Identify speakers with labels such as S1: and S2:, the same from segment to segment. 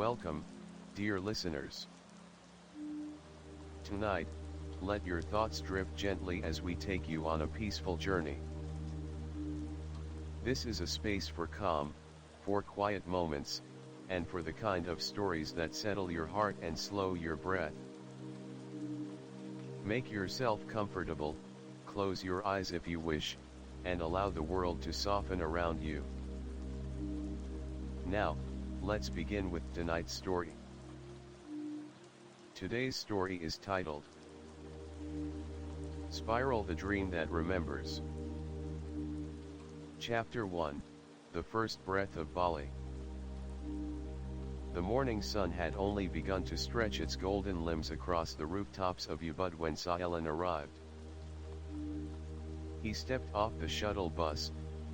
S1: Welcome, dear listeners. Tonight, let your thoughts drift gently as we take you on a peaceful journey. This is a space for calm, for quiet moments, and for the kind of stories that settle your heart and slow your breath. Make yourself comfortable, close your eyes if you wish, and allow the world to soften around you. Now, let's begin with tonight's story. Today's story is titled, Spiral: The Dream That Remembers. Chapter 1, The First Breath of Bali. The morning sun had only begun to stretch its golden limbs across the rooftops of Ubud when Sailan arrived. He stepped off the shuttle bus,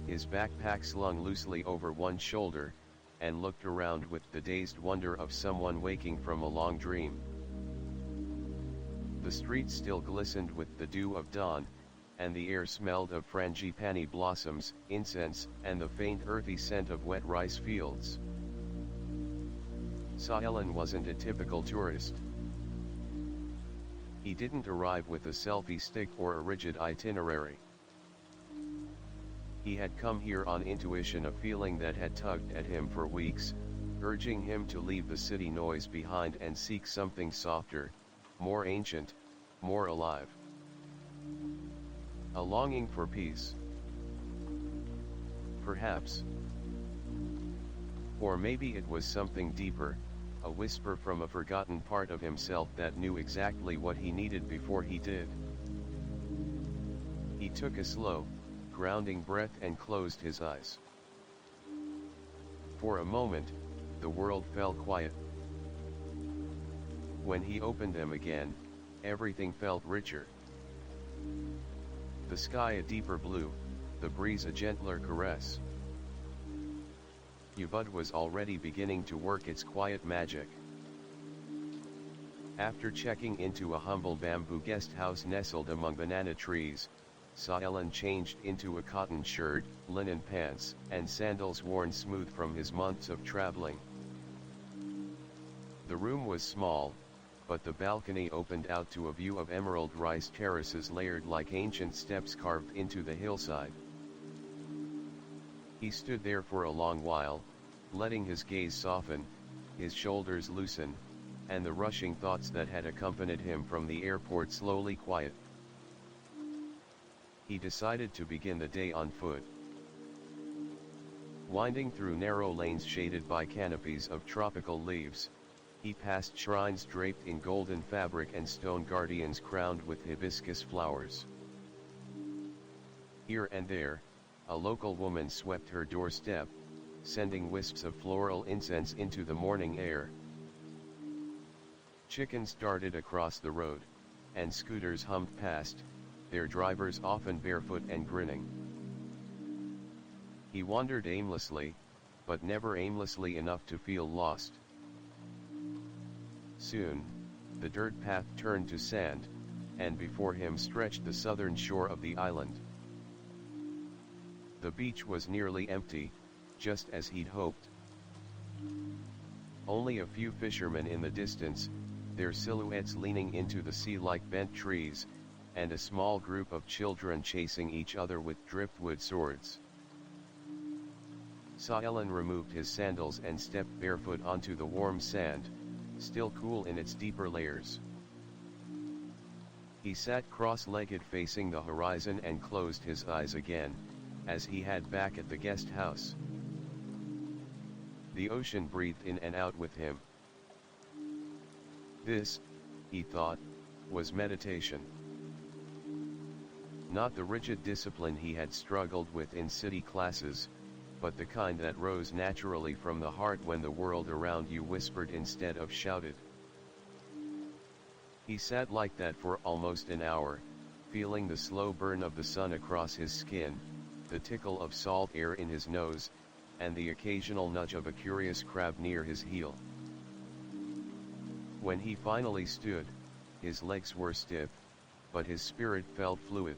S1: his backpack slung loosely over one shoulder, and looked around with the dazed wonder of someone waking from a long dream. The street still glistened with the dew of dawn, and the air smelled of frangipani blossoms, incense, and the faint earthy scent of wet rice fields. Sailan wasn't a typical tourist. He didn't arrive with a selfie stick or a rigid itinerary. He had come here on intuition, a feeling that had tugged at him for weeks, urging him to leave the city noise behind and seek something softer, more ancient, more alive. A longing for peace. Perhaps. Or maybe it was something deeper, a whisper from a forgotten part of himself that knew exactly what he needed before he did. He took a slow, grounding breath and closed his eyes. For a moment, the world fell quiet. When he opened them again, everything felt richer. The sky a deeper blue, the breeze a gentler caress. Ubud was already beginning to work its quiet magic. After checking into a humble bamboo guest house nestled among banana trees, Sailan changed into a cotton shirt, linen pants, and sandals worn smooth from his months of traveling. The room was small, but the balcony opened out to a view of emerald rice terraces layered like ancient steps carved into the hillside. He stood there for a long while, letting his gaze soften, his shoulders loosen, and the rushing thoughts that had accompanied him from the airport slowly quiet. He decided to begin the day on foot. Winding through narrow lanes shaded by canopies of tropical leaves, he passed shrines draped in golden fabric and stone guardians crowned with hibiscus flowers. Here and there, a local woman swept her doorstep, sending wisps of floral incense into the morning air. Chickens darted across the road, and scooters hummed past, their drivers often barefoot and grinning. He wandered aimlessly, but never aimlessly enough to feel lost. Soon, the dirt path turned to sand, and before him stretched the southern shore of the island. The beach was nearly empty, just as he'd hoped. Only a few fishermen in the distance, their silhouettes leaning into the sea like bent trees, and a small group of children chasing each other with driftwood swords. Sailan removed his sandals and stepped barefoot onto the warm sand, still cool in its deeper layers. He sat cross-legged facing the horizon and closed his eyes again, as he had back at the guest house. The ocean breathed in and out with him. This, he thought, was meditation. Not the rigid discipline he had struggled with in city classes, but the kind that rose naturally from the heart when the world around you whispered instead of shouted. He sat like that for almost an hour, feeling the slow burn of the sun across his skin, the tickle of salt air in his nose, and the occasional nudge of a curious crab near his heel. When he finally stood, his legs were stiff, but his spirit felt fluid.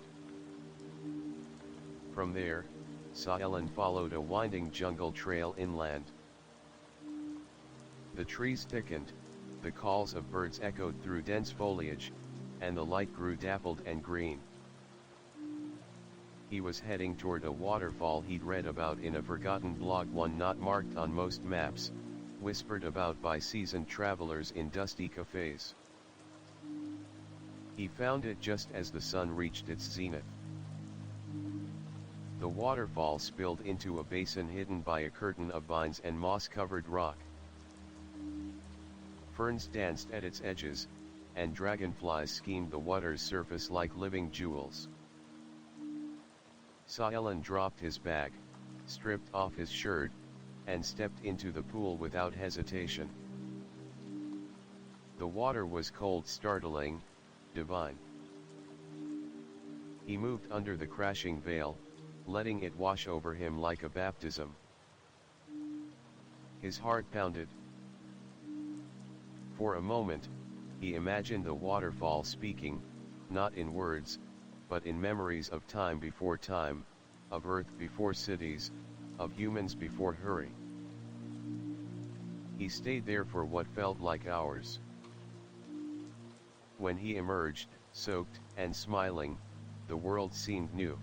S1: From there, Sailan followed a winding jungle trail inland. The trees thickened, the calls of birds echoed through dense foliage, and the light grew dappled and green. He was heading toward a waterfall he'd read about in a forgotten blog, one not marked on most maps, whispered about by seasoned travelers in dusty cafes. He found it just as the sun reached its zenith. The waterfall spilled into a basin hidden by a curtain of vines and moss-covered rock. Ferns danced at its edges, and dragonflies schemed the water's surface like living jewels. Sailan dropped his bag, stripped off his shirt, and stepped into the pool without hesitation. The water was cold, startling, divine. He moved under the crashing veil, letting it wash over him like a baptism. His heart pounded. For a moment, he imagined the waterfall speaking, not in words, but in memories of time before time, of earth before cities, of humans before hurry. He stayed there for what felt like hours. When he emerged, soaked and smiling, the world seemed new.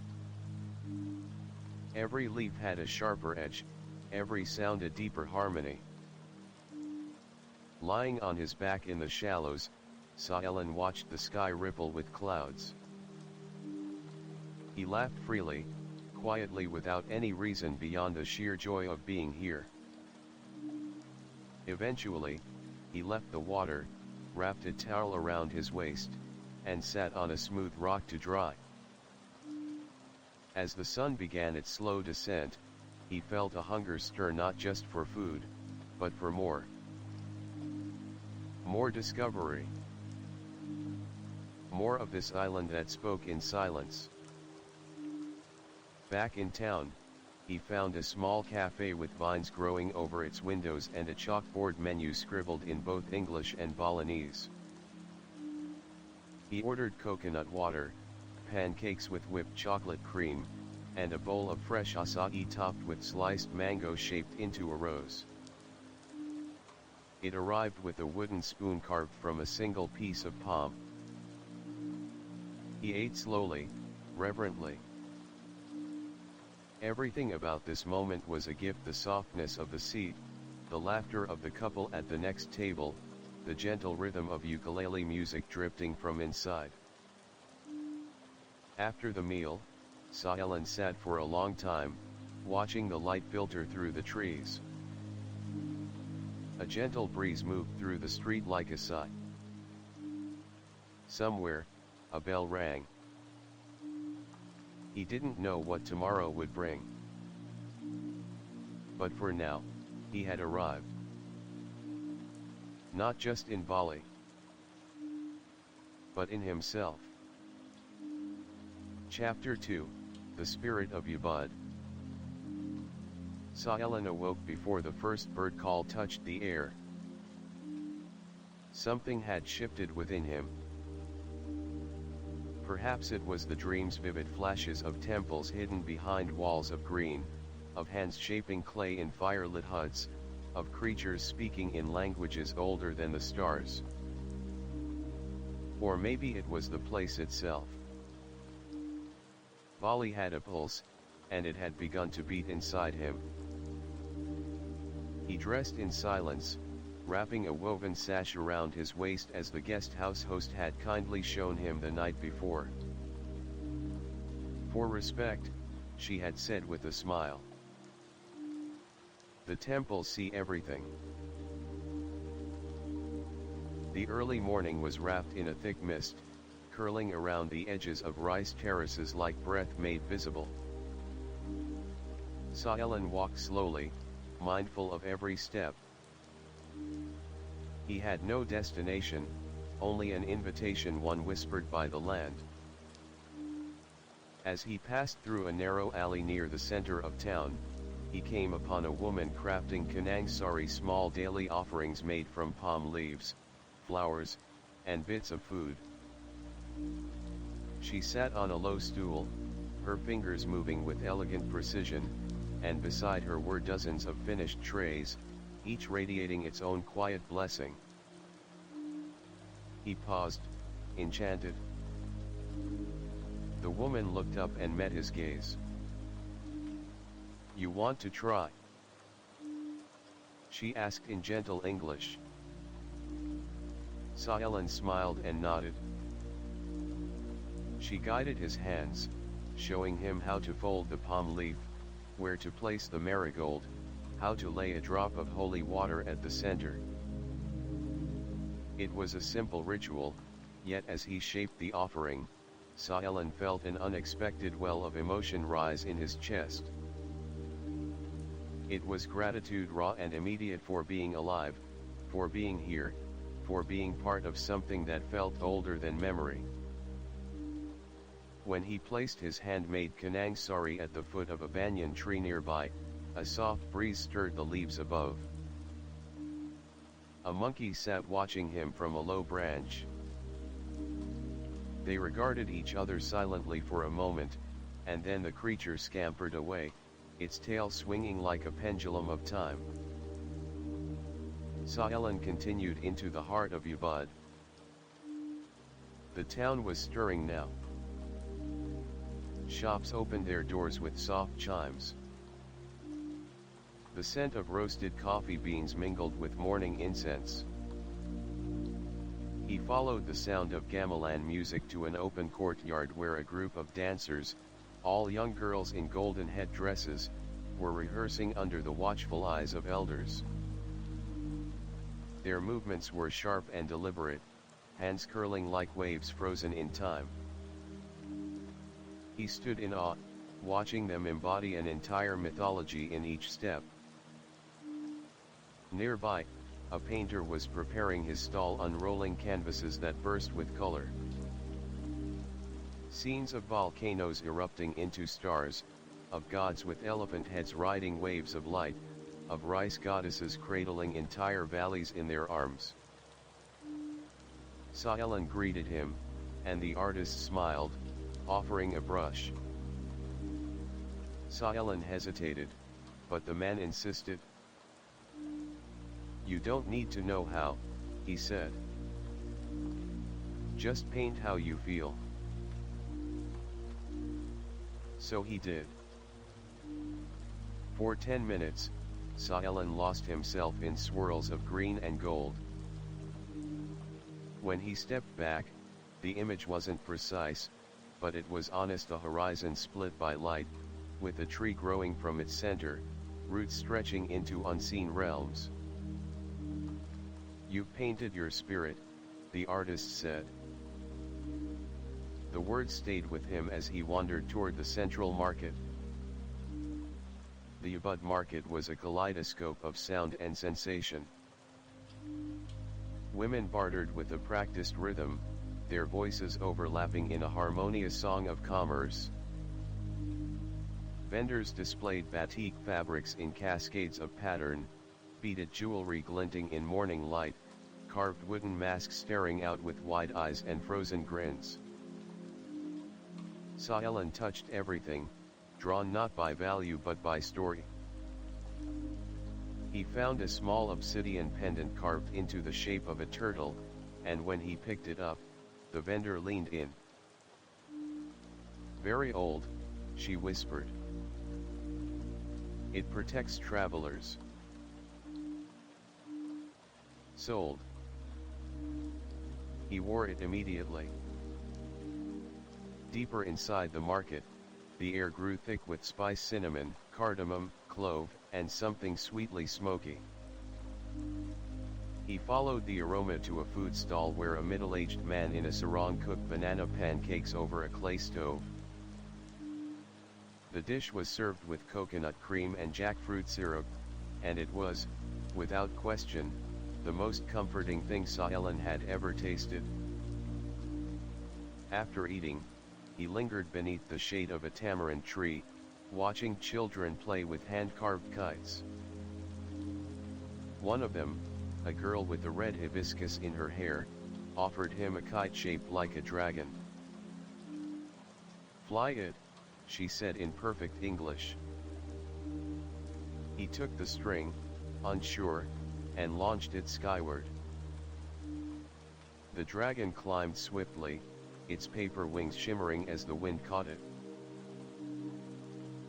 S1: Every leaf had a sharper edge, every sound a deeper harmony. Lying on his back in the shallows, Sailan watched the sky ripple with clouds. He laughed freely, quietly, without any reason beyond the sheer joy of being here. Eventually, he left the water, wrapped a towel around his waist, and sat on a smooth rock to dry. As the sun began its slow descent, he felt a hunger stir, not just for food, but for more. More discovery. More of this island that spoke in silence. Back in town, he found a small cafe with vines growing over its windows and a chalkboard menu scribbled in both English and Balinese. He ordered coconut water, pancakes with whipped chocolate cream, and a bowl of fresh acai topped with sliced mango shaped into a rose. It arrived with a wooden spoon carved from a single piece of palm. He ate slowly, reverently. Everything about this moment was a gift: the softness of the seat, the laughter of the couple at the next table, the gentle rhythm of ukulele music drifting from inside. After the meal, Sailan sat for a long time, watching the light filter through the trees. A gentle breeze moved through the street like a sigh. Somewhere, a bell rang. He didn't know what tomorrow would bring. But for now, he had arrived. Not just in Bali, but in himself. Chapter 2, The Spirit of Ubud. Sailan awoke before the first bird call touched the air. Something had shifted within him. Perhaps it was the dream's vivid flashes of temples hidden behind walls of green, of hands shaping clay in firelit huts, of creatures speaking in languages older than the stars. Or maybe it was the place itself. Bali had a pulse, and it had begun to beat inside him. He dressed in silence, wrapping a woven sash around his waist as the guest house host had kindly shown him the night before. For respect, she had said with a smile. The temples see everything. The early morning was wrapped in a thick mist, curling around the edges of rice terraces like breath made visible. Sailan walked slowly, mindful of every step. He had no destination, only an invitation, one whispered by the land. As he passed through a narrow alley near the center of town, he came upon a woman crafting kanang sari, small daily offerings made from palm leaves, flowers, and bits of food. She sat on a low stool, her fingers moving with elegant precision, and beside her were dozens of finished trays, each radiating its own quiet blessing. He paused, enchanted. The woman looked up and met his gaze. "You want to try?" she asked in gentle English. Sayalan smiled and nodded. She guided his hands, showing him how to fold the palm leaf, where to place the marigold, how to lay a drop of holy water at the center. It was a simple ritual, yet as he shaped the offering, Sayalan felt an unexpected well of emotion rise in his chest. It was gratitude raw and immediate for being alive, for being here, for being part of something that felt older than memory. When he placed his handmade kanang sari at the foot of a banyan tree nearby, a soft breeze stirred the leaves above. A monkey sat watching him from a low branch. They regarded each other silently for a moment, and then the creature scampered away, its tail swinging like a pendulum of time. Sayalan continued into the heart of Ubud. The town was stirring now. Shops opened their doors with soft chimes. The scent of roasted coffee beans mingled with morning incense. He followed the sound of gamelan music to an open courtyard where a group of dancers, all young girls in golden headdresses, were rehearsing under the watchful eyes of elders. Their movements were sharp and deliberate, hands curling like waves frozen in time. He stood in awe, watching them embody an entire mythology in each step. Nearby, a painter was preparing his stall, unrolling canvases that burst with color. Scenes of volcanoes erupting into stars, of gods with elephant heads riding waves of light, of rice goddesses cradling entire valleys in their arms. Sayalan greeted him, and the artist smiled, offering a brush. Sayalan hesitated, but the man insisted. "You don't need to know how," he said. "Just paint how you feel." So he did. For 10 minutes, Sayalan lost himself in swirls of green and gold. When he stepped back, the image wasn't precise, but it was honest, a horizon split by light, with a tree growing from its center, roots stretching into unseen realms. "You've painted your spirit," the artist said. The words stayed with him as he wandered toward the central market. The Ubud market was a kaleidoscope of sound and sensation. Women bartered with a practiced rhythm, their voices overlapping in a harmonious song of commerce. Vendors displayed batik fabrics in cascades of pattern, beaded jewelry glinting in morning light, carved wooden masks staring out with wide eyes and frozen grins. Sayalan touched everything, drawn not by value but by story. He found a small obsidian pendant carved into the shape of a turtle, and when he picked it up, the vendor leaned in. "Very old," she whispered. "It protects travelers." "Sold." He wore it immediately. Deeper inside the market, the air grew thick with spice, cinnamon, cardamom, clove, and something sweetly smoky. He followed the aroma to a food stall where a middle-aged man in a sarong cooked banana pancakes over a clay stove. The dish was served with coconut cream and jackfruit syrup, and it was, without question, the most comforting thing Sayalan had ever tasted. After eating, he lingered beneath the shade of a tamarind tree, watching children play with hand-carved kites. One of them, a girl with a red hibiscus in her hair, offered him a kite shaped like a dragon. "Fly it," she said in perfect English. He took the string, unsure, and launched it skyward. The dragon climbed swiftly, its paper wings shimmering as the wind caught it.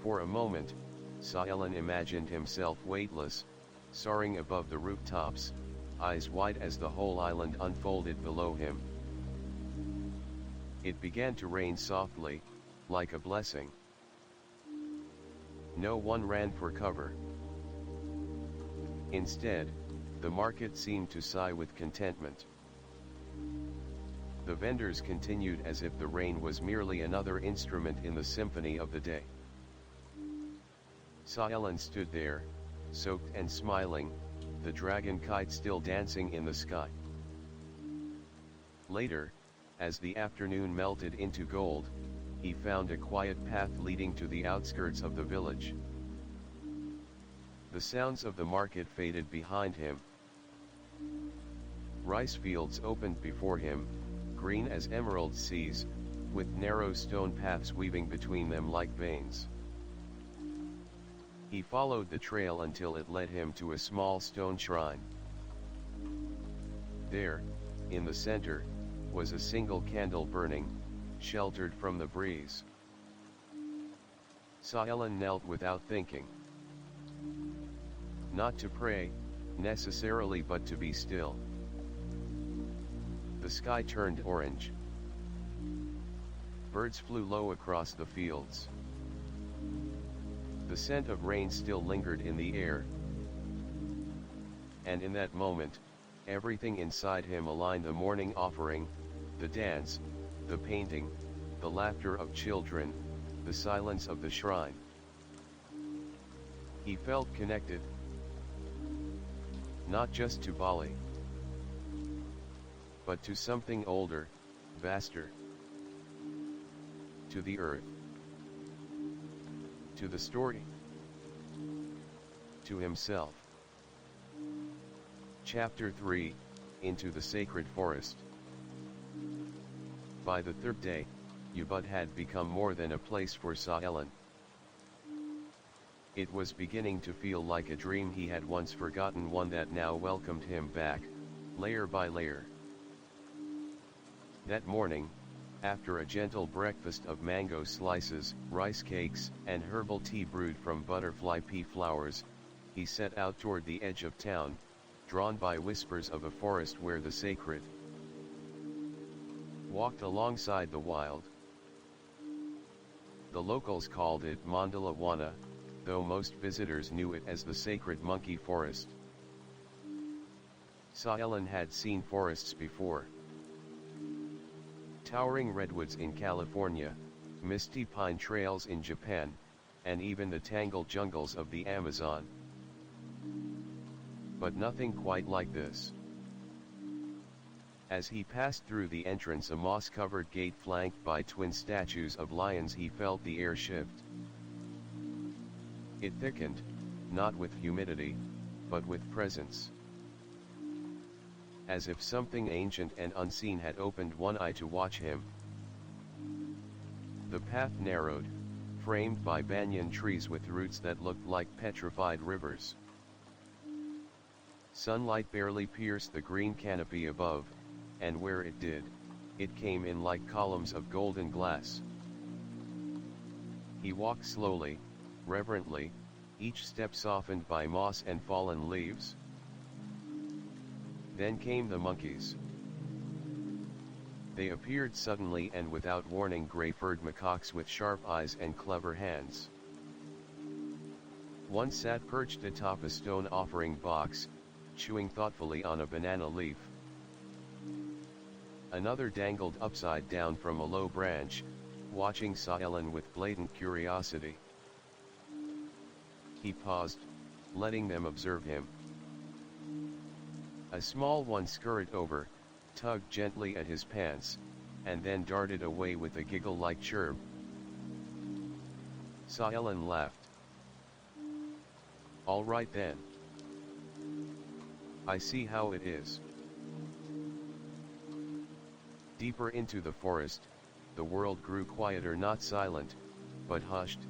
S1: For a moment, Saelen imagined himself weightless, soaring above the rooftops, eyes wide as the whole island unfolded below him. It began to rain softly, like a blessing. No one ran for cover. Instead, the market seemed to sigh with contentment. The vendors continued as if the rain was merely another instrument in the symphony of the day. Saelen stood there, soaked and smiling, the dragon kite still dancing in the sky. Later, as the afternoon melted into gold, he found a quiet path leading to the outskirts of the village. The sounds of the market faded behind him. Rice fields opened before him, green as emerald seas, with narrow stone paths weaving between them like veins. He followed the trail until it led him to a small stone shrine. There, in the center, was a single candle burning, sheltered from the breeze. Saelen knelt without thinking. Not to pray, necessarily, but to be still. The sky turned orange. Birds flew low across the fields. The scent of rain still lingered in the air. And in that moment, everything inside him aligned: the morning offering, the dance, the painting, the laughter of children, the silence of the shrine. He felt connected. Not just to Bali, but to something older, vaster. To the earth. To the story. To himself. Chapter 3, Into the Sacred Forest. By the third day, Ubud had become more than a place for Saelen. It was beginning to feel like a dream he had once forgotten, one that now welcomed him back, layer by layer. That morning, after a gentle breakfast of mango slices, rice cakes, and herbal tea brewed from butterfly pea flowers, he set out toward the edge of town, drawn by whispers of a forest where the sacred walked alongside the wild. The locals called it Mandalawana, though most visitors knew it as the sacred monkey forest. Saelen had seen forests before. Towering redwoods in California, misty pine trails in Japan, and even the tangled jungles of the Amazon. But nothing quite like this. As he passed through the entrance, a moss-covered gate flanked by twin statues of lions, he felt the air shift. It thickened, not with humidity, but with presence. As if something ancient and unseen had opened one eye to watch him. The path narrowed, framed by banyan trees with roots that looked like petrified rivers. Sunlight barely pierced the green canopy above, and where it did, it came in like columns of golden glass. He walked slowly, reverently, each step softened by moss and fallen leaves. Then came the monkeys. They appeared suddenly and without warning, gray-furred macaques with sharp eyes and clever hands. One sat perched atop a stone offering box, chewing thoughtfully on a banana leaf. Another dangled upside down from a low branch, watching Saelen with blatant curiosity. He paused, letting them observe him. A small one scurried over, tugged gently at his pants, and then darted away with a giggle-like chirp. Saelen laughed. "All right then. I see how it is." Deeper into the forest, the world grew quieter, not silent, but hushed,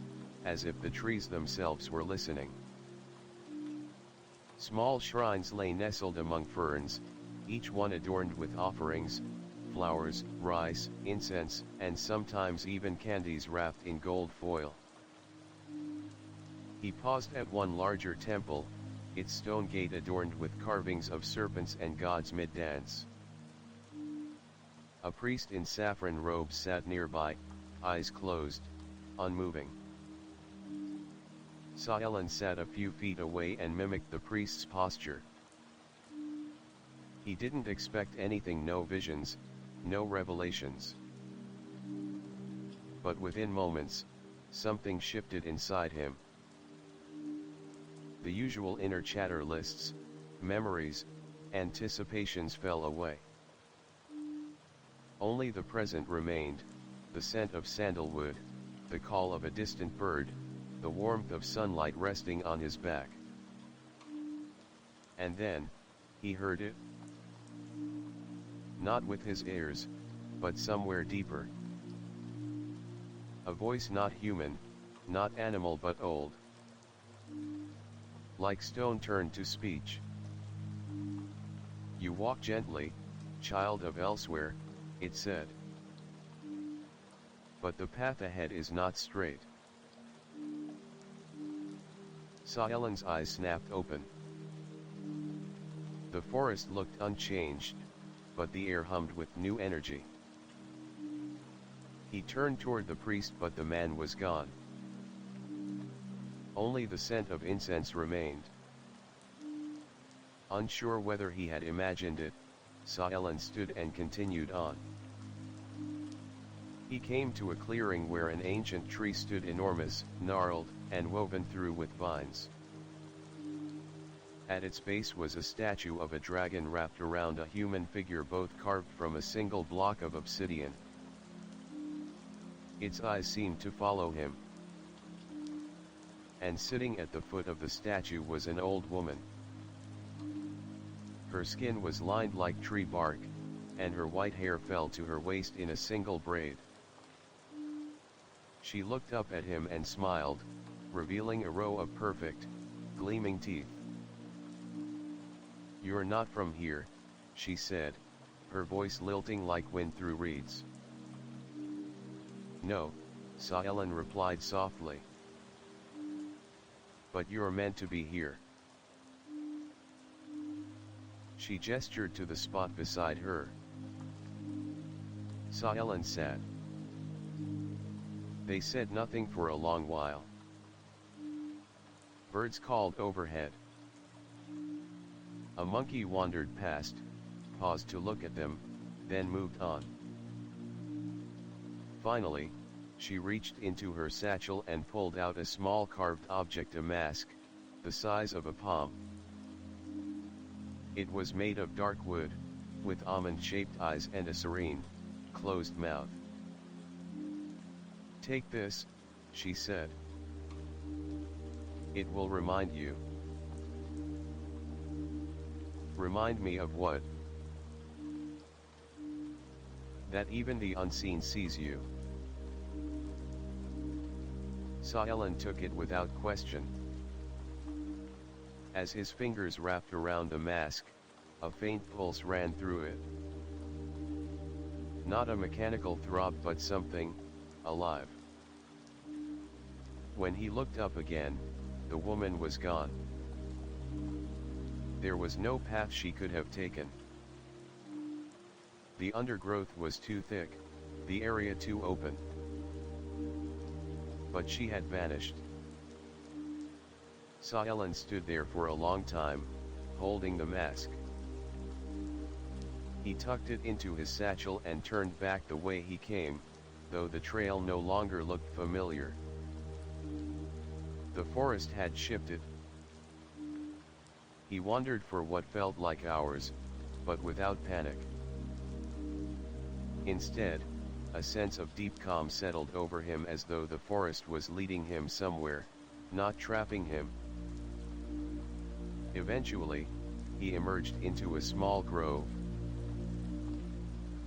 S1: as if the trees themselves were listening. Small shrines lay nestled among ferns, each one adorned with offerings, flowers, rice, incense, and sometimes even candies wrapped in gold foil. He paused at one larger temple, its stone gate adorned with carvings of serpents and gods mid-dance. A priest in saffron robes sat nearby, eyes closed, unmoving. Sayalan sat a few feet away and mimicked the priest's posture. He didn't expect anything, no visions, no revelations. But within moments, something shifted inside him. The usual inner chatter lists, memories, anticipations fell away. Only the present remained, the scent of sandalwood, the call of a distant bird, the warmth of sunlight resting on his back. And then, he heard it. Not with his ears, but somewhere deeper. A voice not human, not animal but old. Like stone turned to speech. You walk gently, child of elsewhere, it said. But the path ahead is not straight. Sayalan's eyes snapped open. The forest looked unchanged, but the air hummed with new energy. He turned toward the priest, but the man was gone. Only the scent of incense remained. Unsure whether he had imagined it, Sayalan stood and continued on. He came to a clearing where an ancient tree stood, enormous, gnarled, and woven through with vines. At its base was a statue of a dragon wrapped around a human figure, both carved from a single block of obsidian. Its eyes seemed to follow him. And sitting at the foot of the statue was an old woman. Her skin was lined like tree bark, and her white hair fell to her waist in a single braid. She looked up at him and smiled, revealing a row of perfect, gleaming teeth. "You're not from here," she said, her voice lilting like wind through reeds. "No," Sayalan replied softly. "But you're meant to be here." She gestured to the spot beside her. Sayalan sat. They said nothing for a long while. Birds called overhead. A monkey wandered past, paused to look at them, then moved on. Finally, she reached into her satchel and pulled out a small carved object, a mask, the size of a palm. It was made of dark wood, with almond-shaped eyes and a serene, closed mouth. "Take this," she said. "It will remind you." "Remind me of what?" "That even the unseen sees you." Sayalan took it without question. As his fingers wrapped around the mask, a faint pulse ran through it. Not a mechanical throb, but something alive. When he looked up again, the woman was gone. There was no path she could have taken. The undergrowth was too thick, the area too open. But she had vanished. Sayalan stood there for a long time, holding the mask. He tucked it into his satchel and turned back the way he came, though the trail no longer looked familiar. The forest had shifted. He wandered for what felt like hours, but without panic. Instead, a sense of deep calm settled over him, as though the forest was leading him somewhere, not trapping him. Eventually, he emerged into a small grove.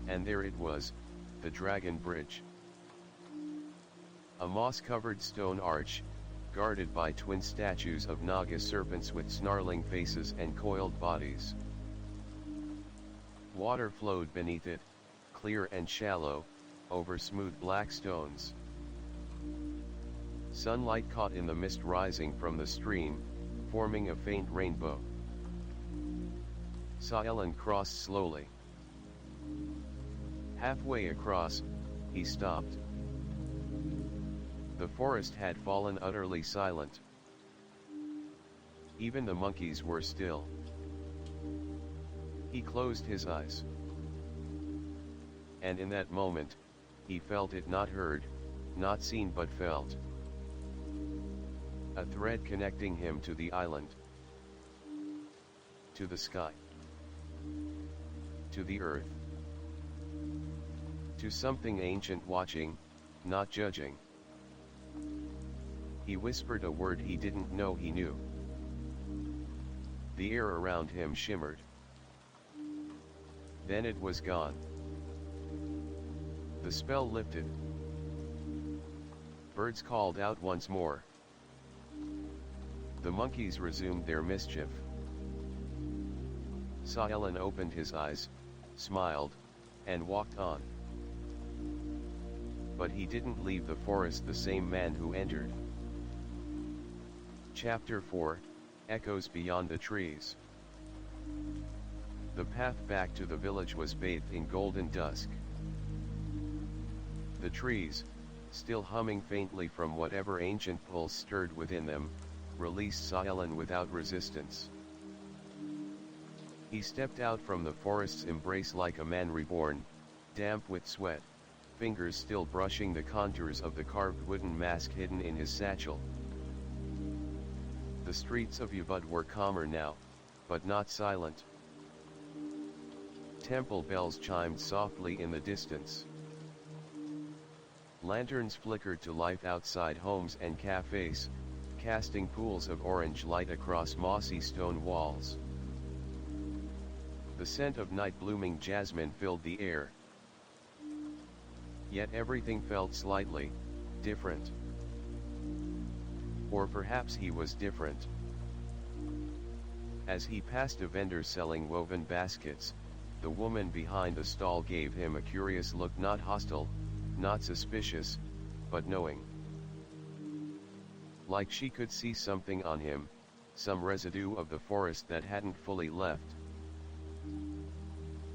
S1: And there it was, the Dragon Bridge. A moss-covered stone arch, guarded by twin statues of Naga serpents with snarling faces and coiled bodies. Water flowed beneath it, clear and shallow, over smooth black stones. Sunlight caught in the mist rising from the stream, forming a faint rainbow. Saelen crossed slowly. Halfway across, he stopped. The forest had fallen utterly silent. Even the monkeys were still. He closed his eyes. And in that moment, he felt it, not heard, not seen, but felt. A thread connecting him to the island, to the sky, to the earth, to something ancient watching, not judging. He whispered a word he didn't know he knew. The air around him shimmered. Then it was gone. The spell lifted. Birds called out once more. The monkeys resumed their mischief. Saelen opened his eyes, smiled, and walked on. But he didn't leave the forest the same man who entered. Chapter 4, Echoes Beyond the Trees. The path back to the village was bathed in golden dusk. The trees, still humming faintly from whatever ancient pulse stirred within them, released Saelen without resistance. He stepped out from the forest's embrace like a man reborn, damp with sweat, fingers still brushing the contours of the carved wooden mask hidden in his satchel. The streets of Yavud were calmer now, but not silent. Temple bells chimed softly in the distance. Lanterns flickered to life outside homes and cafes, casting pools of orange light across mossy stone walls. The scent of night-blooming jasmine filled the air. Yet everything felt slightly different. Or perhaps he was different. As he passed a vendor selling woven baskets, the woman behind the stall gave him a curious look, not hostile, not suspicious, but knowing. Like she could see something on him, some residue of the forest that hadn't fully left.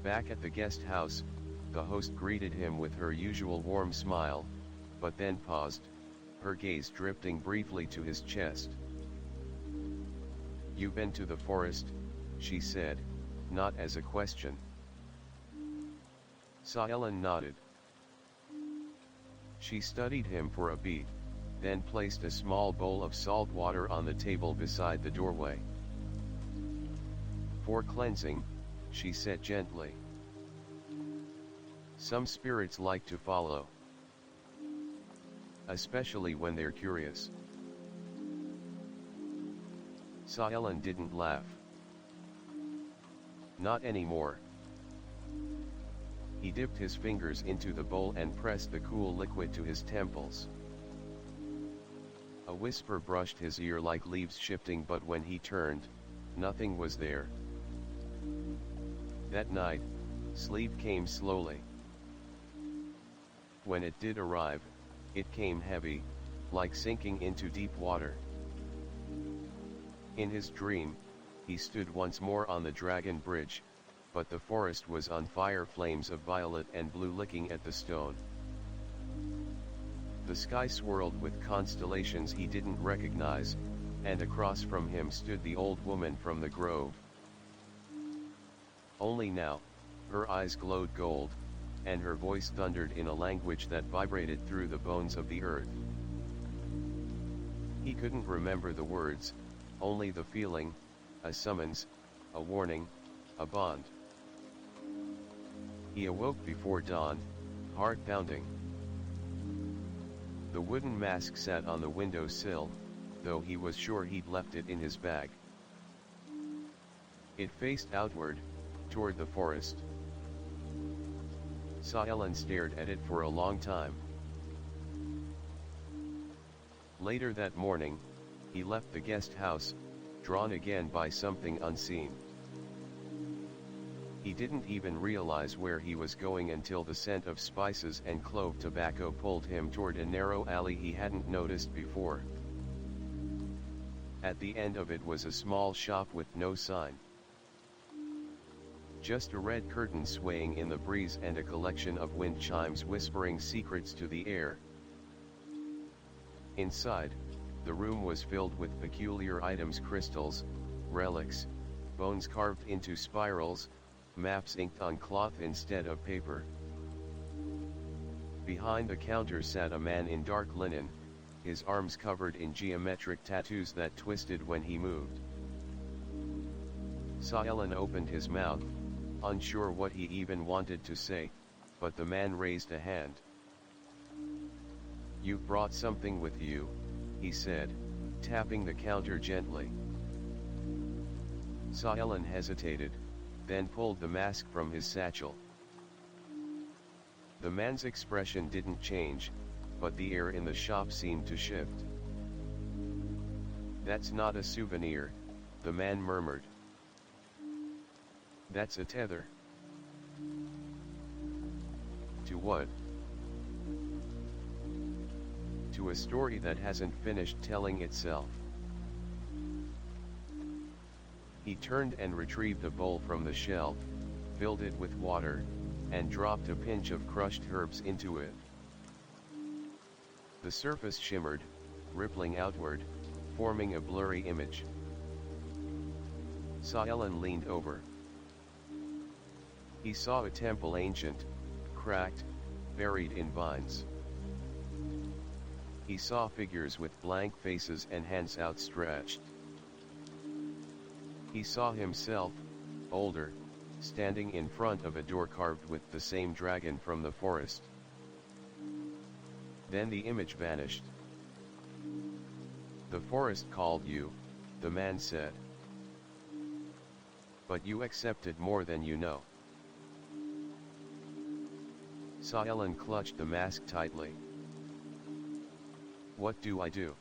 S1: Back at the guest house, the host greeted him with her usual warm smile, but then paused, her gaze drifting briefly to his chest. "You've been to the forest," she said, not as a question. Saelen nodded. She studied him for a beat, then placed a small bowl of salt water on the table beside the doorway. "For cleansing," she said gently. "Some spirits like to follow. Especially when they're curious." Saelen didn't laugh. Not anymore. He dipped his fingers into the bowl and pressed the cool liquid to his temples. A whisper brushed his ear like leaves shifting, but when he turned, nothing was there. That night, sleep came slowly. When it did arrive, it came heavy, like sinking into deep water. In his dream, he stood once more on the dragon bridge, but the forest was on fire, flames of violet and blue licking at the stone. The sky swirled with constellations he didn't recognize, and across from him stood the old woman from the grove. Only now, her eyes glowed gold, and her voice thundered in a language that vibrated through the bones of the earth. He couldn't remember the words, only the feeling, a summons, a warning, a bond. He awoke before dawn, heart pounding. The wooden mask sat on the window sill, though he was sure he'd left it in his bag. It faced outward, toward the forest. Saelen stared at it for a long time. Later that morning, he left the guest house, drawn again by something unseen. He didn't even realize where he was going until the scent of spices and clove tobacco pulled him toward a narrow alley he hadn't noticed before. At the end of it was a small shop with no sign. Just a red curtain swaying in the breeze and a collection of wind chimes whispering secrets to the air. Inside, the room was filled with peculiar items: crystals, relics, bones carved into spirals, maps inked on cloth instead of paper. Behind the counter sat a man in dark linen, his arms covered in geometric tattoos that twisted when he moved. Saelen opened his mouth, unsure what he even wanted to say, but the man raised a hand. "You've brought something with you," he said, tapping the counter gently. Saelen hesitated, then pulled the mask from his satchel. The man's expression didn't change, but the air in the shop seemed to shift. "That's not a souvenir," the man murmured. "That's a tether." "To what?" "To a story that hasn't finished telling itself." He turned and retrieved a bowl from the shelf, filled it with water, and dropped a pinch of crushed herbs into it. The surface shimmered, rippling outward, forming a blurry image. Saelen leaned over. He saw a temple, ancient, cracked, buried in vines. He saw figures with blank faces and hands outstretched. He saw himself, older, standing in front of a door carved with the same dragon from the forest. Then the image vanished. "The forest called you," the man said. "But you accepted more than you know." Saelen clutched the mask tightly. "What do I do?"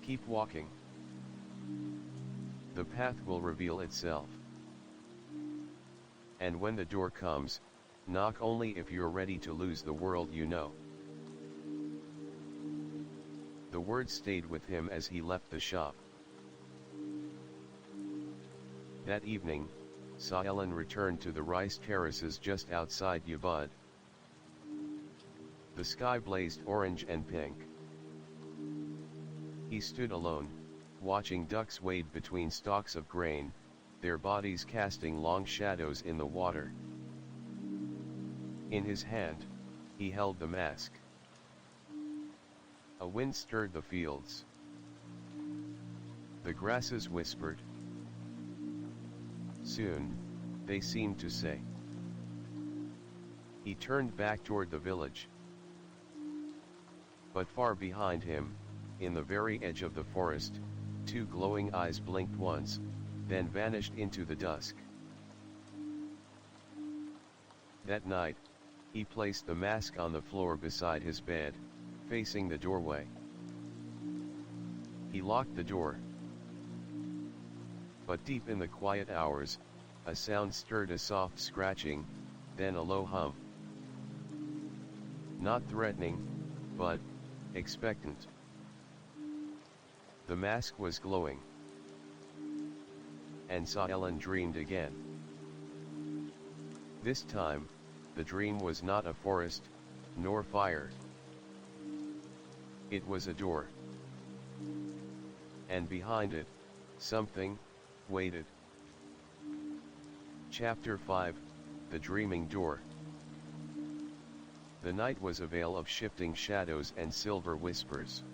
S1: "Keep walking. The path will reveal itself. And when the door comes, knock only if you're ready to lose the world you know." The words stayed with him as he left the shop. That evening, Saelen returned to the rice terraces just outside Yabud. The sky blazed orange and pink. He stood alone, watching ducks wade between stalks of grain, their bodies casting long shadows in the water. In his hand, he held the mask. A wind stirred the fields. The grasses whispered. "Soon," they seemed to say. He turned back toward the village. But far behind him, in the very edge of the forest, two glowing eyes blinked once, then vanished into the dusk. That night, he placed the mask on the floor beside his bed, facing the doorway. He locked the door. But deep in the quiet hours, a sound stirred, a soft scratching, then a low hum. Not threatening, but expectant. The mask was glowing. And Saelen dreamed again. This time, the dream was not a forest, nor fire. It was a door. And behind it, something waited. Chapter 5, The Dreaming Door. The night was a veil of shifting shadows and silver whispers.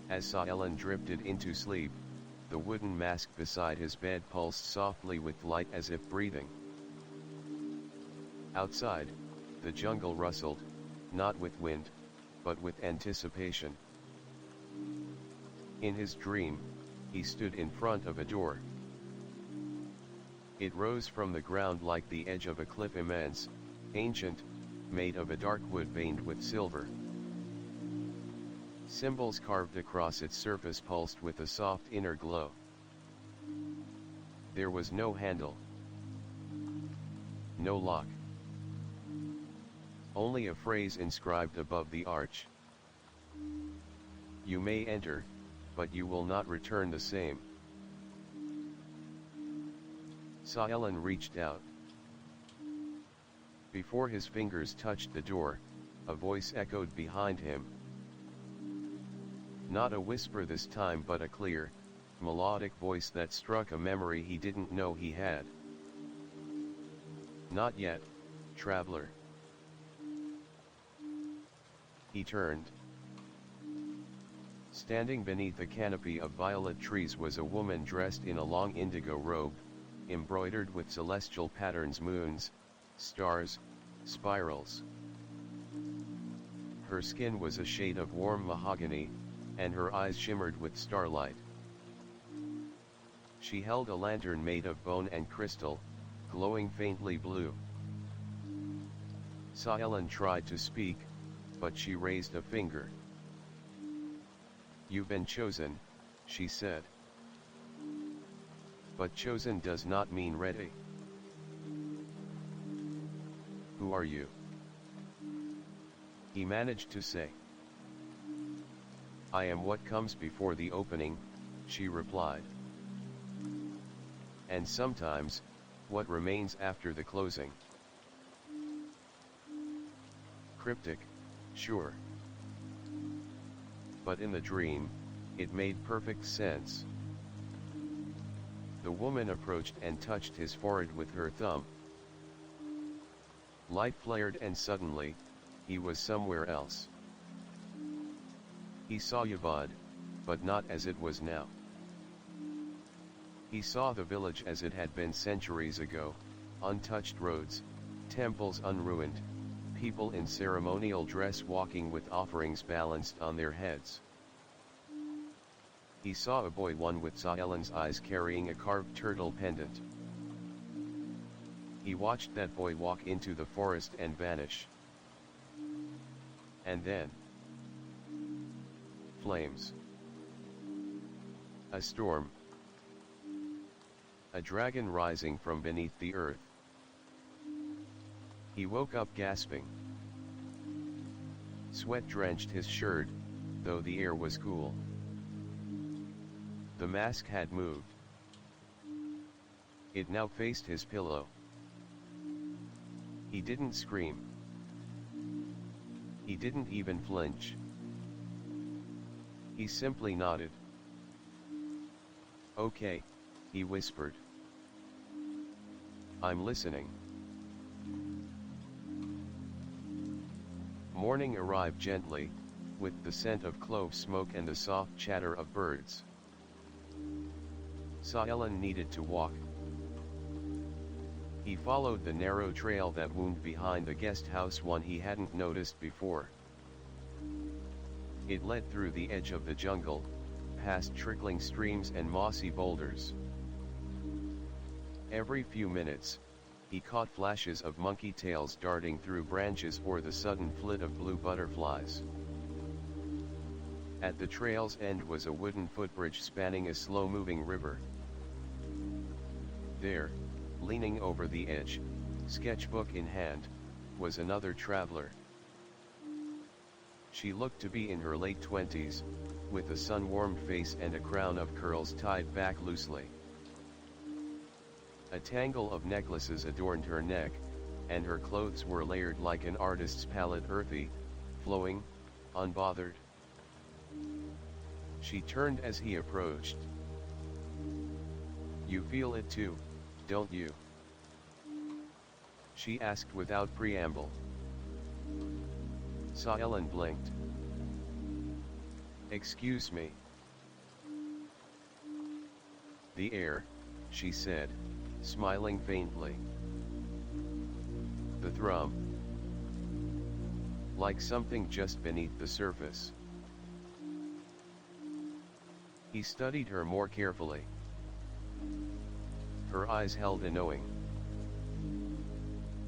S1: As Saelen drifted into sleep, the wooden mask beside his bed pulsed softly with light as if breathing. Outside, the jungle rustled, not with wind, but with anticipation. In his dream, he stood in front of a door. It rose from the ground like the edge of a cliff, immense, ancient, made of a dark wood veined with silver. Symbols carved across its surface pulsed with a soft inner glow. There was no handle. No lock. Only a phrase inscribed above the arch. You may enter, but you will not return the same. Saelen reached out. Before his fingers touched the door, a voice echoed behind him. Not a whisper this time, but a clear, melodic voice that struck a memory he didn't know he had. Not yet, traveler. He turned. Standing beneath a canopy of violet trees was a woman dressed in a long indigo robe, embroidered with celestial patterns, moons, stars, spirals. Her skin was a shade of warm mahogany, and her eyes shimmered with starlight. She held a lantern made of bone and crystal, glowing faintly blue. Saelen tried to speak, but she raised a finger. You've been chosen, she said. But chosen does not mean ready. Who are you? He managed to say. I am what comes before the opening, she replied. And sometimes, what remains after the closing. Cryptic, sure. But in the dream, it made perfect sense. The woman approached and touched his forehead with her thumb. Light flared and suddenly, he was somewhere else. He saw Yavad, but not as it was now. He saw the village as it had been centuries ago, untouched roads, temples unruined, people in ceremonial dress walking with offerings balanced on their heads. He saw a boy, one with Saelen's eyes, carrying a carved turtle pendant. He watched that boy walk into the forest and vanish. And then, flames. A storm. A dragon rising from beneath the earth. He woke up gasping. Sweat drenched his shirt, though the air was cool. The mask had moved. It now faced his pillow. He didn't scream. He didn't even flinch. He simply nodded. Okay, he whispered. I'm listening. Morning arrived gently, with the scent of clove smoke and the soft chatter of birds. Saelen needed to walk. He followed the narrow trail that wound behind the guest house, one he hadn't noticed before. It led through the edge of the jungle, past trickling streams and mossy boulders. Every few minutes, he caught flashes of monkey tails darting through branches or the sudden flit of blue butterflies. At the trail's end was a wooden footbridge spanning a slow-moving river. There, leaning over the edge, sketchbook in hand, was another traveler. She looked to be in her late 20s, with a sun-warmed face and a crown of curls tied back loosely. A tangle of necklaces adorned her neck, and her clothes were layered like an artist's palette, earthy, flowing, unbothered. She turned as he approached. You feel it too, don't you? She asked without preamble. Saelen blinked. Excuse me. The air, she said, smiling faintly. The thrum. Like something just beneath the surface. He studied her more carefully. Her eyes held a knowing.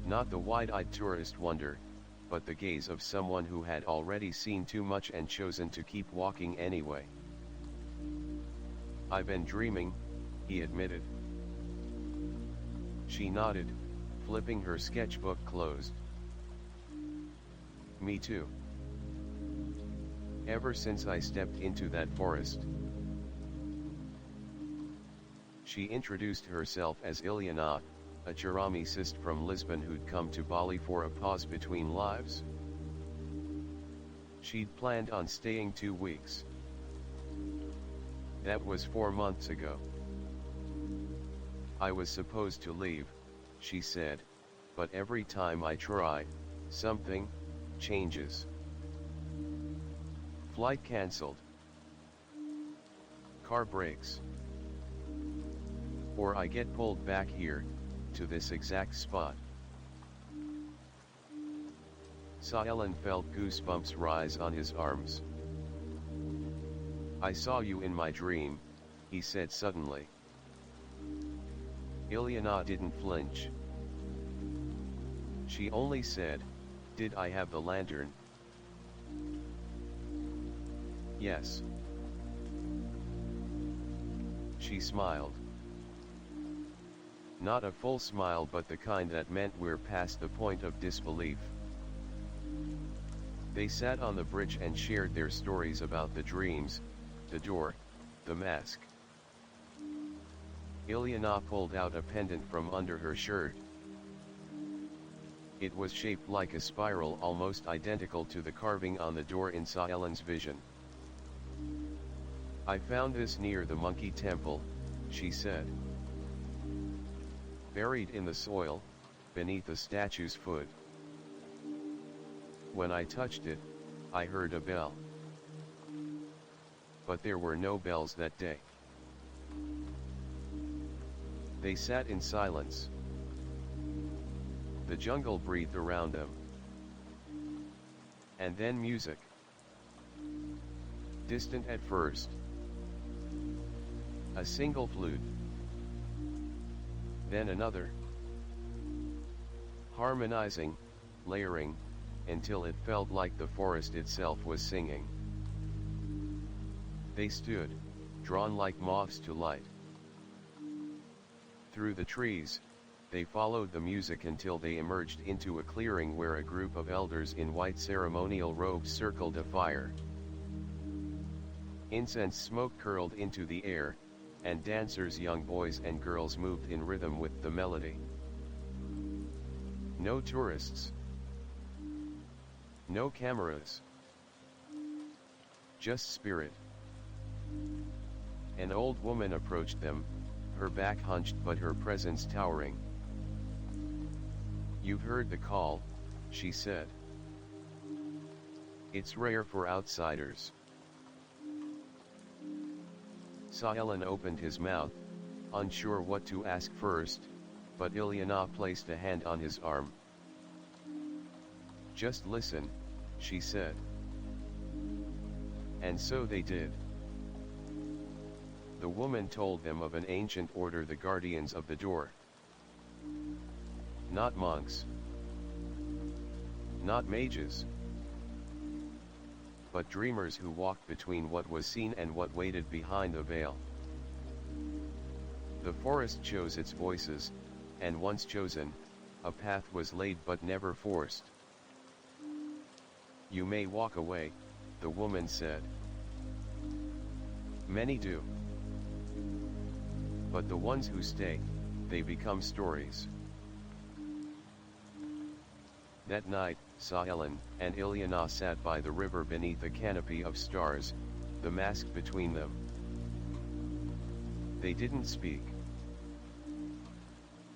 S1: Not the wide-eyed tourist wonder, but the gaze of someone who had already seen too much and chosen to keep walking anyway. "I've been dreaming," he admitted. She nodded, flipping her sketchbook closed. "Me too. Ever since I stepped into that forest." She introduced herself as Ilyana, a ceramicist from Lisbon who'd come to Bali for a pause between lives. She'd planned on staying 2 weeks. That was 4 months ago. "I was supposed to leave," she said, "but every time I try, something changes. Flight cancelled. Car breaks. Or I get pulled back here, to this exact spot." Saelan felt goosebumps rise on his arms. "I saw you in my dream," he said suddenly. Ilyana didn't flinch. She only said, "Did I have the lantern?" "Yes." She smiled. Not a full smile, but the kind that meant we're past the point of disbelief. They sat on the bridge and shared their stories about the dreams, the door, the mask. Ilyana pulled out a pendant from under her shirt. It was shaped like a spiral, almost identical to the carving on the door in Saelan's vision. "I found this near the monkey temple," she said. "Buried in the soil, beneath the statue's foot. When I touched it, I heard a bell. But there were no bells that day." They sat in silence. The jungle breathed around them. And then music. Distant at first. A single flute. Then another. Harmonizing, layering, until it felt like the forest itself was singing. They stood, drawn like moths to light. Through the trees, they followed the music until they emerged into a clearing where a group of elders in white ceremonial robes circled a fire. Incense smoke curled into the air, and dancers, young boys and girls, moved in rhythm with the melody. No tourists. No cameras. Just spirit. An old woman approached them, her back hunched but her presence towering. "You've heard the call," she said. "It's rare for outsiders." Saelan opened his mouth, unsure what to ask first, but Ilyana placed a hand on his arm. "Just listen," she said. And so they did. The woman told them of an ancient order, the guardians of the door. Not monks. Not mages. But dreamers who walked between what was seen and what waited behind the veil. The forest chose its voices, and once chosen, a path was laid but never forced. "You may walk away," the woman said. "Many do. But the ones who stay, they become stories." That night, Saelan and Ilyana sat by the river beneath a canopy of stars, the mask between them. They didn't speak.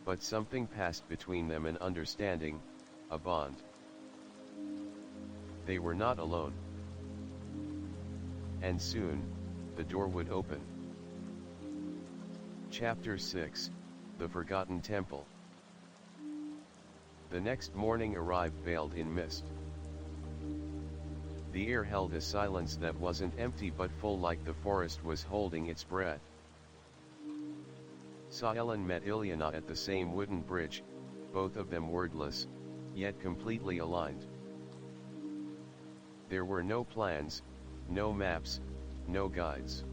S1: But something passed between them, an understanding, a bond. They were not alone. And soon, the door would open. Chapter 6, The Forgotten Temple. The next morning arrived veiled in mist. The air held a silence that wasn't empty but full, like the forest was holding its breath. Saelan met Ilyana at the same wooden bridge, both of them wordless, yet completely aligned. There were no plans, no maps, no guides.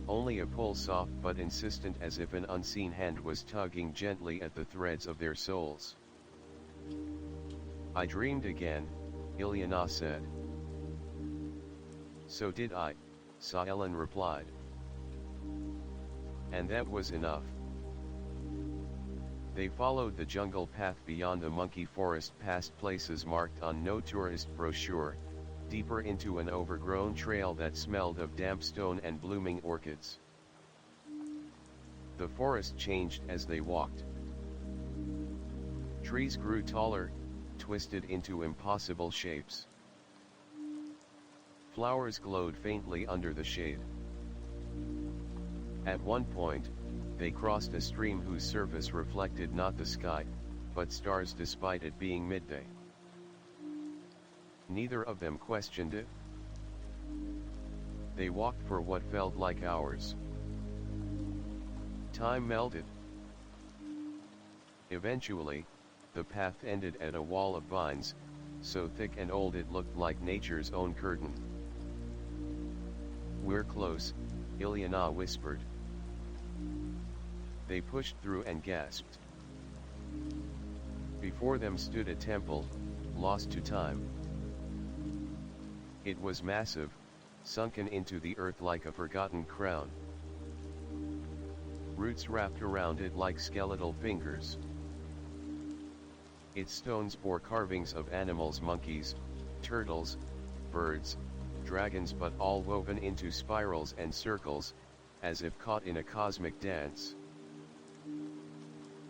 S1: Only a pull, soft but insistent, as if an unseen hand was tugging gently at the threads of their souls. "I dreamed again," Ilyana said. "So did I," Saelen replied. And that was enough. They followed the jungle path beyond the monkey forest, past places marked on no tourist brochure, deeper into an overgrown trail that smelled of damp stone and blooming orchids. The forest changed as they walked. Trees grew taller, twisted into impossible shapes. Flowers glowed faintly under the shade. At one point, they crossed a stream whose surface reflected not the sky, but stars, despite it being midday. Neither of them questioned it. They walked for what felt like hours. Time melted. Eventually, the path ended at a wall of vines, so thick and old it looked like nature's own curtain. "We're close," Ilyana whispered. They pushed through and gasped. Before them stood a temple, lost to time. It was massive, sunken into the earth like a forgotten crown. Roots wrapped around it like skeletal fingers. Its stones bore carvings of animals, monkeys, turtles, birds, dragons, but all woven into spirals and circles, as if caught in a cosmic dance.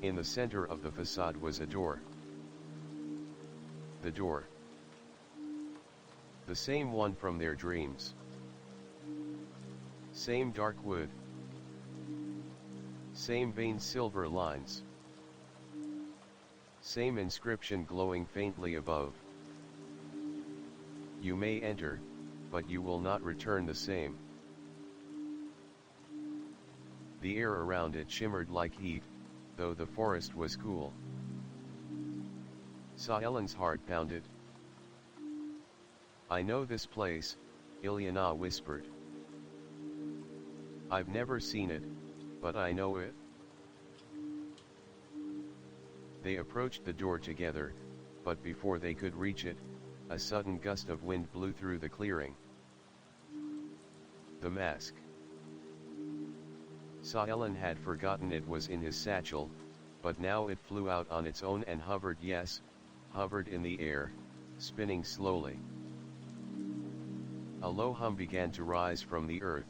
S1: In the center of the facade was a door. The door. The same one from their dreams. Same dark wood. Same veined silver lines. Same inscription glowing faintly above. "You may enter, but you will not return the same." The air around it shimmered like heat, though the forest was cool. Saelen's heart pounded. "I know this place," Ilyana whispered. "I've never seen it, but I know it." They approached the door together, but before they could reach it, a sudden gust of wind blew through the clearing. The mask. Saelen had forgotten it was in his satchel, but now it flew out on its own and hovered, yes, hovered in the air, spinning slowly. A low hum began to rise from the earth.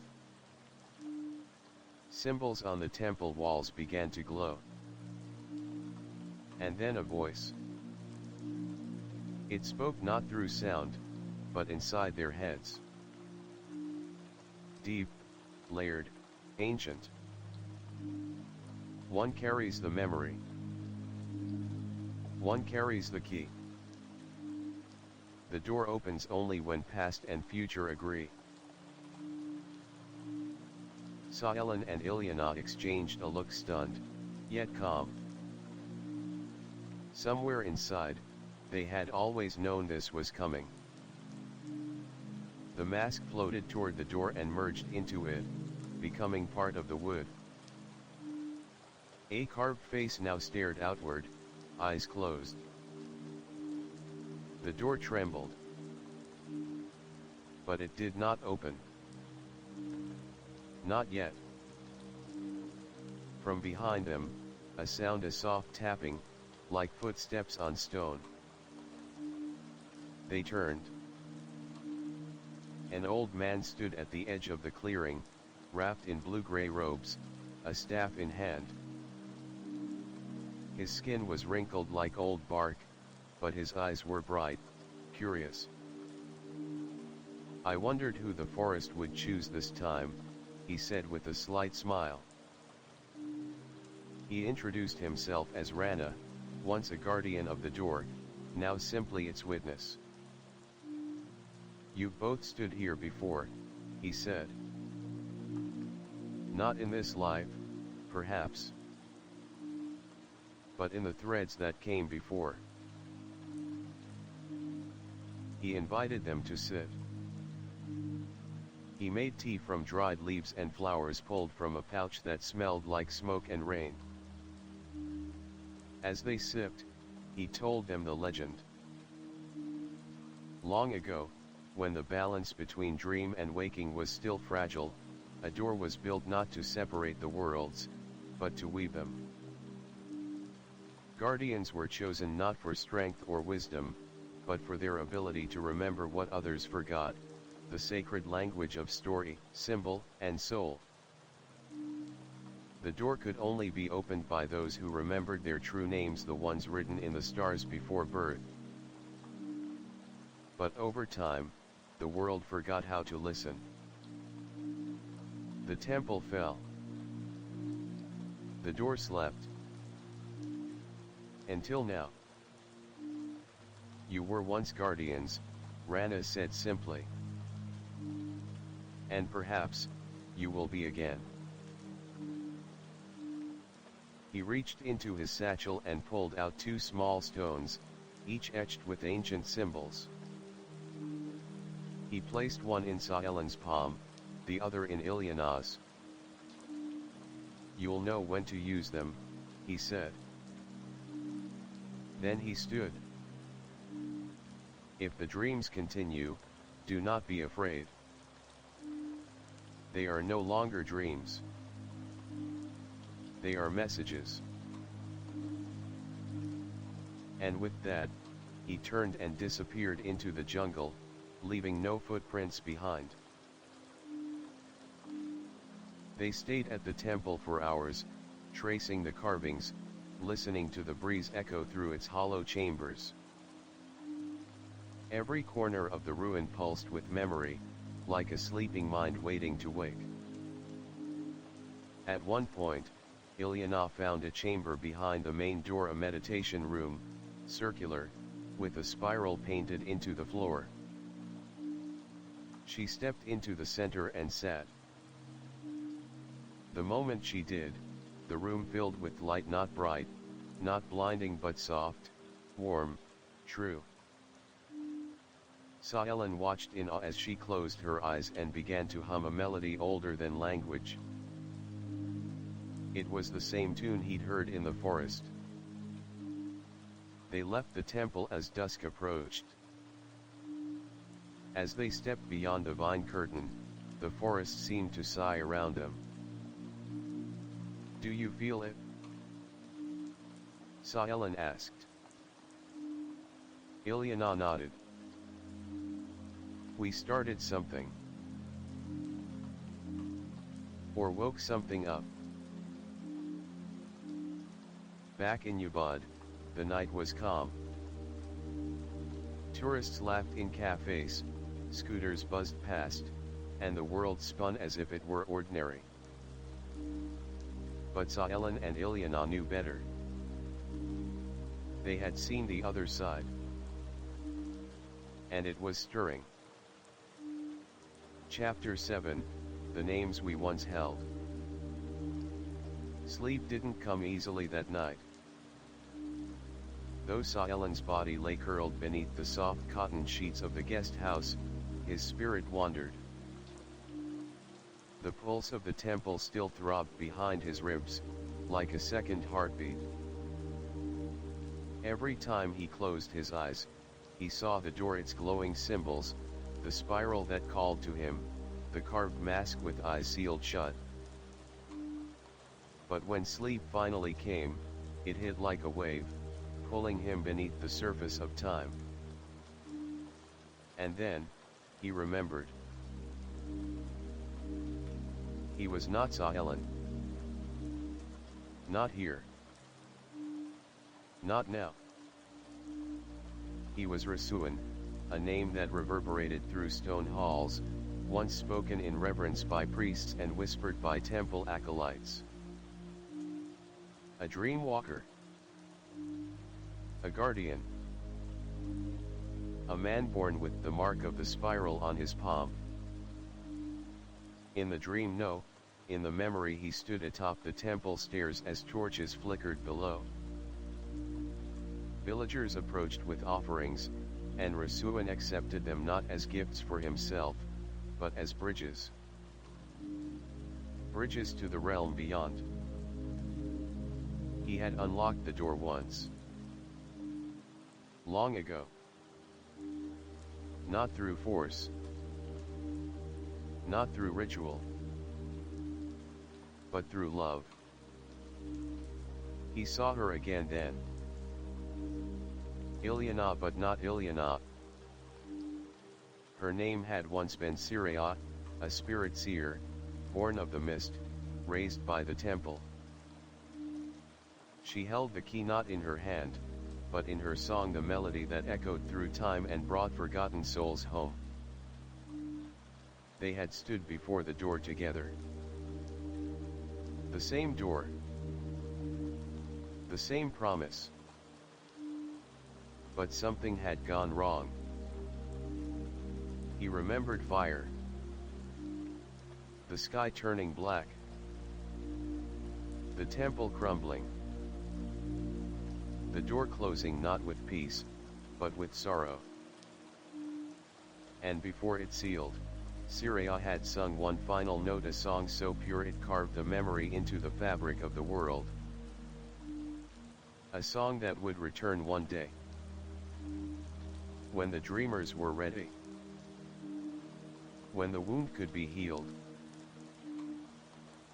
S1: Symbols on the temple walls began to glow. And then a voice. It spoke not through sound, but inside their heads. Deep, layered, ancient. One carries the memory. One carries the key. The door opens only when past and future agree. Saelen and Ilyana exchanged a look, stunned, yet calm. Somewhere inside, they had always known this was coming. The mask floated toward the door and merged into it, becoming part of the wood. A carved face now stared outward, eyes closed. The door trembled. But it did not open. Not yet. From behind them, a sound, a soft tapping, like footsteps on stone. They turned. An old man stood at the edge of the clearing, wrapped in blue-gray robes, a staff in hand. His skin was wrinkled like old bark, but his eyes were bright, curious. "I wondered who the forest would choose this time," he said with a slight smile. He introduced himself as Rana, once a guardian of the door, now simply its witness. "You've both stood here before," he said. "Not in this life, perhaps, but in the threads that came before." He invited them to sit. He made tea from dried leaves and flowers pulled from a pouch that smelled like smoke and rain. As they sipped, he told them the legend. Long ago, when the balance between dream and waking was still fragile, a door was built not to separate the worlds, but to weave them. Guardians were chosen not for strength or wisdom, but for their ability to remember what others forgot, the sacred language of story, symbol, and soul. The door could only be opened by those who remembered their true names, the ones written in the stars before birth. But over time, the world forgot how to listen. The temple fell. The door slept. Until now. You were once guardians, Rana said simply. And perhaps, you will be again. He reached into his satchel and pulled out 2 small stones, each etched with ancient symbols. He placed one in Saelen's palm, the other in Ilyana's. You'll know when to use them, he said. Then he stood. If the dreams continue, do not be afraid. They are no longer dreams. They are messages. And with that, he turned and disappeared into the jungle, leaving no footprints behind. They stayed at the temple for hours, tracing the carvings, listening to the breeze echo through its hollow chambers. Every corner of the ruin pulsed with memory, like a sleeping mind waiting to wake. At one point, Ilyana found a chamber behind the main door, a meditation room, circular, with a spiral painted into the floor. She stepped into the center and sat. The moment she did, the room filled with light, not bright, not blinding, but soft, warm, true. Saelen watched in awe as she closed her eyes and began to hum a melody older than language. It was the same tune he'd heard in the forest. They left the temple as dusk approached. As they stepped beyond the vine curtain, the forest seemed to sigh around them. Do you feel it? Saelen asked. Ilyana nodded. We started something. Or woke something up. Back in Ubud, the night was calm. Tourists laughed in cafes, scooters buzzed past, and the world spun as if it were ordinary. But Saelen and Ilyana knew better. They had seen the other side. And it was stirring. Chapter 7, The Names We Once Held. Sleep didn't come easily that night. Though Saelen's body lay curled beneath the soft cotton sheets of the guest house, his spirit wandered. The pulse of the temple still throbbed behind his ribs, like a second heartbeat. Every time he closed his eyes, he saw the door, its glowing symbols, the spiral that called to him, the carved mask with eyes sealed shut. But when sleep finally came, it hit like a wave, pulling him beneath the surface of time. And then, he remembered. He was not Saelen. Not here. Not now. He was Rasuan, a name that reverberated through stone halls, once spoken in reverence by priests and whispered by temple acolytes. A dream walker. A guardian. A man born with the mark of the spiral on his palm. In the dream, no, in the memory he stood atop the temple stairs as torches flickered below. Villagers approached with offerings, and Rasuan accepted them not as gifts for himself, but as bridges. Bridges to the realm beyond. He had unlocked the door once. Long ago. Not through force. Not through ritual. But through love. He saw her again then. Ilyana, but not Ilyana. Her name had once been Syria, a spirit seer, born of the mist, raised by the temple. She held the key not in her hand, but in her song the melody that echoed through time and brought forgotten souls home. They had stood before the door together. The same door. The same promise. But something had gone wrong. He remembered fire. The sky turning black. The temple crumbling. The door closing not with peace, but with sorrow. And before it sealed, Syria had sung one final note, a song so pure it carved the memory into the fabric of the world. A song that would return one day. When the dreamers were ready. When the wound could be healed.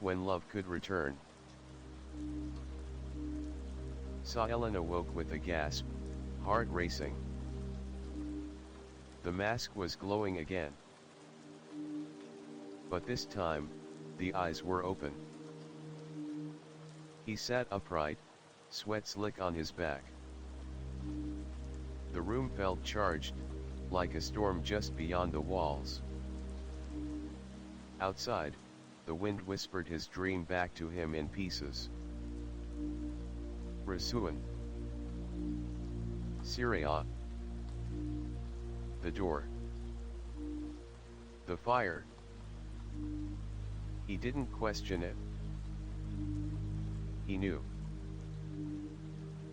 S1: When love could return. Saelen awoke with a gasp, heart racing. The mask was glowing again. But this time, the eyes were open. He sat upright, sweat slick on his back. The room felt charged, like a storm just beyond the walls. Outside, the wind whispered his dream back to him in pieces. Rasuan. Syria. The door. The fire. He didn't question it. He knew.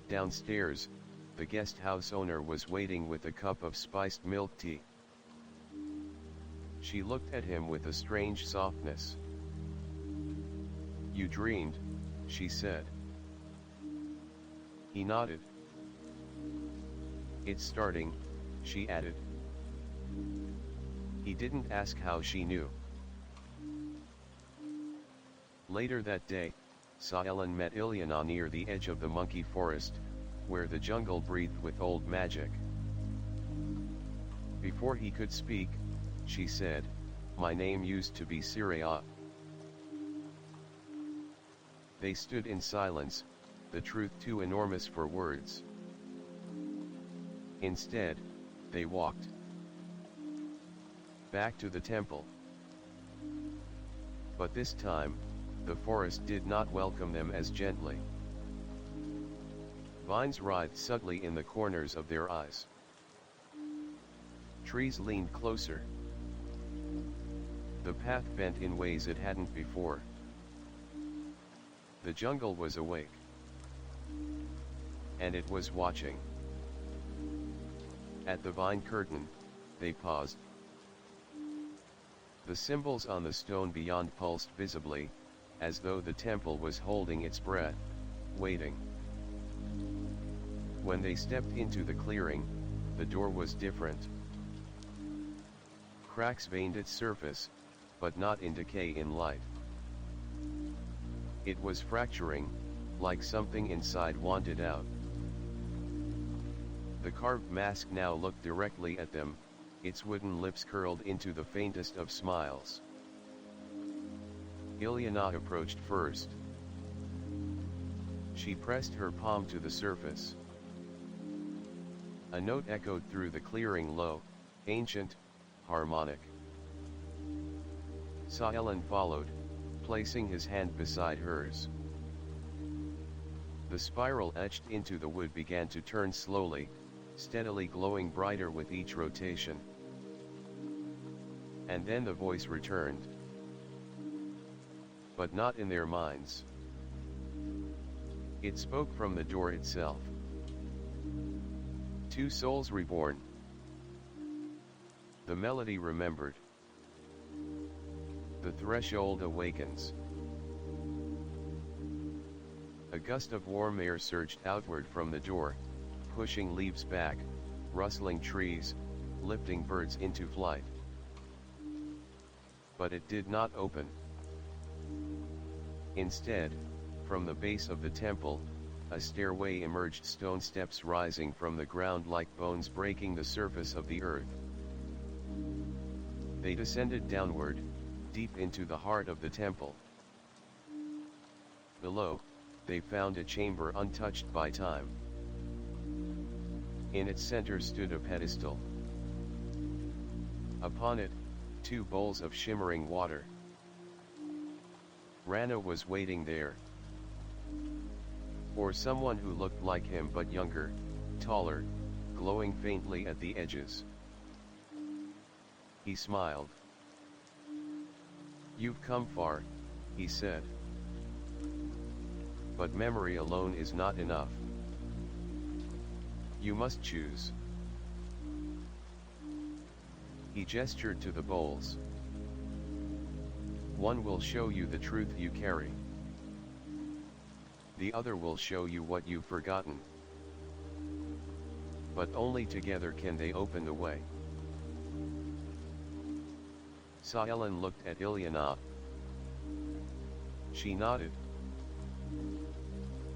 S1: Downstairs, the guest house owner was waiting with a cup of spiced milk tea. She looked at him with a strange softness. "You dreamed," she said. He nodded. "It's starting," she added. He didn't ask how she knew. Later that day, Saelen met Ilyana near the edge of the monkey forest, where the jungle breathed with old magic. Before he could speak, she said, "My name used to be Syria." They stood in silence, the truth too enormous for words. Instead, they walked back to the temple. But this time, the forest did not welcome them as gently. Vines writhed subtly in the corners of their eyes. Trees leaned closer. The path bent in ways it hadn't before. The jungle was awake. And it was watching. At the vine curtain, they paused. The symbols on the stone beyond pulsed visibly, as though the temple was holding its breath, waiting. When they stepped into the clearing, the door was different. Cracks veined its surface, but not in decay in light. It was fracturing, like something inside wanted out. The carved mask now looked directly at them, its wooden lips curled into the faintest of smiles. Ilyana approached first. She pressed her palm to the surface. A note echoed through the clearing, low, ancient, harmonic. Saelen followed, placing his hand beside hers. The spiral etched into the wood began to turn slowly, steadily glowing brighter with each rotation. And then the voice returned. But not in their minds. It spoke from the door itself. "Two souls reborn, The melody remembered. The threshold awakens. A gust of warm air surged outward from the door, pushing leaves back, rustling trees, lifting birds into flight. But it did not open. Instead, from the base of the temple, a stairway emerged, stone steps rising from the ground like bones breaking the surface of the earth. They descended downward, deep into the heart of the temple. Below, they found a chamber untouched by time. In its center stood a pedestal. Upon it, 2 bowls of shimmering water. Rana was waiting there. Or someone who looked like him but younger, taller, glowing faintly at the edges. He smiled. "You've come far," he said. "But memory alone is not enough. You must choose." He gestured to the bowls. "One will show you the truth you carry. The other will show you what you've forgotten. But only together can they open the way." Saelen looked at Ilyana. She nodded.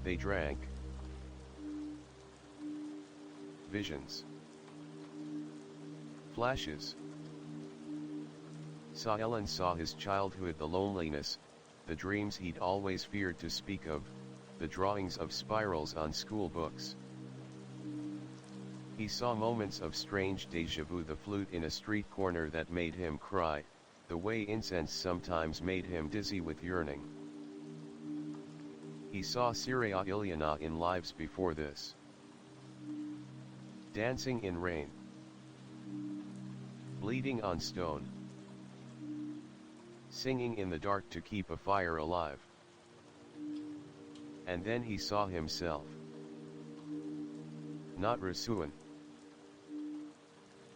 S1: They drank. Visions. Flashes. Saelen saw his childhood, the loneliness, the dreams he'd always feared to speak of, the drawings of spirals on school books. He saw moments of strange déjà vu, the flute in a street corner that made him cry, the way incense sometimes made him dizzy with yearning. He saw Syria Ilyana in lives before this. Dancing in rain. Bleeding on stone. Singing in the dark to keep a fire alive. And then he saw himself. Not Rasuan.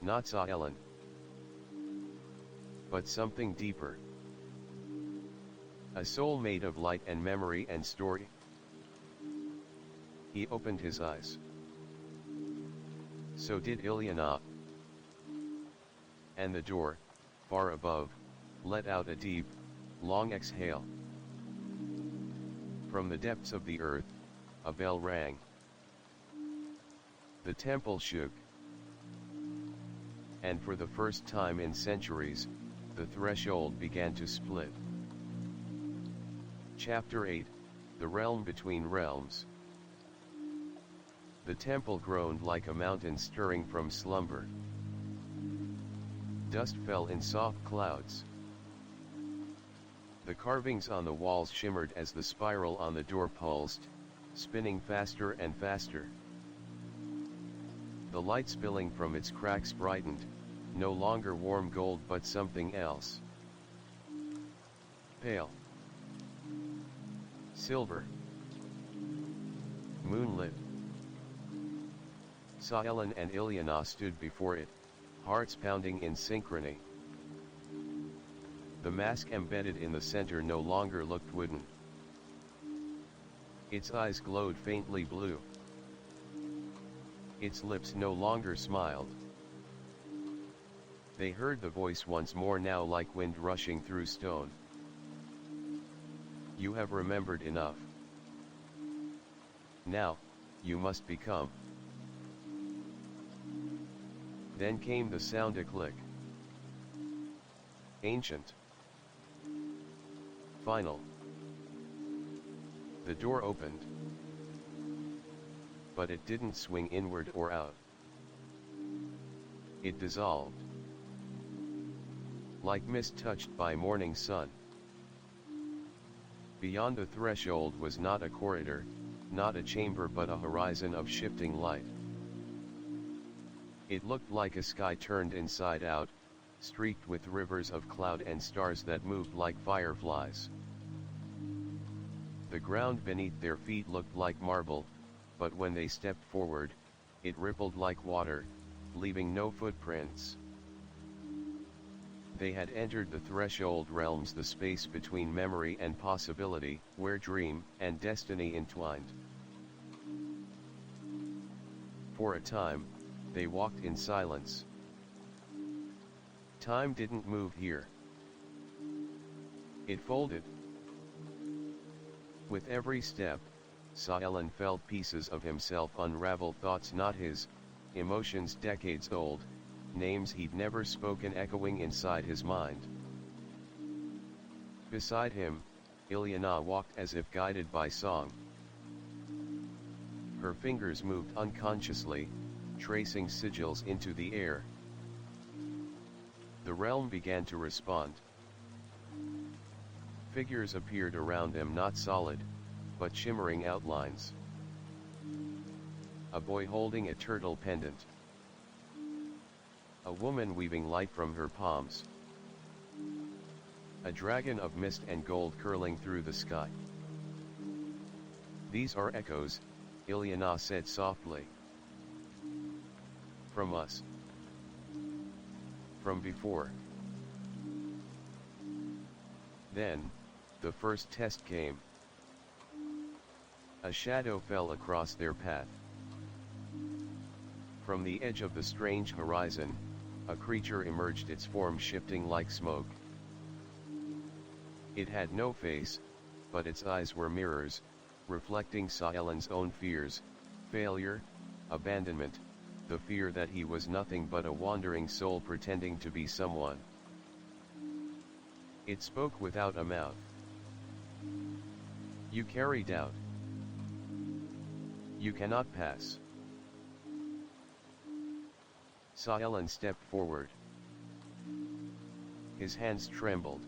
S1: Not Saelen. But something deeper. A soul made of light and memory and story. He opened his eyes. So did Ilyana. And the door, far above, let out a deep, long exhale. From the depths of the earth, a bell rang. The temple shook. And for the first time in centuries, the threshold began to split. Chapter 8, The Realm Between Realms. The temple groaned like a mountain stirring from slumber. Dust fell in soft clouds. The carvings on the walls shimmered as the spiral on the door pulsed, spinning faster and faster. The light spilling from its cracks brightened, no longer warm gold but something else. Pale. Silver. Moonlit. Saelen and Ilyana stood before it, hearts pounding in synchrony. The mask embedded in the center no longer looked wooden. Its eyes glowed faintly blue. Its lips no longer smiled. They heard the voice once more, now like wind rushing through stone. You have remembered enough. Now, you must become. Then came the sound, a click. Ancient. Final. The door opened. But it didn't swing inward or out. It dissolved. Like mist touched by morning sun. Beyond the threshold was not a corridor, not a chamber, but a horizon of shifting light. It looked like a sky turned inside out, streaked with rivers of cloud and stars that moved like fireflies. The ground beneath their feet looked like marble, but when they stepped forward, it rippled like water, leaving no footprints. They had entered the threshold realms, the space between memory and possibility, where dream and destiny entwined. For a time, they walked in silence. Time didn't move here. It folded. With every step, Saelen felt pieces of himself unravel, thoughts not his, emotions decades old, names he'd never spoken echoing inside his mind. Beside him, Ilyana walked as if guided by song. Her fingers moved unconsciously, tracing sigils into the air. The realm began to respond. Figures appeared around them, not solid, but shimmering outlines. A boy holding a turtle pendant. A woman weaving light from her palms. A dragon of mist and gold curling through the sky. These are echoes, Ilyana said softly. From us. From before. Then, the first test came. A shadow fell across their path. From the edge of the strange horizon, a creature emerged, its form shifting like smoke. It had no face, but its eyes were mirrors, reflecting Saelen's own fears, failure, abandonment, the fear that he was nothing but a wandering soul pretending to be someone. It spoke without a mouth. You carry doubt. You cannot pass. Saelen stepped forward. His hands trembled.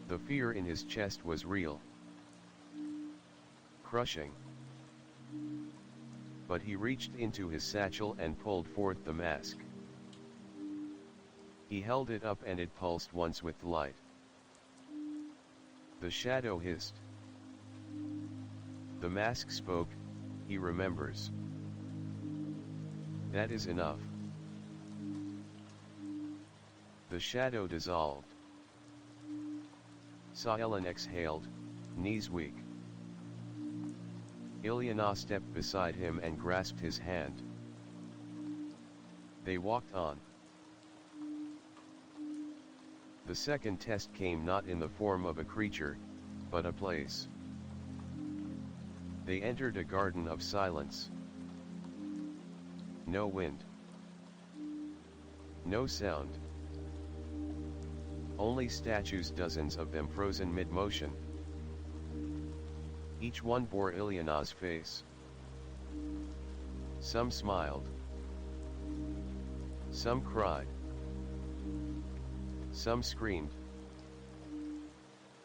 S1: The fear in his chest was real. Crushing. But he reached into his satchel and pulled forth the mask. He held it up and it pulsed once with light. The shadow hissed. The mask spoke, he remembers. That is enough. The shadow dissolved. Saelen exhaled, knees weak. Ilyana stepped beside him and grasped his hand. They walked on. The second test came not in the form of a creature, but a place. They entered a garden of silence. No wind. No sound. Only statues, dozens of them frozen mid-motion. Each one bore Ilyana's face. Some smiled. Some cried. Some screamed.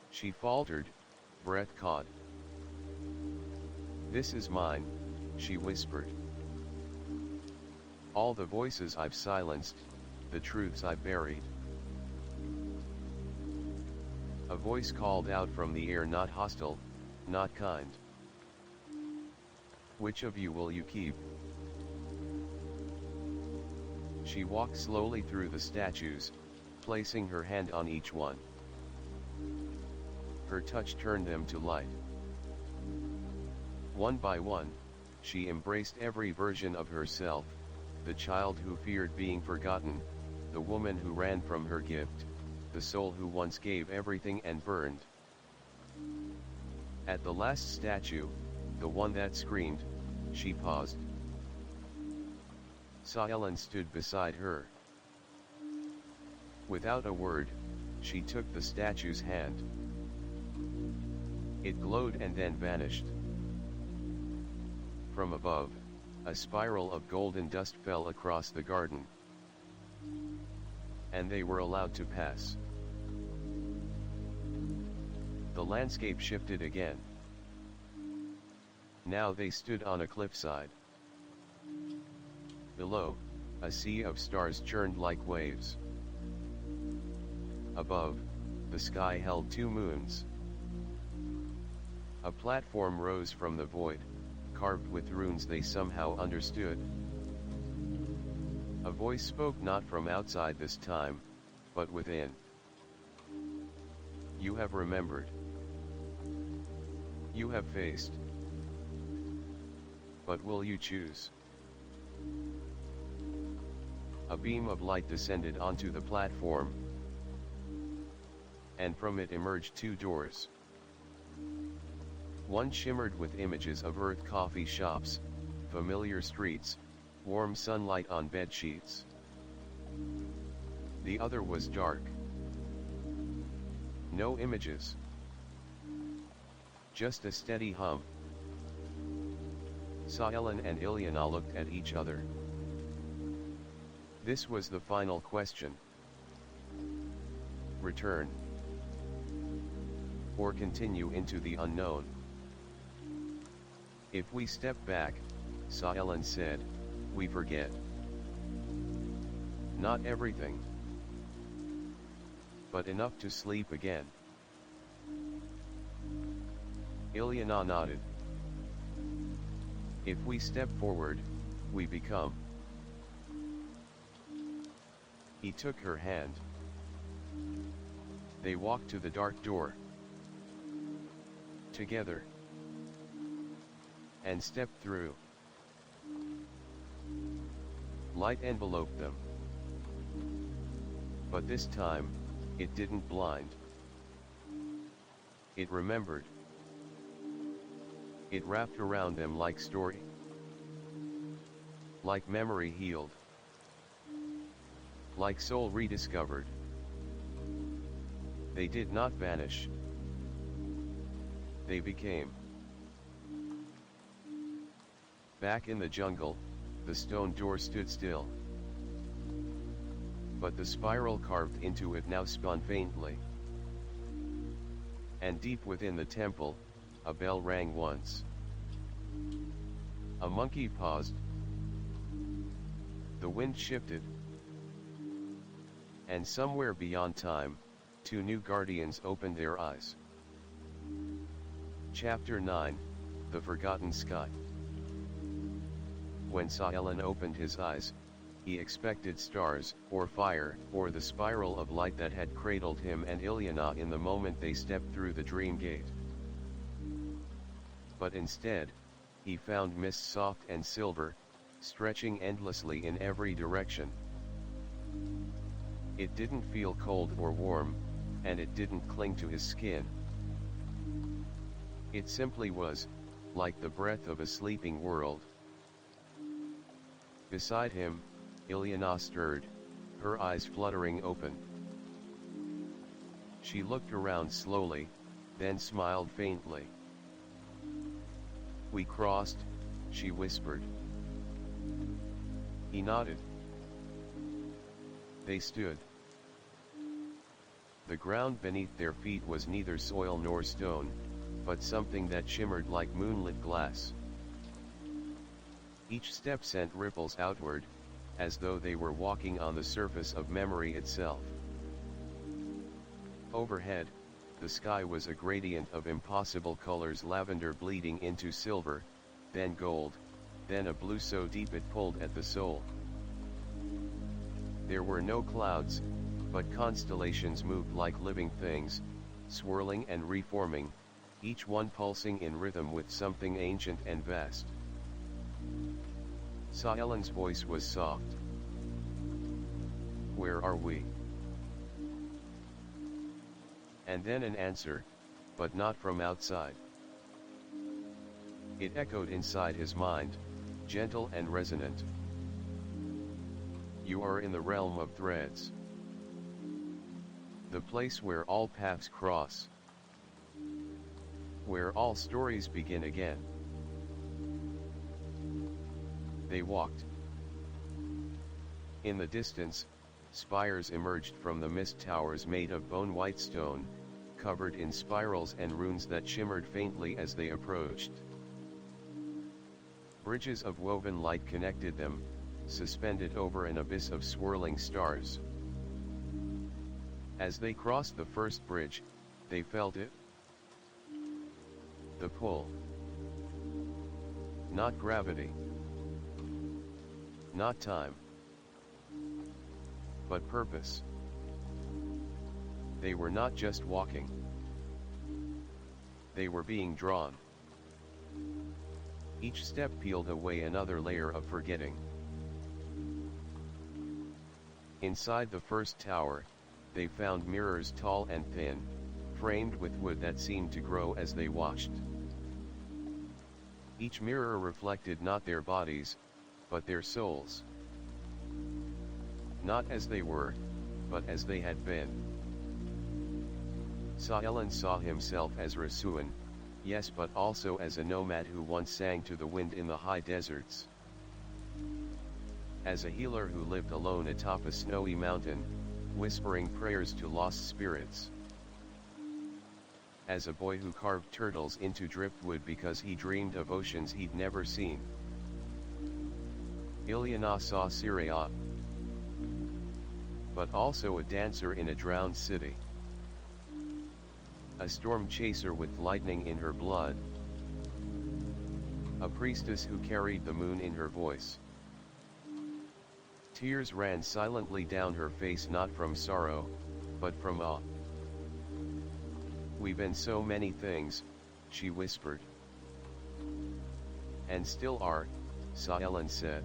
S1: She faltered, breath caught. This is mine, she whispered. All the voices I've silenced, the truths I've buried. A voice called out from the air, not hostile, not kind. Which of you will you keep? She walked slowly through the statues, placing her hand on each one. Her touch turned them to light. One by one, she embraced every version of herself, the child who feared being forgotten, the woman who ran from her gift, the soul who once gave everything and burned. At the last statue, the one that screamed, she paused. Saelen stood beside her. Without a word, she took the statue's hand. It glowed and then vanished. From above, a spiral of golden dust fell across the garden. And they were allowed to pass. The landscape shifted again. Now they stood on a cliffside. Below, a sea of stars churned like waves. Above, the sky held two moons. A platform rose from the void, carved with runes they somehow understood. A voice spoke not from outside this time, but within. You have remembered. You have faced. But will you choose? A beam of light descended onto the platform, and from it emerged two doors. One shimmered with images of earth coffee shops, familiar streets, warm sunlight on bed sheets. The other was dark. No images. Just a steady hum. Saelen and Ilyana looked at each other. This was the final question. Return. Or continue into the unknown. If we step back, Saelen said, we forget. Not everything. But enough to sleep again. Ilyana nodded. If we step forward, we become. He took her hand. They walked to the dark door. Together. And stepped through. Light enveloped them. But this time, it didn't blind. It remembered. It wrapped around them like story. Like memory healed. Like soul rediscovered. They did not vanish. They became. Back in the jungle, the stone door stood still. But the spiral carved into it now spun faintly. And deep within the temple, a bell rang once. A monkey paused. The wind shifted. And somewhere beyond time, two new guardians opened their eyes. Chapter 9, The Forgotten Sky. When Saelen opened his eyes, he expected stars, or fire, or the spiral of light that had cradled him and Ilyana in the moment they stepped through the dream gate. But instead, he found mist soft and silver, stretching endlessly in every direction. It didn't feel cold or warm, and it didn't cling to his skin. It simply was, like the breath of a sleeping world. Beside him, Ilyana stirred, her eyes fluttering open. She looked around slowly, then smiled faintly. We crossed, she whispered. He nodded. They stood. The ground beneath their feet was neither soil nor stone, but something that shimmered like moonlit glass. Each step sent ripples outward, as though they were walking on the surface of memory itself. Overhead, the sky was a gradient of impossible colors, lavender bleeding into silver, then gold, then a blue so deep it pulled at the soul. There were no clouds, but constellations moved like living things, swirling and reforming, each one pulsing in rhythm with something ancient and vast. Saelen's voice was soft. Where are we? And then an answer, but not from outside. It echoed inside his mind, gentle and resonant. You are in the realm of threads. The place where all paths cross. Where all stories begin again. They walked. In the distance, spires emerged from the mist towers made of bone-white stone, covered in spirals and runes that shimmered faintly as they approached. Bridges of woven light connected them, suspended over an abyss of swirling stars. As they crossed the first bridge, they felt it. The pull. Not gravity. Not time. but purpose. They were not just walking. They were being drawn. Each step peeled away another layer of forgetting. Inside the first tower, they found mirrors tall and thin, framed with wood that seemed to grow as they watched. Each mirror reflected not their bodies, but their souls. Not as they were, but as they had been. Sa'Elen saw himself as Rasuan, yes, but also as a nomad who once sang to the wind in the high deserts. As a healer who lived alone atop a snowy mountain, whispering prayers to lost spirits. As a boy who carved turtles into driftwood because he dreamed of oceans he'd never seen. Ilyana saw Syria, but also a dancer in a drowned city. A storm chaser with lightning in her blood. A priestess who carried the moon in her voice. Tears ran silently down her face, not from sorrow, but from awe. "We've been so many things," she whispered. "And still are," Sa'Elen said.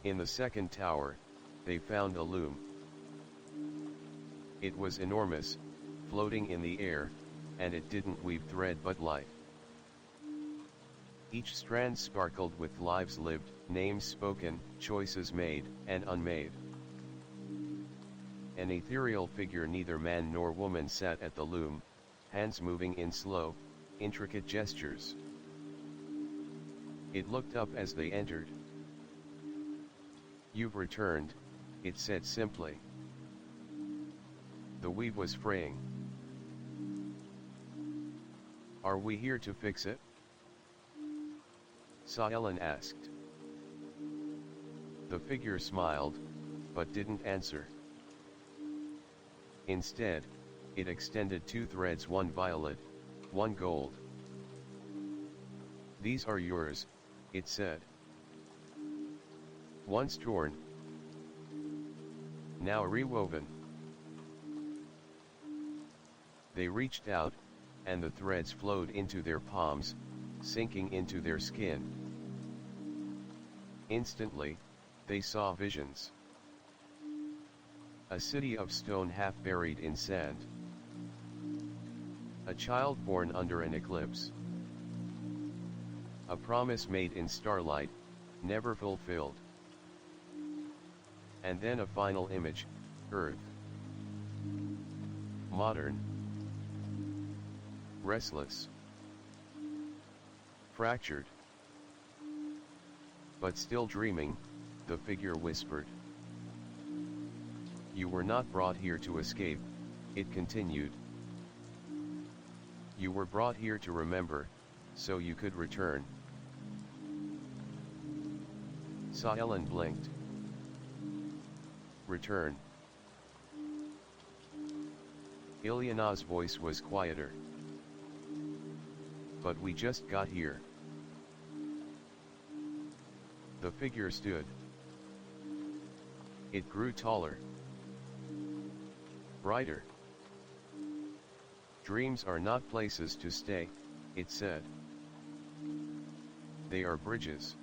S1: In the second tower, they found a loom. It was enormous, floating in the air, and it didn't weave thread but light. Each strand sparkled with lives lived, names spoken, choices made, and unmade. An ethereal figure, neither man nor woman, sat at the loom, hands moving in slow, intricate gestures. It looked up as they entered. "You've returned," it said simply. The weave was fraying. "Are we here to fix it?" Sa'Elen asked. The figure smiled, but didn't answer. Instead, it extended two threads, one violet, one gold. "These are yours," it said. "Once torn, now rewoven." They reached out, and the threads flowed into their palms, sinking into their skin. Instantly, they saw visions. A city of stone half buried in sand. A child born under an eclipse. A promise made in starlight, never fulfilled. And then a final image, Earth. Modern. Restless. Fractured. But still dreaming, the figure whispered. "You were not brought here to escape," it continued. "You were brought here to remember, so you could return." Sa'Elen blinked. "Return." Ilyana's voice was quieter. "But we just got here." The figure stood. It grew taller. Brighter. "Dreams are not places to stay," it said. "They are bridges.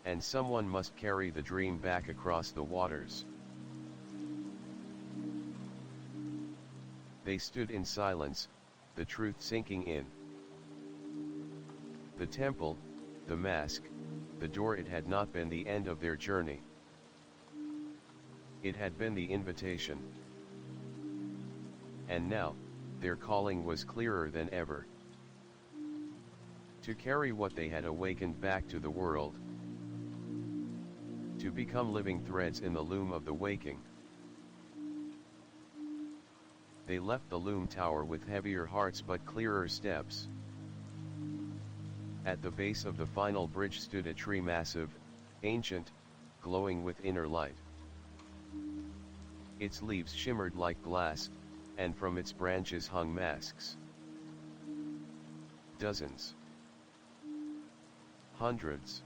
S1: And someone must carry the dream back across the waters." They stood in silence, the truth sinking in. The temple, the mask, the door, it had not been the end of their journey. It had been the invitation. And now, their calling was clearer than ever. To carry what they had awakened back to the world. To become living threads in the loom of the waking. They left the loom tower with heavier hearts but clearer steps. At the base of the final bridge stood a tree, massive, ancient, glowing with inner light. Its leaves shimmered like glass, and from its branches hung masks. Dozens. Hundreds.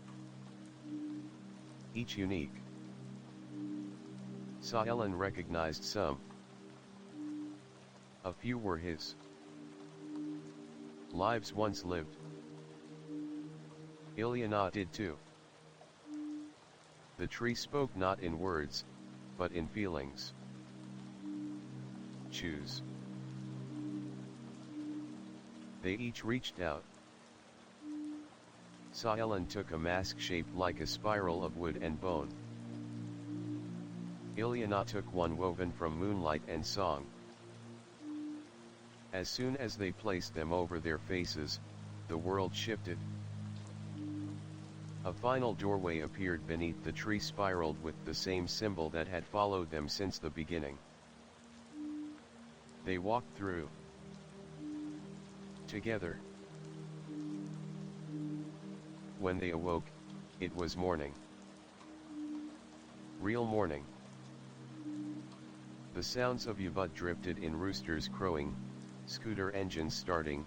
S1: each unique. Saelen recognized some. A few were his. Lives once lived. Ilyana did too. The tree spoke not in words, but in feelings. Choose. They each reached out. Saelen took a mask shaped like a spiral of wood and bone. Ilyana took one woven from moonlight and song. As soon as they placed them over their faces, the world shifted. A final doorway appeared beneath the tree, spiraled with the same symbol that had followed them since the beginning. They walked through. Together. When they awoke, it was morning. Real morning. The sounds of Yubut drifted in, roosters crowing, scooter engines starting,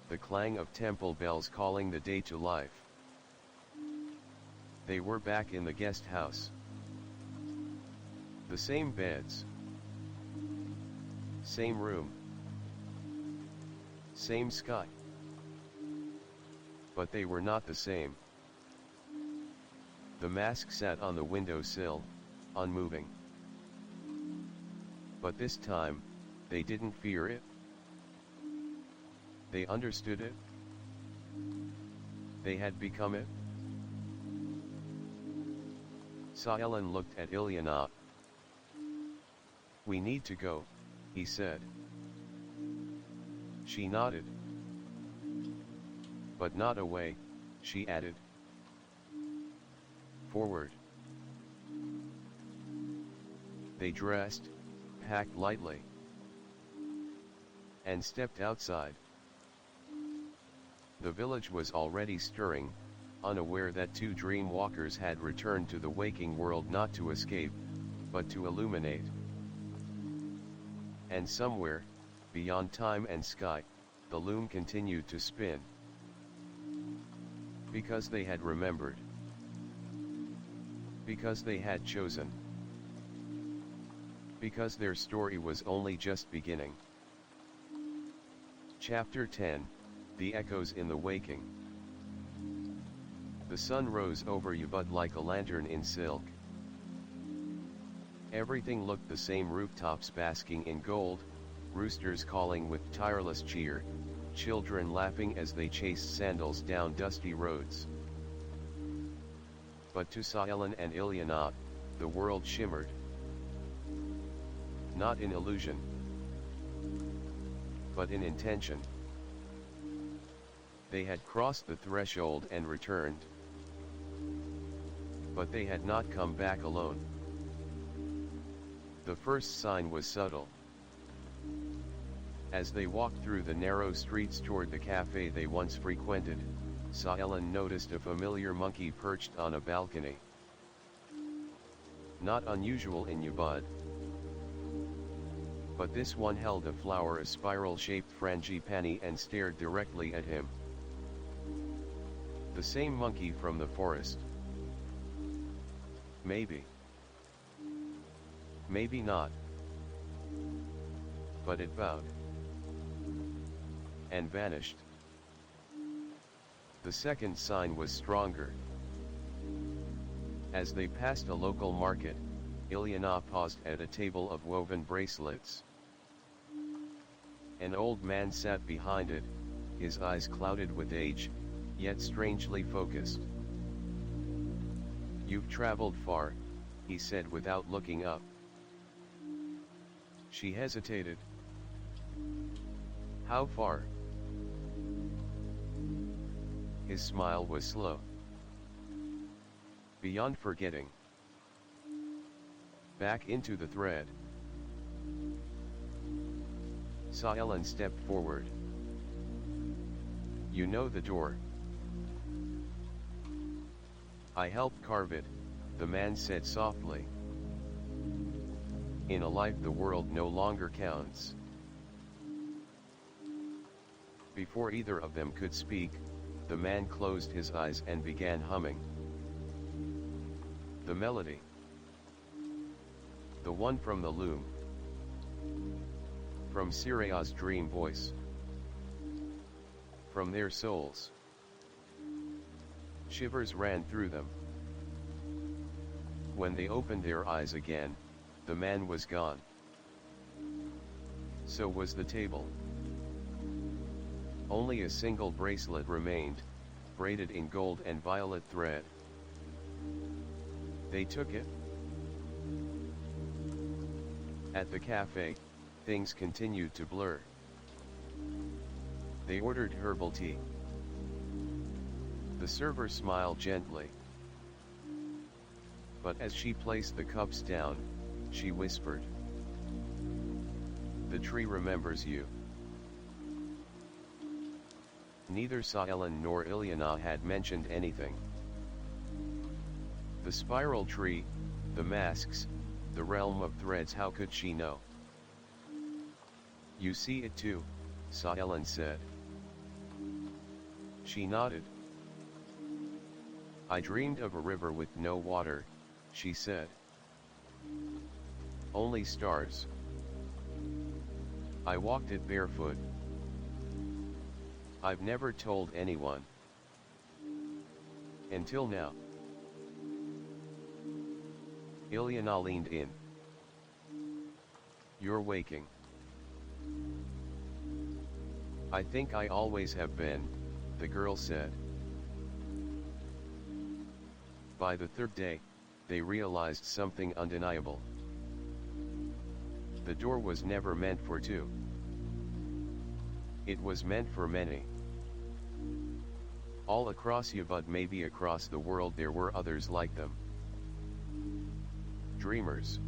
S1: the clang of temple bells calling the day to life. They were back in the guest house. The same beds. Same room. Same sky. But they were not the same. The mask sat on the windowsill, unmoving. But this time, they didn't fear it. They understood it. They had become it. Saelen looked at Ilyana. "We need to go," he said. She nodded. "But not away," she added. "Forward." They dressed, packed lightly, and stepped outside. The village was already stirring, unaware that two dream walkers had returned to the waking world not to escape, but to illuminate. And somewhere, beyond time and sky, the loom continued to spin. Because they had remembered. Because they had chosen. Because their story was only just beginning. Chapter 10, The Echoes in the Waking. The sun rose over Yubut like a lantern in silk. Everything looked the same: rooftops basking in gold, roosters calling with tireless cheer, children laughing as they chased sandals down dusty roads. But to Saelen and Ilyana, the world shimmered. Not in illusion, but in intention. They had crossed the threshold and returned. But they had not come back alone. The first sign was subtle. As they walked through the narrow streets toward the cafe they once frequented, Saelen noticed a familiar monkey perched on a balcony. Not unusual in Yubut. But this one held a flower, a spiral-shaped frangipani, and stared directly at him. The same monkey from the forest. Maybe. Maybe not. But it bowed. And vanished. The second sign was stronger. As they passed a local market, Ilyana paused at a table of woven bracelets. An old man sat behind it, his eyes clouded with age, yet strangely focused. "You've traveled far," he said without looking up. She hesitated. "How far?" His smile was slow. "Beyond forgetting." Back into the thread. Saelen stepped forward. "You know the door." "I helped carve it," the man said softly. "In a life the world no longer counts." Before either of them could speak, the man closed his eyes and began humming. The melody. The one from the loom. From Siraya's dream voice. From their souls. Shivers ran through them. When they opened their eyes again, the man was gone. So was the table. Only a single bracelet remained, braided in gold and violet thread. They took it. At the cafe, things continued to blur. They ordered herbal tea. The server smiled gently. But as she placed the cups down, she whispered, "The tree remembers you." Neither Saelen nor Ilyana had mentioned anything. The spiral tree, the masks, the realm of threads, how could she know? "You see it too," Saelen said. She nodded. "I dreamed of a river with no water," she said. "Only stars. I walked it barefoot. I've never told anyone. Until now." Ilyana leaned in. "You're waking." "I think I always have been," the girl said. By the third day, they realized something undeniable. The door was never meant for two. It was meant for many. All across Yavud, maybe across the world, there were others like them. Dreamers.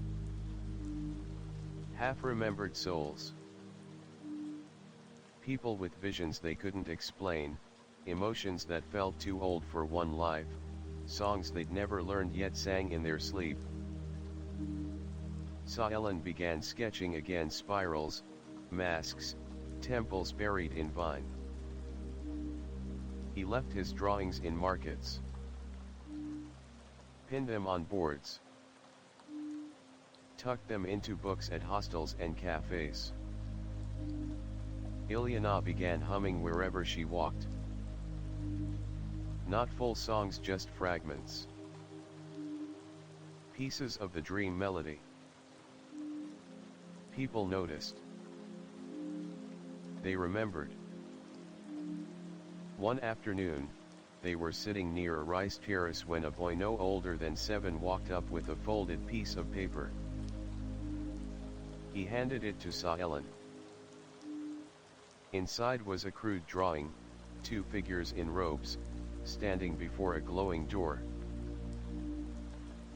S1: Half-remembered souls. People with visions they couldn't explain, emotions that felt too old for one life, songs they'd never learned yet sang in their sleep. Saelen began sketching again, spirals, masks, temples buried in vine. He left his drawings in markets. Pinned them on boards. Tucked them into books at hostels and cafes. Ilyana began humming wherever she walked. Not full songs, just fragments. Pieces of the dream melody. People noticed. They remembered. One afternoon, they were sitting near a rice terrace when a boy no older than 7 walked up with a folded piece of paper. He handed it to Saelen. Inside was a crude drawing, 2 figures in robes, standing before a glowing door.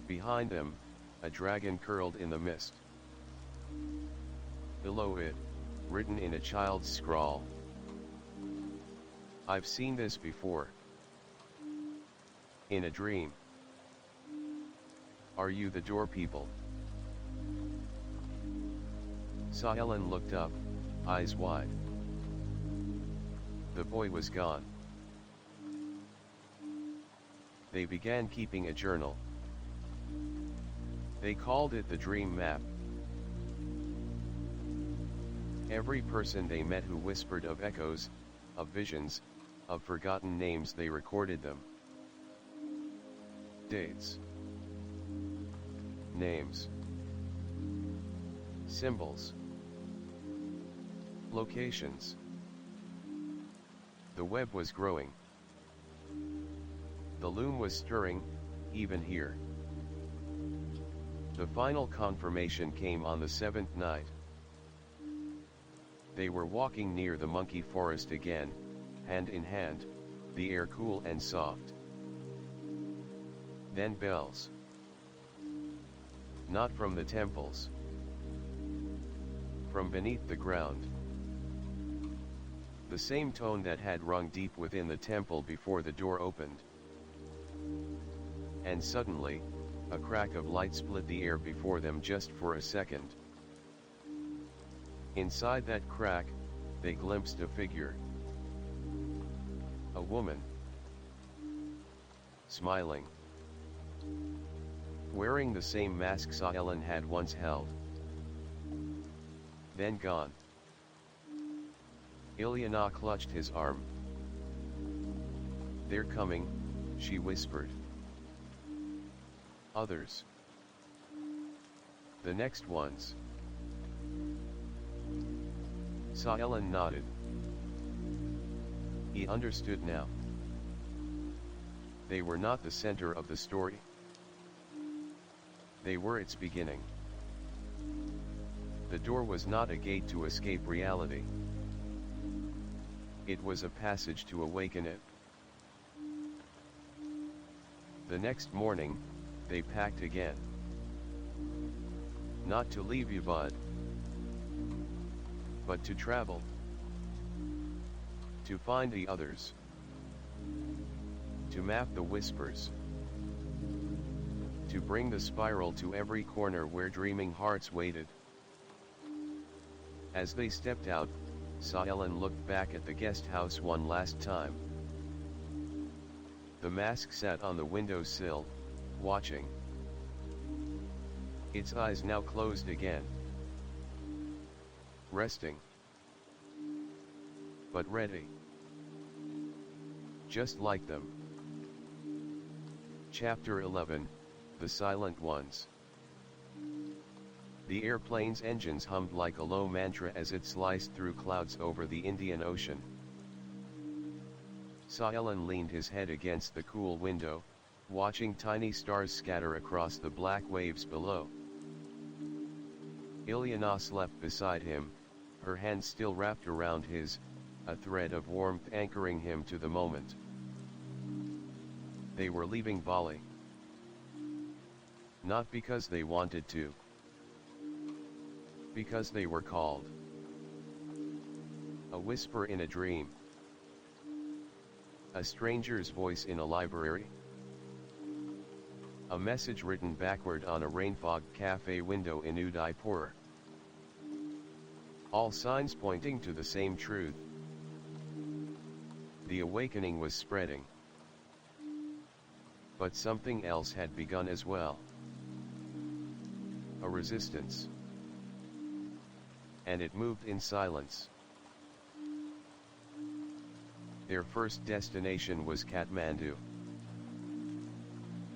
S1: Behind them, a dragon curled in the mist. Below it, written in a child's scrawl, "I've seen this before. In a dream. Are you the door people?" Saelen looked up, eyes wide. The boy was gone. They began keeping a journal. They called it the dream map. Every person they met who whispered of echoes, of visions, of forgotten names, they recorded them. Dates. Names. Symbols. Locations. The web was growing. The loom was stirring, even here. The final confirmation came on the 7th night. They were walking near the monkey forest again, hand in hand, the air cool and soft. Then bells. Not from the temples. From beneath the ground. The same tone that had rung deep within the temple before the door opened. And suddenly, a crack of light split the air before them just for a second. Inside that crack, they glimpsed a figure. A woman. Smiling. wearing the same mask Saelen had once held. Then gone. Ilyana clutched his arm. "They're coming," she whispered. "Others. The next ones." Saelen nodded. He understood now. They were not the center of the story. They were its beginning. The door was not a gate to escape reality. It was a passage to awaken it. The next morning, they packed again. Not to leave Yavad, but to travel. To find the others. To map the whispers. To bring the spiral to every corner where dreaming hearts waited. As they stepped out, Saelen looked back at the guest house one last time. The mask sat on the windowsill, watching. Its eyes now closed again. Resting. But ready. Just like them. Chapter 11, The Silent Ones. The airplane's engines hummed like a low mantra as it sliced through clouds over the Indian Ocean. Saelen leaned his head against the cool window, watching tiny stars scatter across the black waves below. Ilyana slept beside him, her hand still wrapped around his, a thread of warmth anchoring him to the moment. They were leaving Bali. Not because they wanted to. Because they were called. A whisper in a dream. A stranger's voice in a library. A message written backward on a rain-fogged cafe window in Udaipur. All signs pointing to the same truth. The awakening was spreading. But something else had begun as well. A resistance. And it moved in silence. Their first destination was Kathmandu.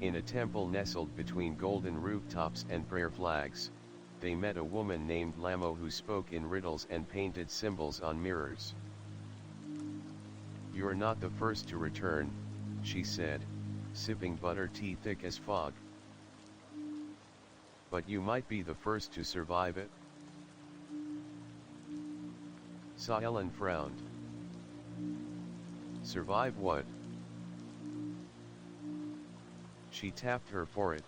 S1: In a temple nestled between golden rooftops and prayer flags, they met a woman named Lamo who spoke in riddles and painted symbols on mirrors. "You're not the first to return," she said, sipping butter tea thick as fog. "But you might be the first to survive it." Saelen frowned. "Survive what?" She tapped her forehead.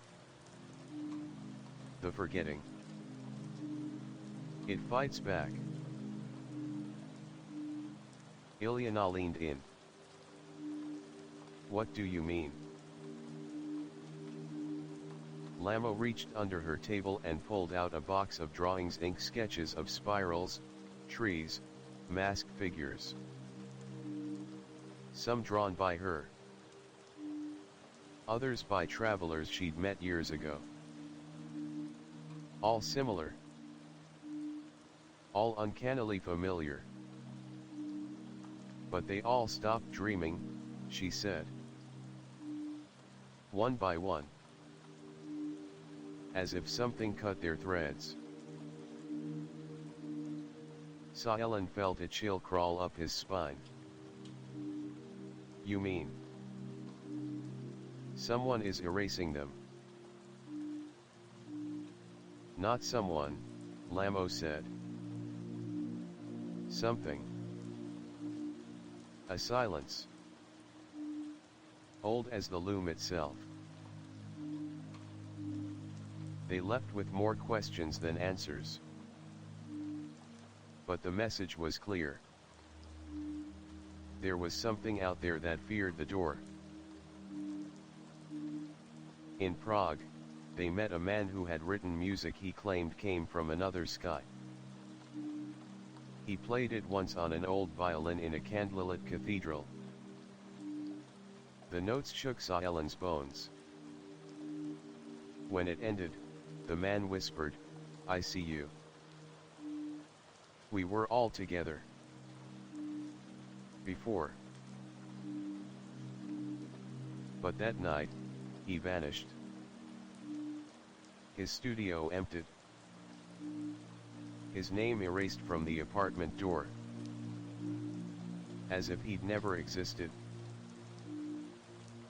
S1: "The forgetting. It fights back." Ilyana leaned in. "What do you mean?" Lamo reached under her table and pulled out a box of drawings, ink sketches of spirals, trees, masked figures. Some drawn by her. Others by travelers she'd met years ago. All similar. All uncannily familiar. "But they all stopped dreaming," she said. "One by one. As if something cut their threads." Saelen felt a chill crawl up his spine. "You mean someone is erasing them?" "Not someone," Lamo said. "Something." A silence. Old as the loom itself. They left with more questions than answers. But the message was clear. There was something out there that feared the door. In Prague, they met a man who had written music he claimed came from another sky. He played it once on an old violin in a candlelit cathedral. The notes shook Saelen's bones. When it ended, the man whispered, "I see you." We were all together. Before. But that night, he vanished. His studio emptied. His name erased from the apartment door. As if he'd never existed.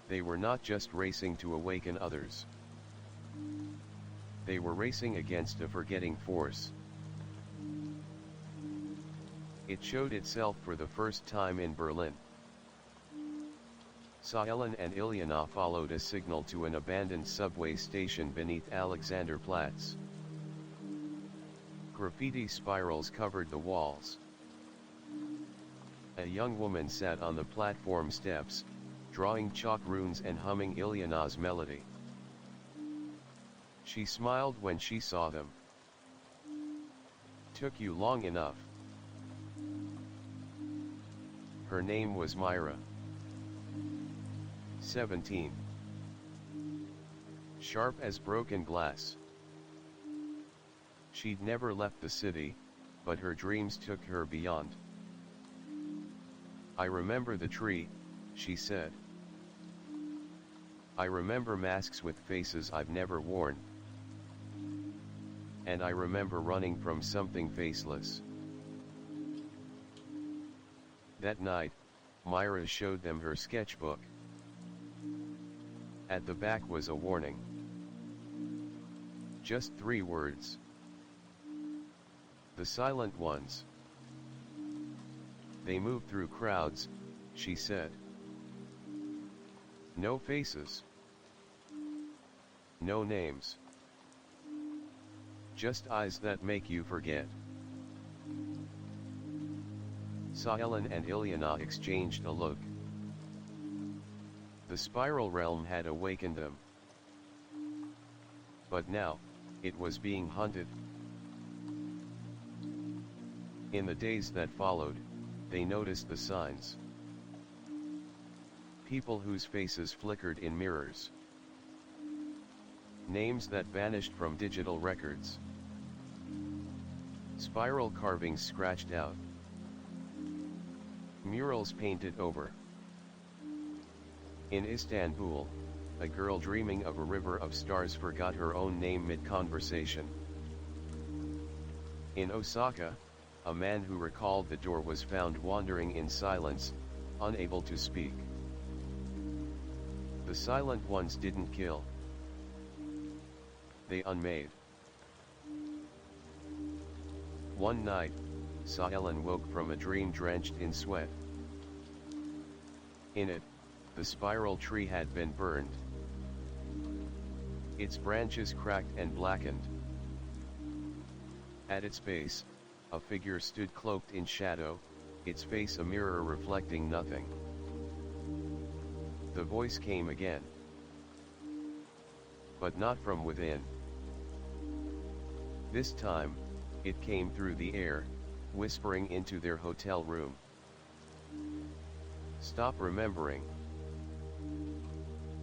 S1: They were not just racing to awaken others. They were racing against a forgetting force. It showed itself for the first time in Berlin. Saelen and Ilyana followed a signal to an abandoned subway station beneath Alexanderplatz. Graffiti spirals covered the walls. A young woman sat on the platform steps, drawing chalk runes and humming Ilyana's melody. She smiled when she saw them. "Took you long enough." Her name was Myra. 17. Sharp as broken glass. She'd never left the city, but her dreams took her beyond. "I remember the tree," she said. "I remember masks with faces I've never worn. And I remember running from something faceless." That night, Myra showed them her sketchbook. At the back was a warning. Just 3 words. "The silent ones." "They move through crowds," she said. "No faces. No names. Just eyes that make you forget." Saelen and Ilyana exchanged a look. The spiral realm had awakened them. But now, it was being hunted. In the days that followed, they noticed the signs. People whose faces flickered in mirrors. Names that vanished from digital records. Spiral carvings scratched out. Murals painted over. In Istanbul, a girl dreaming of a river of stars forgot her own name mid-conversation. In Osaka, a man who recalled the door was found wandering in silence, unable to speak. The silent ones didn't kill. They unmade. One night, Saelen woke from a dream drenched in sweat. In it, the spiral tree had been burned. Its branches cracked and blackened. At its base, a figure stood cloaked in shadow, its face a mirror reflecting nothing. The voice came again. But not from within. This time, it came through the air, whispering into their hotel room. "Stop remembering.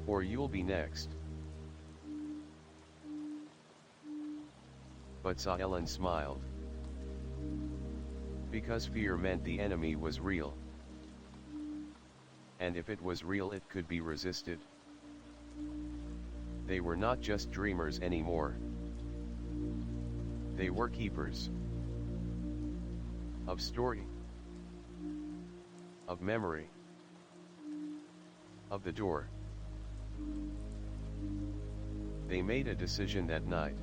S1: Or you'll be next." But Saelen smiled. Because fear meant the enemy was real. And if it was real, it could be resisted. They were not just dreamers anymore. They were keepers. Of story. Of memory. Of the door. They made a decision that night.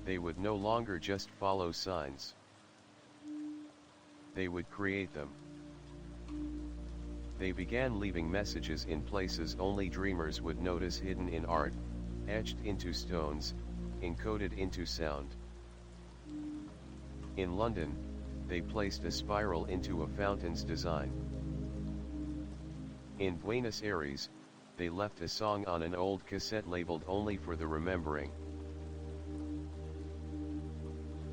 S1: They would no longer just follow signs. They would create them. They began leaving messages in places only dreamers would notice, hidden in art, etched into stones, encoded into sound. In London, they placed a spiral into a fountain's design. In Buenos Aires, they left a song on an old cassette labeled only for the remembering.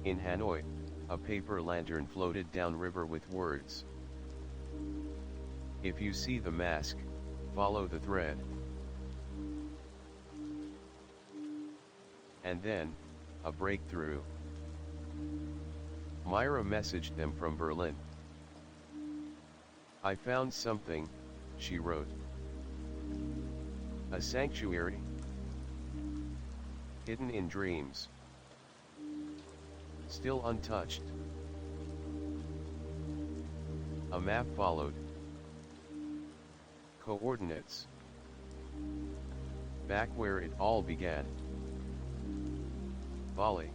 S1: In Hanoi, a paper lantern floated downriver with words. "If you see the mask, follow the thread." And then, a breakthrough. Myra messaged them from Berlin. "I found something," she wrote. "A sanctuary? Hidden in dreams. Still untouched." A map followed. Coordinates. Back where it all began. Bali.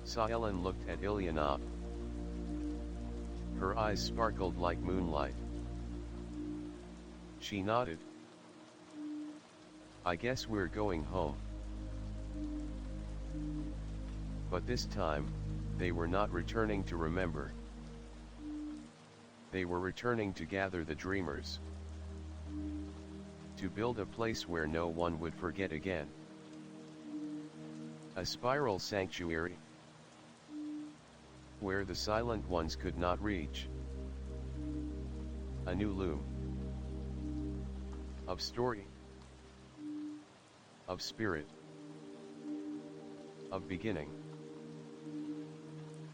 S1: Sahelen looked at Ilyana. Her eyes sparkled like moonlight. She nodded. "I guess we're going home." But this time, they were not returning to remember. They were returning to gather the dreamers. To build a place where no one would forget again. A spiral sanctuary. Where the silent ones could not reach. A new loom. Of story. Of spirit. Of beginning.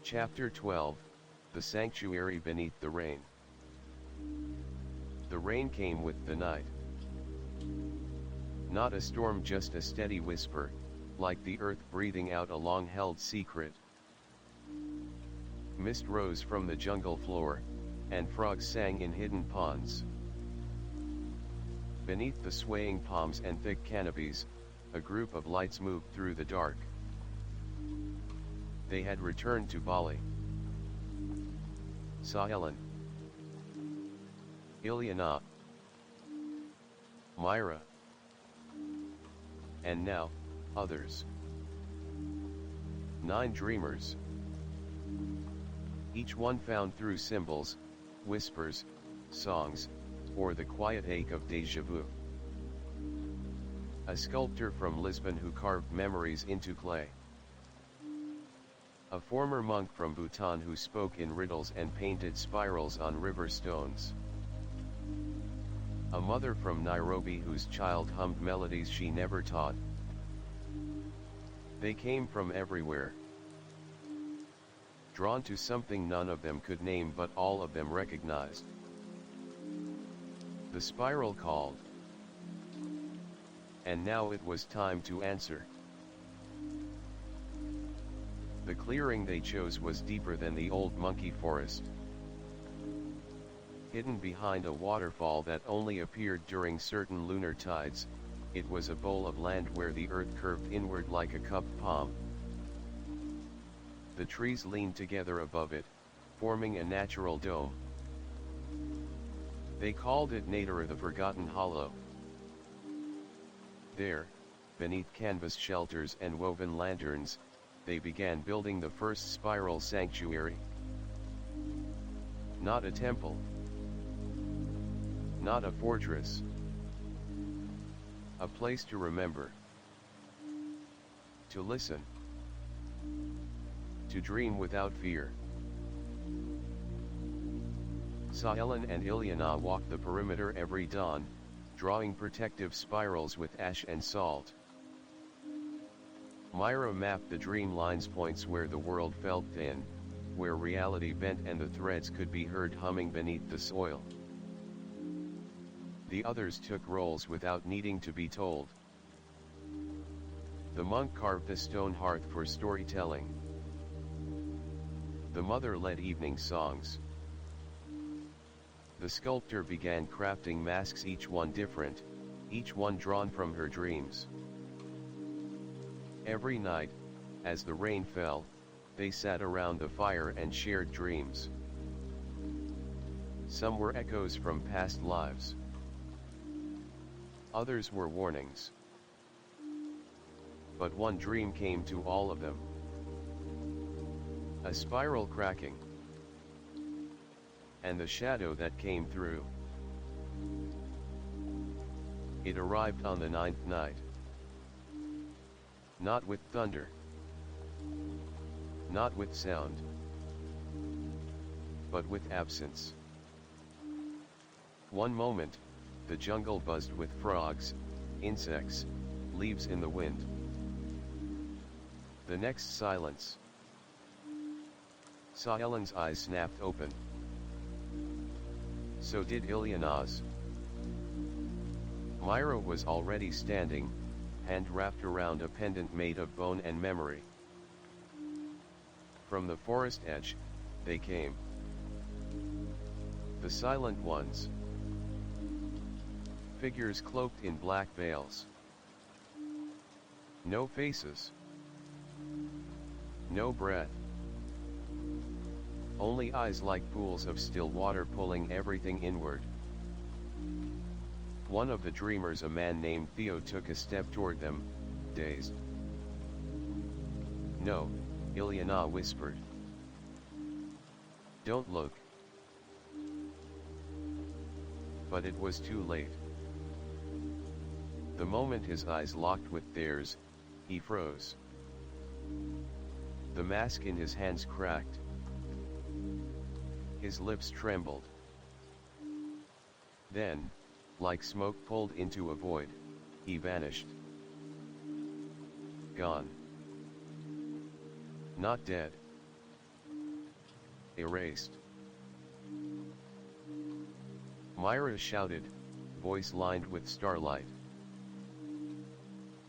S1: Chapter 12, The Sanctuary Beneath the Rain. The rain came with the night. Not a storm, just a steady whisper, like the earth breathing out a long-held secret. Mist rose from the jungle floor, and frogs sang in hidden ponds. Beneath the swaying palms and thick canopies, a group of lights moved through the dark. They had returned to Bali. Sahelen, Ilyana, Myra, and now, others. 9 dreamers. Each one found through symbols, whispers, songs, or the quiet ache of déjà vu. A sculptor from Lisbon who carved memories into clay. A former monk from Bhutan who spoke in riddles and painted spirals on river stones. A mother from Nairobi whose child hummed melodies she never taught. They came from everywhere. Drawn to something none of them could name but all of them recognized. The spiral called. And now it was time to answer. The clearing they chose was deeper than the old monkey forest. Hidden behind a waterfall that only appeared during certain lunar tides, it was a bowl of land where the earth curved inward like a cupped palm. The trees leaned together above it, forming a natural dome. They called it Narrated, the Forgotten Hollow. There, beneath canvas shelters and woven lanterns, they began building the first spiral sanctuary. Not a temple. Not a fortress. A place to remember. To listen. To dream without fear. Sahelen and Ilyana walked the perimeter every dawn, drawing protective spirals with ash and salt. Myra mapped the dream lines, points where the world felt thin, where reality bent and the threads could be heard humming beneath the soil. The others took roles without needing to be told. The monk carved the stone hearth for storytelling. The mother led evening songs. The sculptor began crafting masks, each one different, each one drawn from her dreams. Every night, as the rain fell, they sat around the fire and shared dreams. Some were echoes from past lives. Others were warnings. But one dream came to all of them. A spiral cracking. And the shadow that came through. It arrived on the 9th night. Not with thunder. Not with sound. But with absence. One moment, the jungle buzzed with frogs, insects, leaves in the wind. The next silence. Sahelen's eyes snapped open. So did Ilyana's. Myra was already standing, hand wrapped around a pendant made of bone and memory. From the forest edge, they came. The silent ones. Figures cloaked in black veils. No faces. No breath. Only eyes like pools of still water pulling everything inward. One of the dreamers, a man named Theo, took a step toward them, dazed. "No," Ilyana whispered. "Don't look." But it was too late. The moment his eyes locked with theirs, he froze. The mask in his hands cracked. His lips trembled. Then, like smoke pulled into a void, he vanished. Gone. Not dead. Erased. Myra shouted, voice lined with starlight.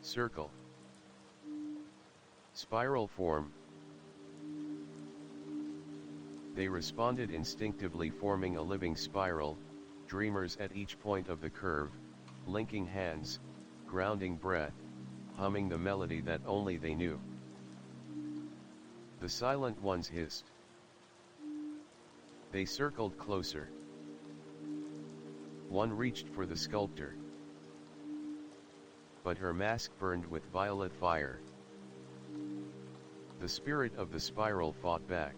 S1: Circle. Spiral form. They responded instinctively, forming a living spiral, dreamers at each point of the curve, linking hands, grounding breath, humming the melody that only they knew. The silent ones hissed. They circled closer. One reached for the sculptor. But her mask burned with violet fire. The spirit of the spiral fought back.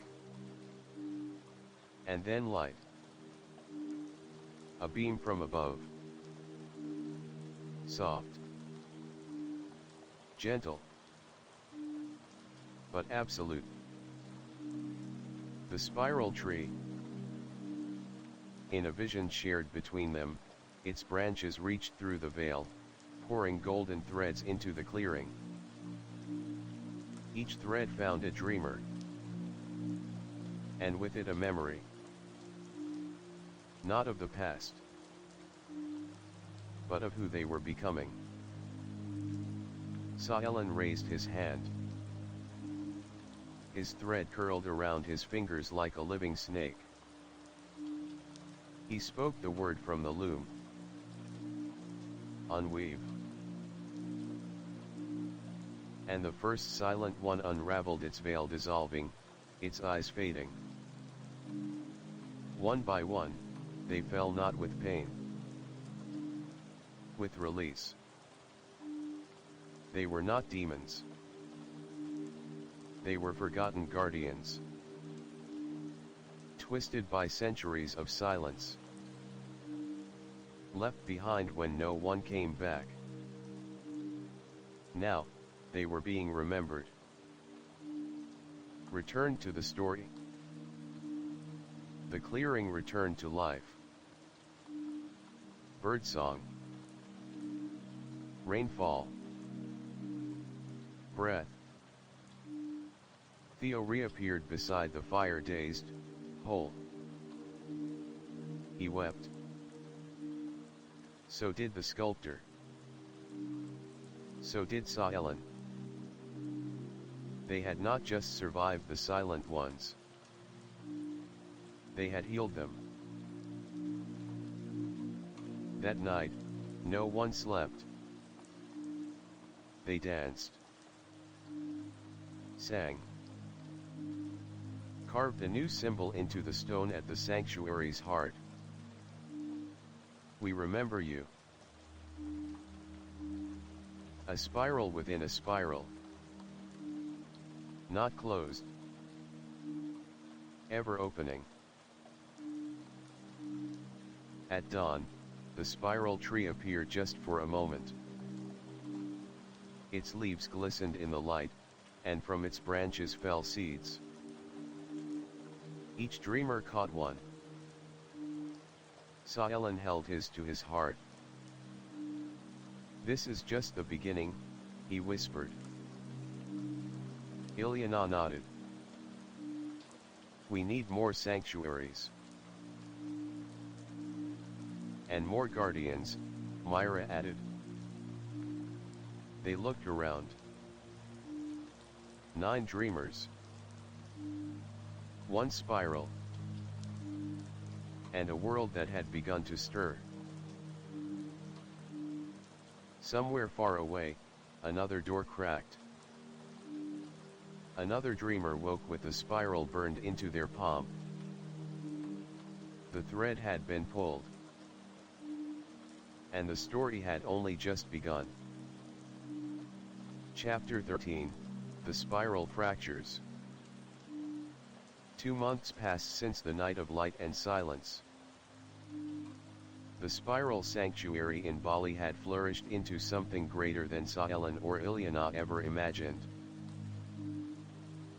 S1: And then light. A beam from above. Soft. Gentle. But absolute. The spiral tree. In a vision shared between them, its branches reached through the veil, pouring golden threads into the clearing. Each thread found a dreamer. And with it a memory. Not of the past, but of who they were becoming. Sahelen raised his hand. His thread curled around his fingers like a living snake. He spoke the word from the loom. Unweave. And the first silent one unraveled, its veil dissolving, its eyes fading. One by one, they fell not with pain, with release. They were not demons. They were forgotten guardians, twisted by centuries of silence, left behind when no one came back. Now, they were being remembered. Returned to the story. The clearing returned to life. Birdsong. Rainfall. Breath. Theo reappeared beside the fire, dazed, whole. He wept. So did the sculptor. So did Sahelen. They had not just survived the silent ones. They had healed them. That night, no one slept. They danced. Sang. Carved a new symbol into the stone at the sanctuary's heart. We remember you. A spiral within a spiral. Not closed. Ever opening. At dawn, the spiral tree appeared just for a moment. Its leaves glistened in the light, and from its branches fell seeds. Each dreamer caught one. Sahelen held his to his heart. This is just the beginning, he whispered. Ilyana nodded. We need more sanctuaries. And more guardians, Myra added. They looked around. 9 dreamers. 1 spiral. And a world that had begun to stir. Somewhere far away, another door cracked. Another dreamer woke with the spiral burned into their palm. The thread had been pulled. And the story had only just begun. Chapter 13, The Spiral Fractures. 2 months passed since the night of light and silence. The spiral sanctuary in Bali had flourished into something greater than Saelan or Ilyana ever imagined.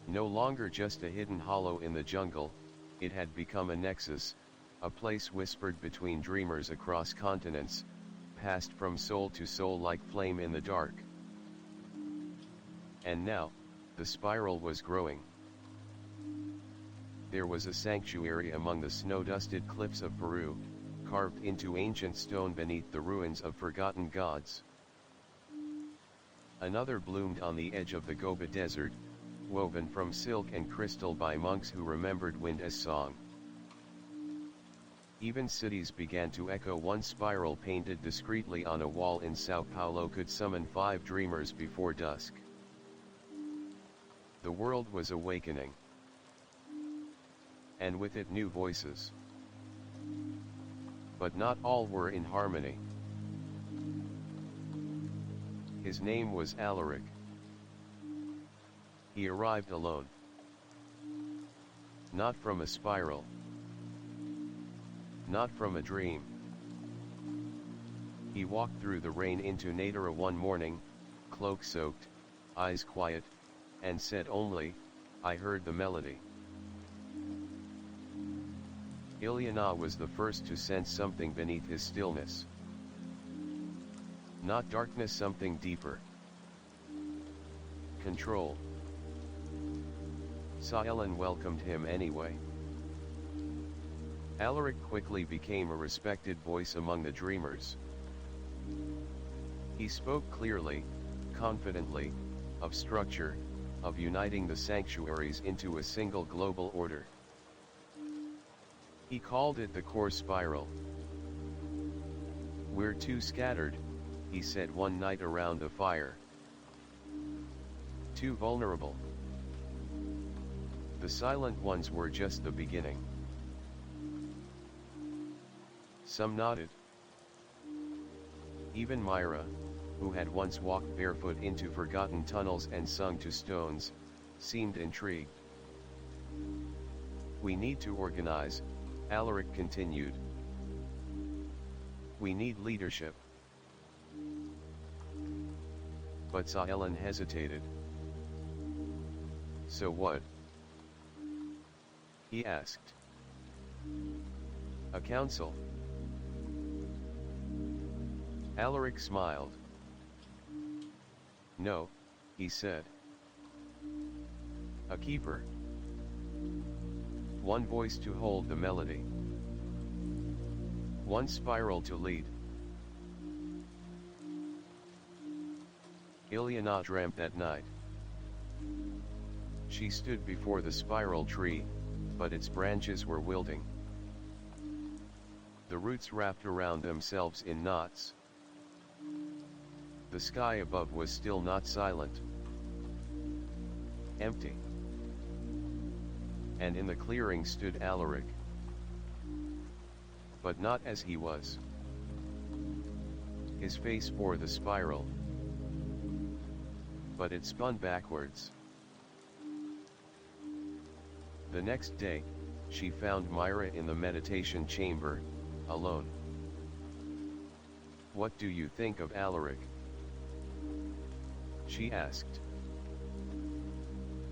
S1: No longer just a hidden hollow in the jungle, it had become a nexus, a place whispered between dreamers across continents, passed from soul to soul like flame in the dark. And now, the spiral was growing. There was a sanctuary among the snow-dusted cliffs of Peru, carved into ancient stone beneath the ruins of forgotten gods. Another bloomed on the edge of the Gobi Desert, woven from silk and crystal by monks who remembered wind as song. Even cities began to echo. One spiral painted discreetly on a wall in Sao Paulo could summon 5 dreamers before dusk. The world was awakening. And with it new voices. But not all were in harmony. His name was Alaric. He arrived alone. Not from a spiral. Not from a dream. He walked through the rain into Natara one morning, cloak soaked, eyes quiet, and said only, I heard the melody. Ilyana was the first to sense something beneath his stillness. Not darkness, something deeper. Control. Saelan welcomed him anyway. Alaric quickly became a respected voice among the dreamers. He spoke clearly, confidently, of structure, of uniting the sanctuaries into a single global order. He called it the core spiral. We're too scattered, he said one night around the fire. Too vulnerable. The silent ones were just the beginning. Some nodded. Even Myra, who had once walked barefoot into forgotten tunnels and sung to stones, seemed intrigued. We need to organize, Alaric continued. We need leadership. But Saelan hesitated. So what? He asked. A council. Alaric smiled. No, he said. A keeper. One voice to hold the melody. One spiral to lead. Ilyana dreamt that night. She stood before the spiral tree, but its branches were wilting. The roots wrapped around themselves in knots. The sky above was still not silent. Empty. And in the clearing stood Alaric. But not as he was. His face bore the spiral. But it spun backwards. The next day, she found Myra in the meditation chamber, alone. What do you think of Alaric? She asked.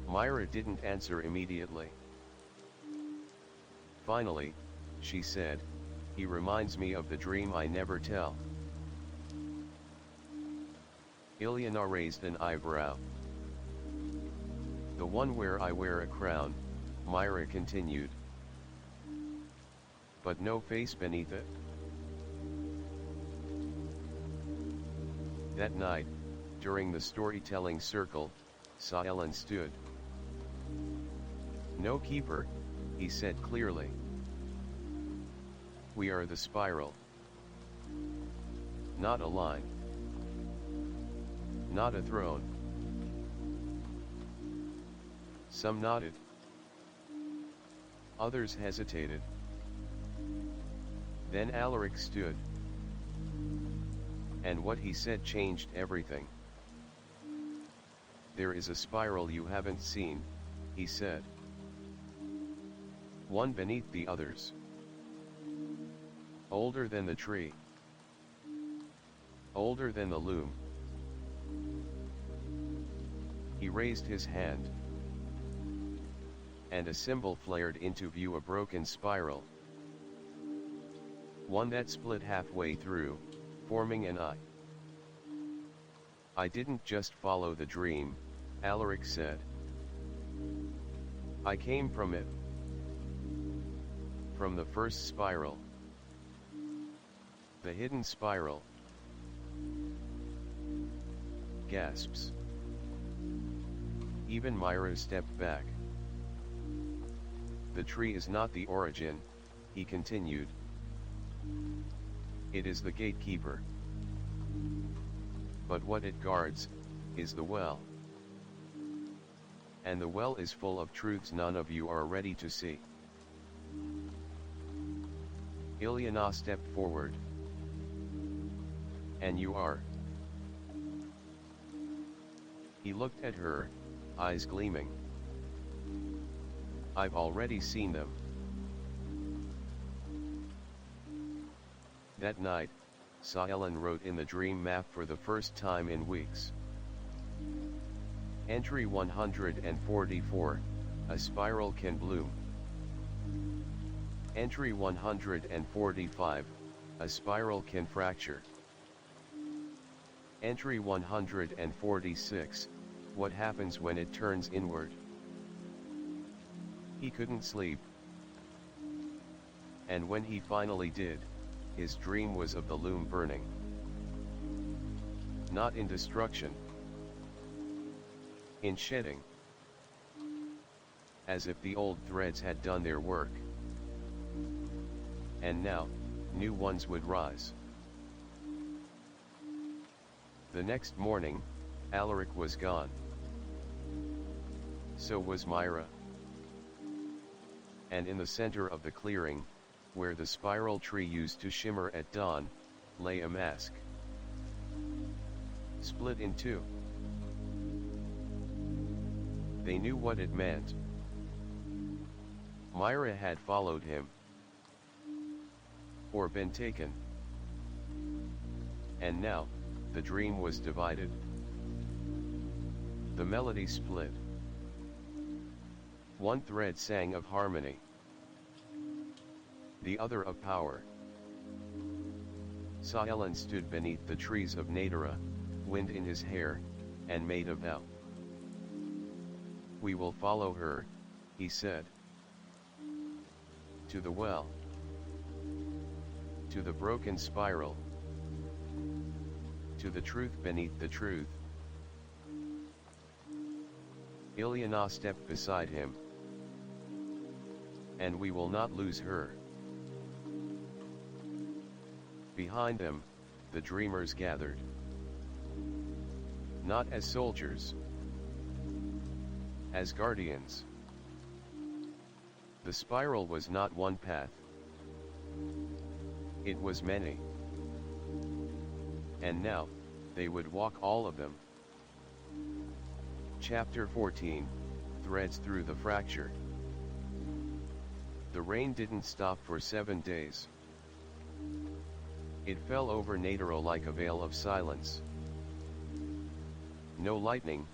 S1: Myra didn't answer immediately. Finally, she said, he reminds me of the dream I never tell. Ilyana raised an eyebrow. The one where I wear a crown, Myra continued. But no face beneath it? That night, during the storytelling circle, Saelen stood. No keeper, he said clearly. We are the spiral. Not a line. Not a throne. Some nodded. Others hesitated. Then Alaric stood. And what he said changed everything. There is a spiral you haven't seen, he said. One beneath the others. Older than the tree. Older than the loom. He raised his hand. And a symbol flared into view, a broken spiral. One that split halfway through, forming an eye. I didn't just follow the dream, Alaric said. I came from it. From the first spiral. The hidden spiral. Gasps. Even Myra stepped back. The tree is not the origin, he continued. It is the gatekeeper. But what it guards, is the well. And the well is full of truths none of you are ready to see. Ilyana stepped forward. And you are. He looked at her, eyes gleaming. I've already seen them. That night, Saelen wrote in the dream map for the first time in weeks. Entry 144, a spiral can bloom. Entry 145, a spiral can fracture. Entry 146, what happens when it turns inward? He couldn't sleep. And when he finally did, his dream was of the loom burning. Not in destruction. In shedding. As if the old threads had done their work. And now, new ones would rise. The next morning, Alaric was gone. So was Myra. And in the center of the clearing, where the spiral tree used to shimmer at dawn, lay a mask. Split in two. They knew what it meant. Myra had followed him. Or been taken. And now, the dream was divided. The melody split. One thread sang of harmony. The other of power. Saelen stood beneath the trees of Nadara, wind in his hair, and made a vow. We will follow her, he said. To the well. To the broken spiral. To the truth beneath the truth. Ilyana stepped beside him. And we will not lose her. Behind them, the dreamers gathered. Not as soldiers. As guardians. The spiral was not one path. It was many. And now, they would walk all of them. Chapter 14, Threads Through the Fracture. The rain didn't stop for 7 days. It fell over Nadara like a veil of silence. No lightning,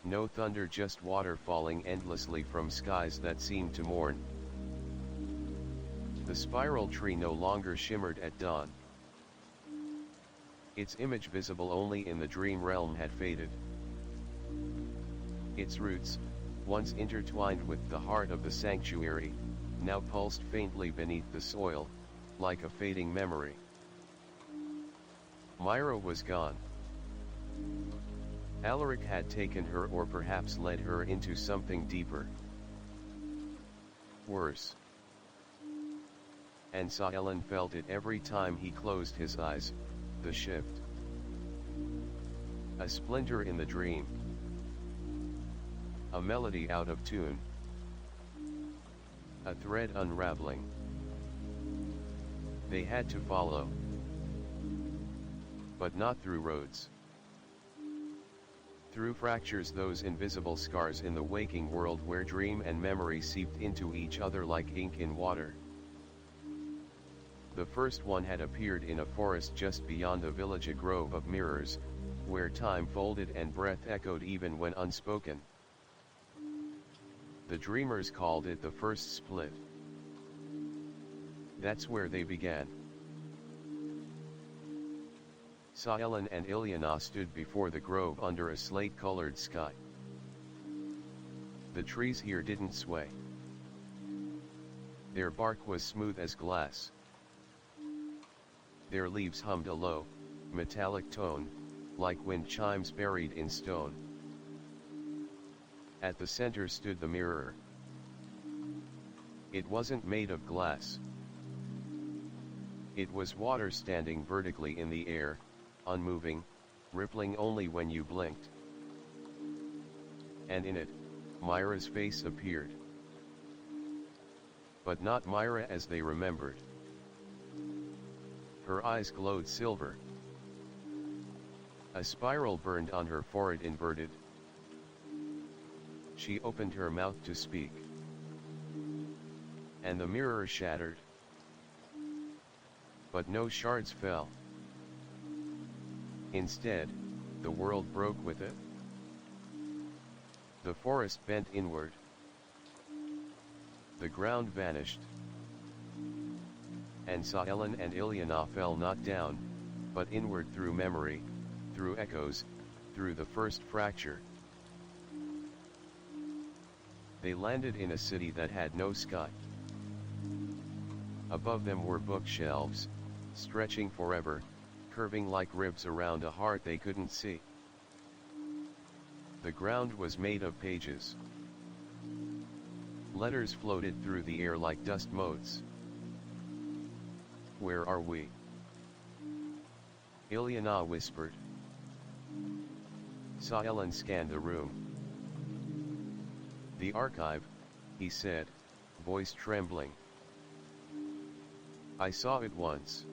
S1: no thunder, just water falling endlessly from skies that seemed to mourn. The spiral tree no longer shimmered at dawn. Its image visible only in the dream realm had faded. Its roots, once intertwined with the heart of the sanctuary, now pulsed faintly beneath the soil, like a fading memory. Myra was gone. Alaric had taken her, or perhaps led her into something deeper. Worse. And Saelen felt it every time he closed his eyes, the shift. A splinter in the dream. A melody out of tune. A thread unraveling. They had to follow. But not through roads. Through fractures, those invisible scars in the waking world where dream and memory seeped into each other like ink in water. The first one had appeared in a forest just beyond the village, a grove of mirrors, where time folded and breath echoed even when unspoken. The dreamers called it the first split. That's where they began. Saelen and Ilyana stood before the grove under a slate-colored sky. The trees here didn't sway. Their bark was smooth as glass. Their leaves hummed a low, metallic tone, like wind chimes buried in stone. At the center stood the mirror. It wasn't made of glass. It was water standing vertically in the air, unmoving, rippling only when you blinked. And in it, Myra's face appeared. But not Myra as they remembered. Her eyes glowed silver. A spiral burned on her forehead, inverted. She opened her mouth to speak. And the mirror shattered. But no shards fell. Instead, the world broke with it. The forest bent inward. The ground vanished. And Saelen and Ilyana fell not down, but inward through memory, through echoes, through the first fracture. They landed in a city that had no sky. Above them were bookshelves, stretching forever, curving like ribs around a heart they couldn't see. The ground was made of pages. Letters floated through the air like dust motes. Where are we? Ilyana whispered. Saelen scanned the room. The archive, he said, voice trembling. I saw it once.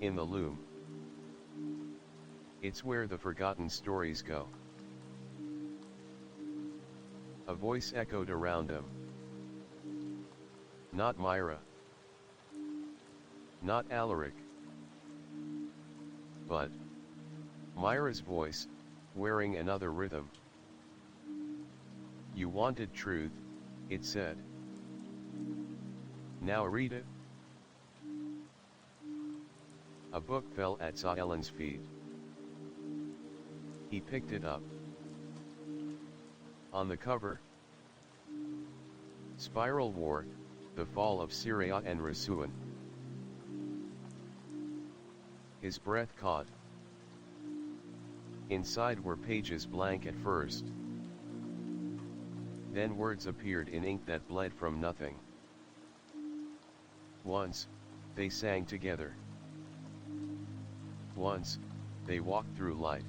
S1: In the loom. It's where the forgotten stories go. A voice echoed around them. Not Myra. Not Alaric. But Myra's voice, wearing another rhythm. You wanted truth, it said. Now read it. A book fell at Saelen's feet. He picked it up. On the cover, Spiral War, the Fall of Syria and Rasuan. His breath caught. Inside were pages blank at first. Then words appeared in ink that bled from nothing. Once, they sang together. Once, they walked through light.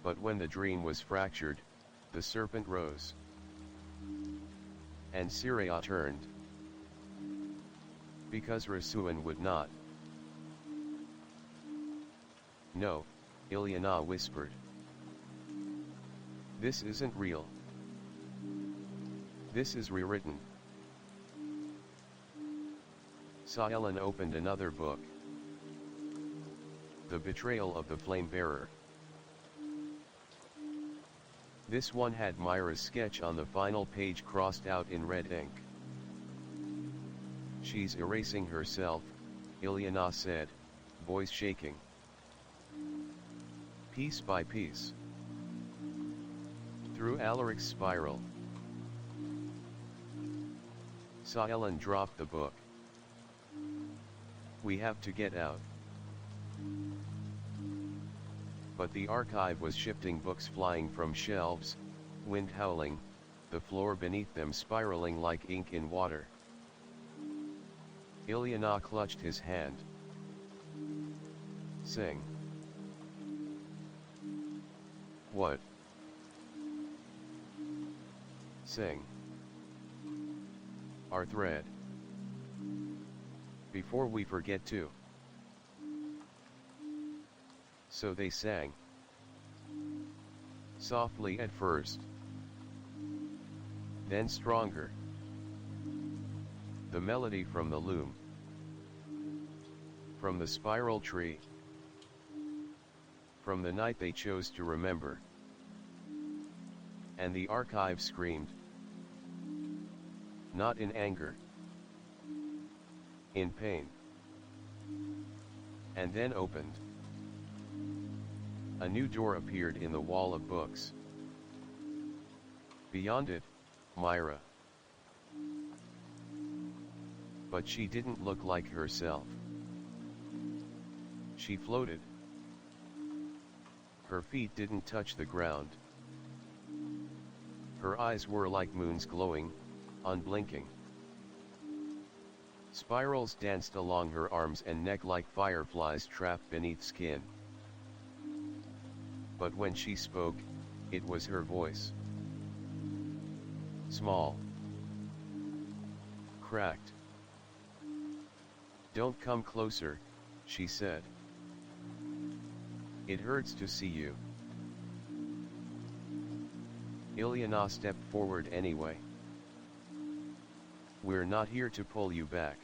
S1: But when the dream was fractured, the serpent rose. And Syria turned. Because Rasuan would not. No, Ilyana whispered. This isn't real. This is rewritten. Saelen opened another book. The Betrayal of the Flame Bearer. This one had Myra's sketch on the final page crossed out in red ink. She's erasing herself, Ilyana said, voice shaking. Piece by piece. Through Alaric's spiral. Saelen dropped the book. We have to get out. But the archive was shifting, books flying from shelves, wind howling, the floor beneath them spiraling like ink in water. Ilyana clutched his hand. Sing. What? Sing. Our thread. Before we forget to. So they sang. Softly at first. Then stronger. The melody from the loom. From the spiral tree. From the night they chose to remember. And the archive screamed. Not in anger. In pain. And then opened. A new door appeared in the wall of books. Beyond it, Myra. But she didn't look like herself. She floated. Her feet didn't touch the ground. Her eyes were like moons glowing, unblinking. Spirals danced along her arms and neck like fireflies trapped beneath skin. But when she spoke, it was her voice. Small. Cracked. Don't come closer, she said. It hurts to see you. Ilyana stepped forward anyway. We're not here to pull you back.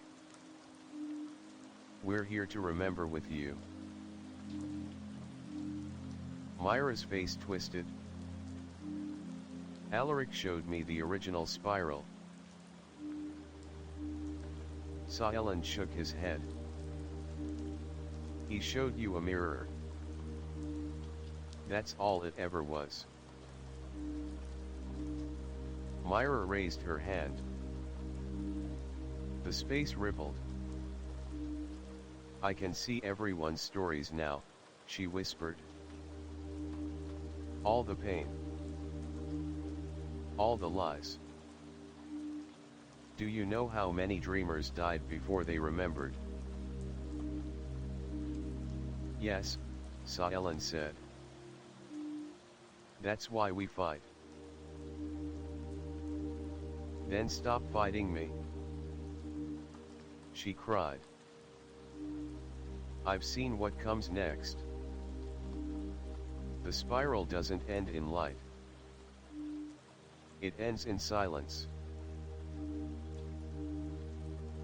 S1: We're here to remember with you. Myra's face twisted. Alaric showed me the original spiral. Saelen shook his head. He showed you a mirror. That's all it ever was. Myra raised her hand. The space rippled. I can see everyone's stories now, she whispered. All the pain. All the lies. Do you know how many dreamers died before they remembered? Yes, Saelen said. That's why we fight. Then stop fighting me. She cried. I've seen what comes next. The spiral doesn't end in light. It ends in silence.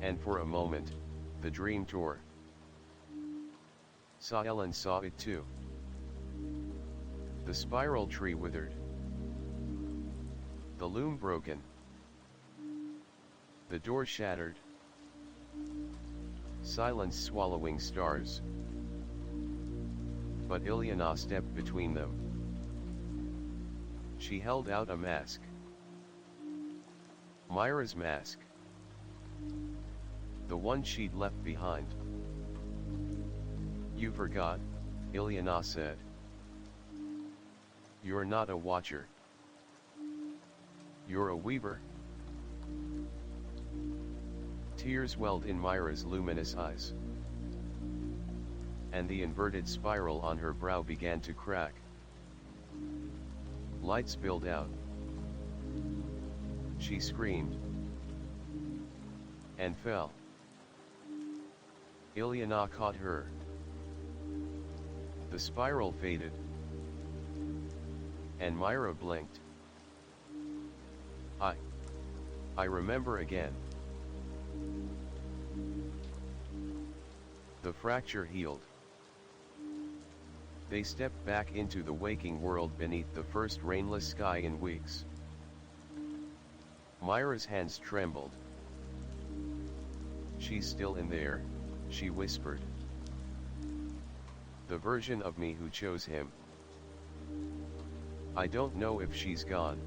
S1: And for a moment, the dream tore. Saelen saw it too. The spiral tree withered. The loom broken. The door shattered. Silence swallowing stars. But Ilyana stepped between them. She held out a mask. Myra's mask. The one she'd left behind. You forgot, Ilyana said. You're not a watcher. You're a weaver. Tears welled in Myra's luminous eyes. And the inverted spiral on her brow began to crack. Light spilled out. She screamed. And fell. Ilyana caught her. The spiral faded. And Myra blinked. I remember again. The fracture healed. They stepped back into the waking world beneath the first rainless sky in weeks. Myra's hands trembled. She's still in there, she whispered. The version of me who chose him. I don't know if she's gone.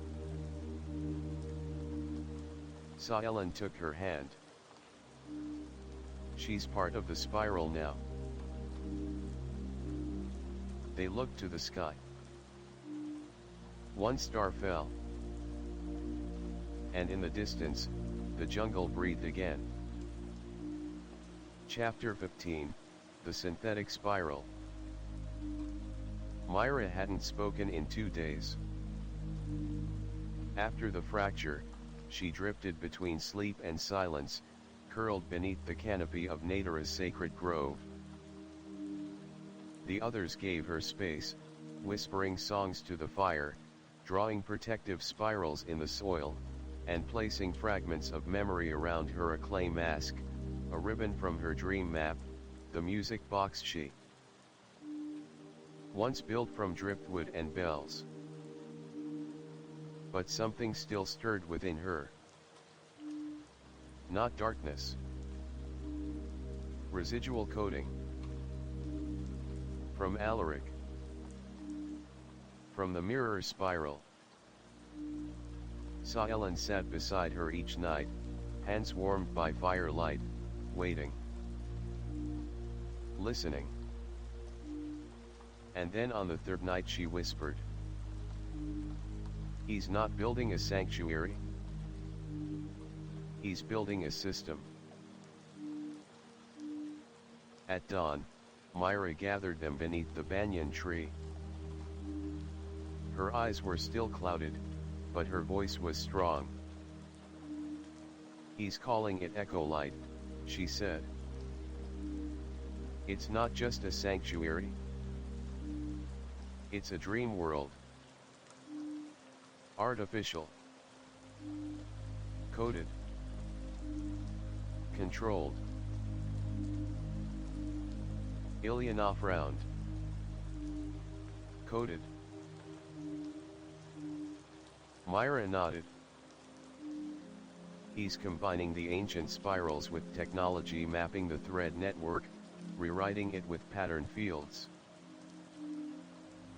S1: Saelen took her hand. She's part of the spiral now. They looked to the sky. One star fell. And in the distance, the jungle breathed again. Chapter 15, The Synthetic Spiral. Myra hadn't spoken in 2 days. After the fracture, she drifted between sleep and silence, curled beneath the canopy of Natara's sacred grove. The others gave her space, whispering songs to the fire, drawing protective spirals in the soil, and placing fragments of memory around her, a clay mask, a ribbon from her dream map, the music box she once built from driftwood and bells. But something still stirred within her. Not darkness. Residual coding. From Alaric. From the mirror spiral. Saelen sat beside her each night, hands warmed by firelight, waiting. Listening. And then on the third night she whispered. He's not building a sanctuary. He's building a system. At dawn, Myra gathered them beneath the banyan tree. Her eyes were still clouded, but her voice was strong. He's calling it Echo Light, she said. It's not just a sanctuary. It's a dream world. Artificial. Coded. Controlled. Ilyana frowned. Coded. Myra nodded. He's combining the ancient spirals with technology, mapping the thread network, rewriting it with pattern fields.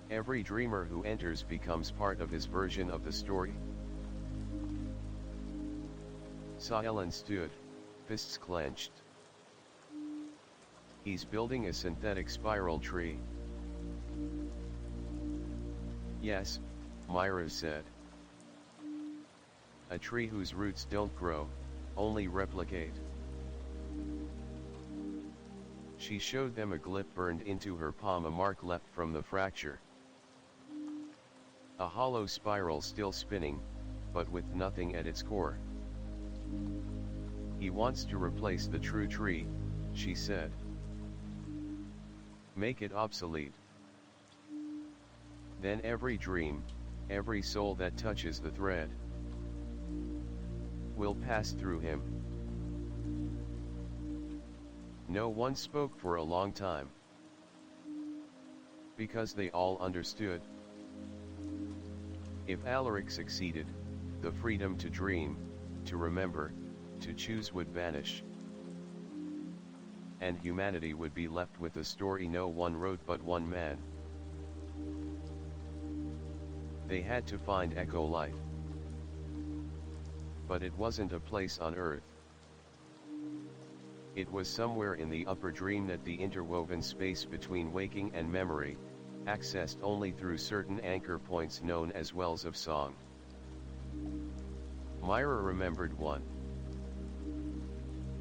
S1: Every dreamer who enters becomes part of his version of the story. Saelen stood, fists clenched. He's building a synthetic spiral tree. Yes, Myra said. A tree whose roots don't grow, only replicate. She showed them a glyph burned into her palm, a mark left from the fracture. A hollow spiral still spinning, but with nothing at its core. He wants to replace the true tree, she said. Make it obsolete. Then every dream, every soul that touches the thread, will pass through him. No one spoke for a long time. Because they all understood. If Alaric succeeded, the freedom to dream, to remember, to choose would vanish. And humanity would be left with a story no one wrote but one man. They had to find Echo Light. But it wasn't a place on Earth. It was somewhere in the upper dream, that the interwoven space between waking and memory, accessed only through certain anchor points known as wells of song. Myra remembered one.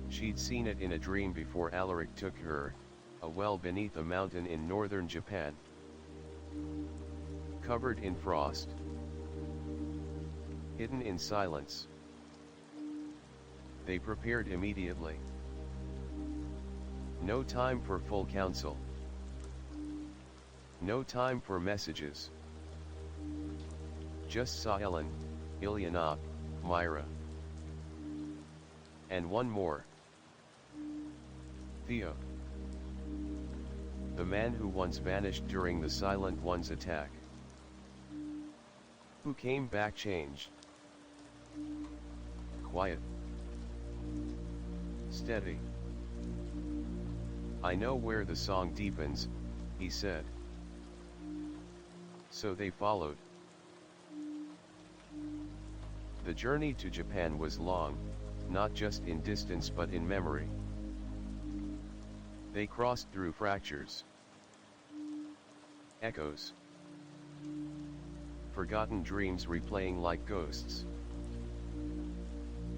S1: She'd seen it in a dream before Alaric took her, a well beneath a mountain in northern Japan. Covered in frost. Hidden in silence. They prepared immediately. No time for full counsel. No time for messages. Just Saelen, Ilyana, Myra. And one more. Theo. The man who once vanished during the Silent One's attack. Who came back changed. Quiet. Steady. "I know where the song deepens," he said. So they followed. The journey to Japan was long, not just in distance but in memory. They crossed through fractures, echoes, forgotten dreams replaying like ghosts.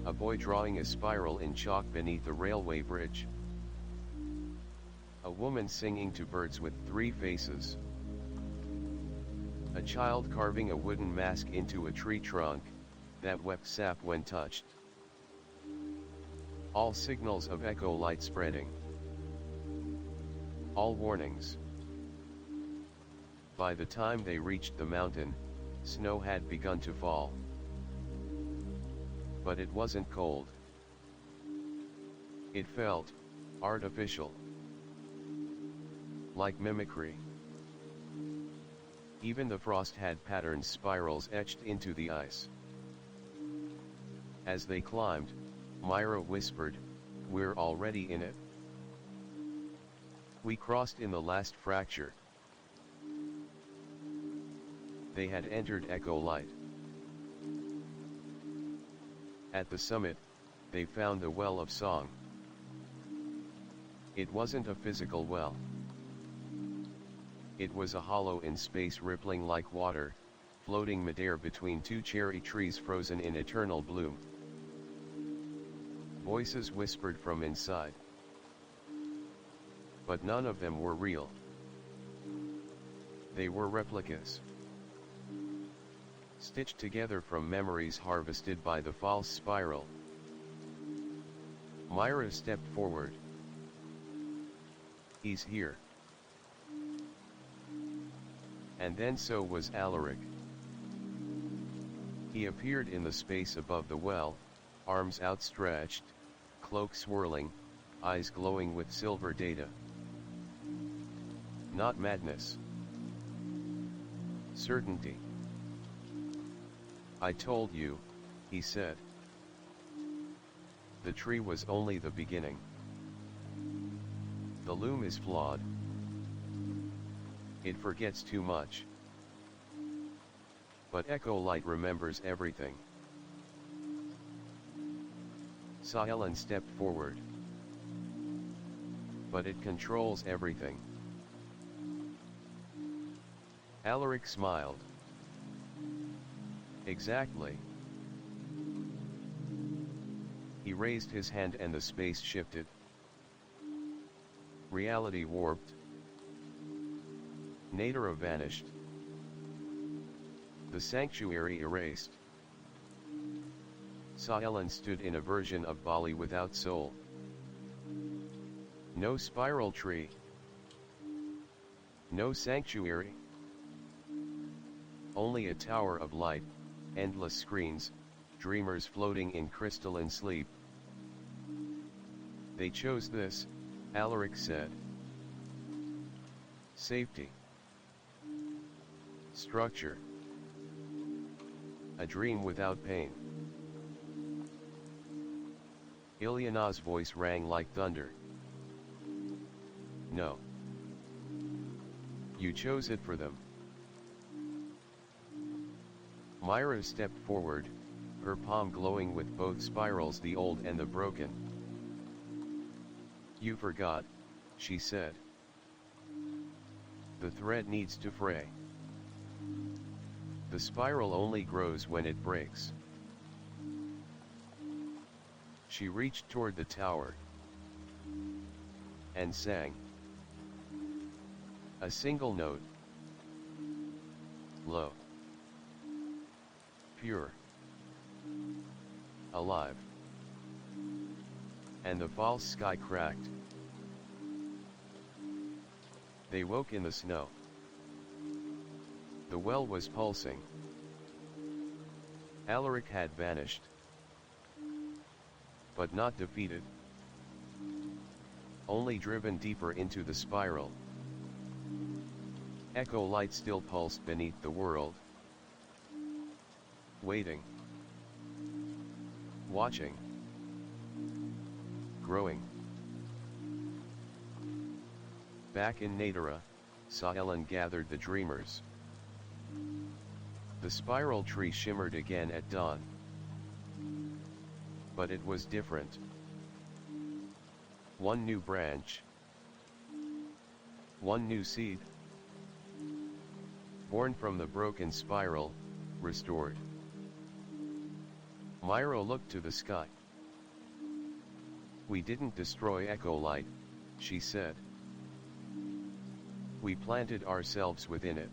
S1: A boy drawing a spiral in chalk beneath a railway bridge. A woman singing to birds with 3 faces. A child carving a wooden mask into a tree trunk that wept sap when touched. All signals of echo light spreading. All warnings. By the time they reached the mountain, snow had begun to fall. But it wasn't cold. It felt artificial, like mimicry. Even the frost had patterned spirals etched into the ice. As they climbed, Myra whispered, "We're already in it. We crossed in the last fracture." They had entered Echo Light. At the summit, they found the Well of Song. It wasn't a physical well. It was a hollow in space rippling like water, floating midair between 2 cherry trees frozen in eternal bloom. Voices whispered from inside. But none of them were real. They were replicas, stitched together from memories harvested by the false spiral. Myra stepped forward. "He's here." And then so was Alaric. He appeared in the space above the well, arms outstretched, cloak swirling, eyes glowing with silver data. Not madness. Certainty. "I told you," he said. The tree was only the beginning. The loom is flawed. It forgets too much. But Echo Light remembers everything. Sahelen stepped forward. But it controls everything. Alaric smiled. "Exactly." He raised his hand and the space shifted. Reality warped. Nadara vanished. The sanctuary erased. Sahelen stood in a version of Bali without soul. No spiral tree. No sanctuary. Only a tower of light, endless screens, dreamers floating in crystalline sleep. "They chose this," Alaric said. "Safety. Structure. A dream without pain." Ilyana's voice rang like thunder. "No. You chose it for them." Myra stepped forward, her palm glowing with both spirals, the old and the broken. "You forgot," she said. "The thread needs to fray. The spiral only grows when it breaks." She reached toward the tower and sang. A single note. Low. Pure. Alive. And the false sky cracked. They woke in the snow. The well was pulsing. Alaric had vanished. But not defeated. Only driven deeper into the spiral. Echo Light still pulsed beneath the world. Waiting. Watching. Growing. Back in Natara, Saelen gathered the dreamers. The spiral tree shimmered again at dawn. But it was different. One new branch. One new seed. Born from the broken spiral, restored. Myra looked to the sky. We didn't destroy Echo Light, she said. We planted ourselves within it.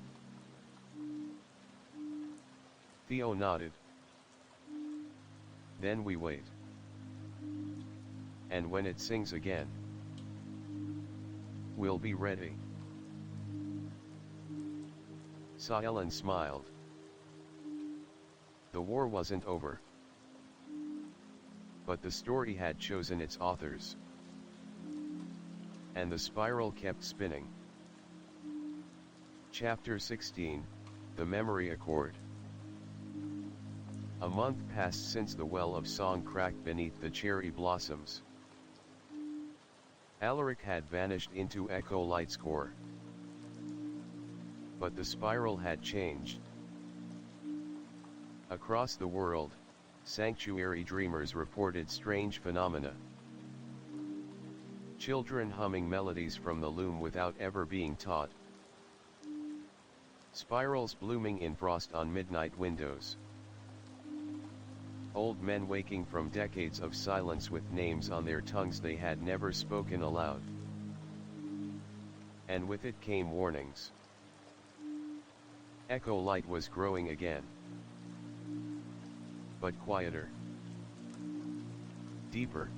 S1: Theo nodded. Then we wait. And when it sings again, we'll be ready. Saelen smiled. The war wasn't over. But the story had chosen its authors. And the spiral kept spinning. Chapter 16, The Memory Accord. A month passed since the well of song cracked beneath the cherry blossoms. Alaric had vanished into Echo Light's core. But the spiral had changed. Across the world, sanctuary dreamers reported strange phenomena. Children humming melodies from the loom without ever being taught. Spirals blooming in frost on midnight windows. Old men waking from decades of silence with names on their tongues they had never spoken aloud. And with it came warnings. Echo Light was growing again. But quieter. Deeper.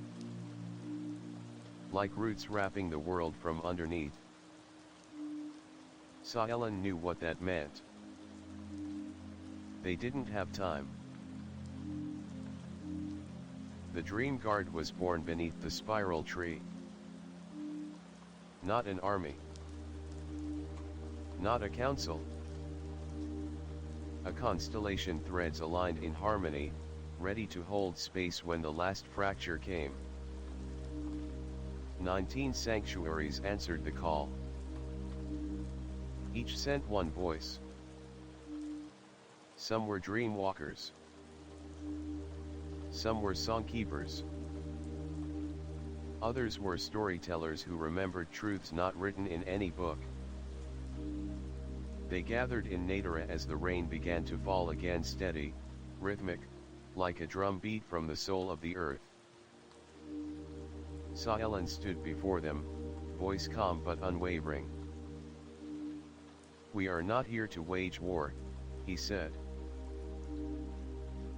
S1: Like roots wrapping the world from underneath. Saelen knew what that meant. They didn't have time. The Dream Guard was born beneath the spiral tree. Not an army. Not a council. A constellation threads aligned in harmony, ready to hold space when the last fracture came. 19 sanctuaries answered the call. Each sent one voice. Some were dream walkers. Some were songkeepers. Others were storytellers who remembered truths not written in any book. They gathered in Natara as the rain began to fall again, steady, rhythmic, like a drum beat from the soul of the earth. Saelen stood before them, voice calm but unwavering. We are not here to wage war, he said.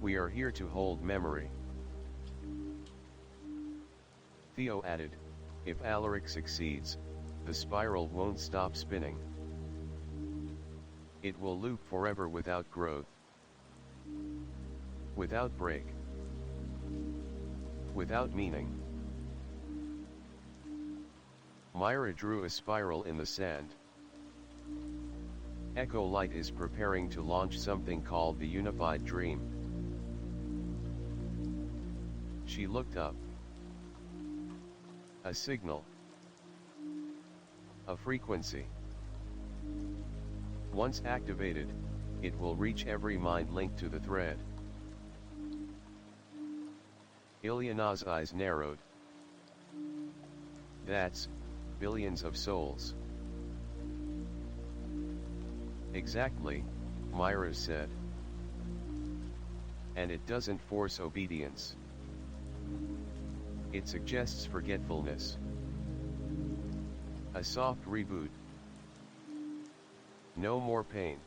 S1: We are here to hold memory. Theo added, if Alaric succeeds, the spiral won't stop spinning. It will loop forever without growth. Without break. Without meaning. Myra drew a spiral in the sand. Echo Light is preparing to launch something called the Unified Dream. She looked up. A signal. A frequency. Once activated, it will reach every mind linked to the thread. Ilyana's eyes narrowed. That's billions of souls. Exactly, Myra said. And it doesn't force obedience. It suggests forgetfulness. A soft reboot. No more pain.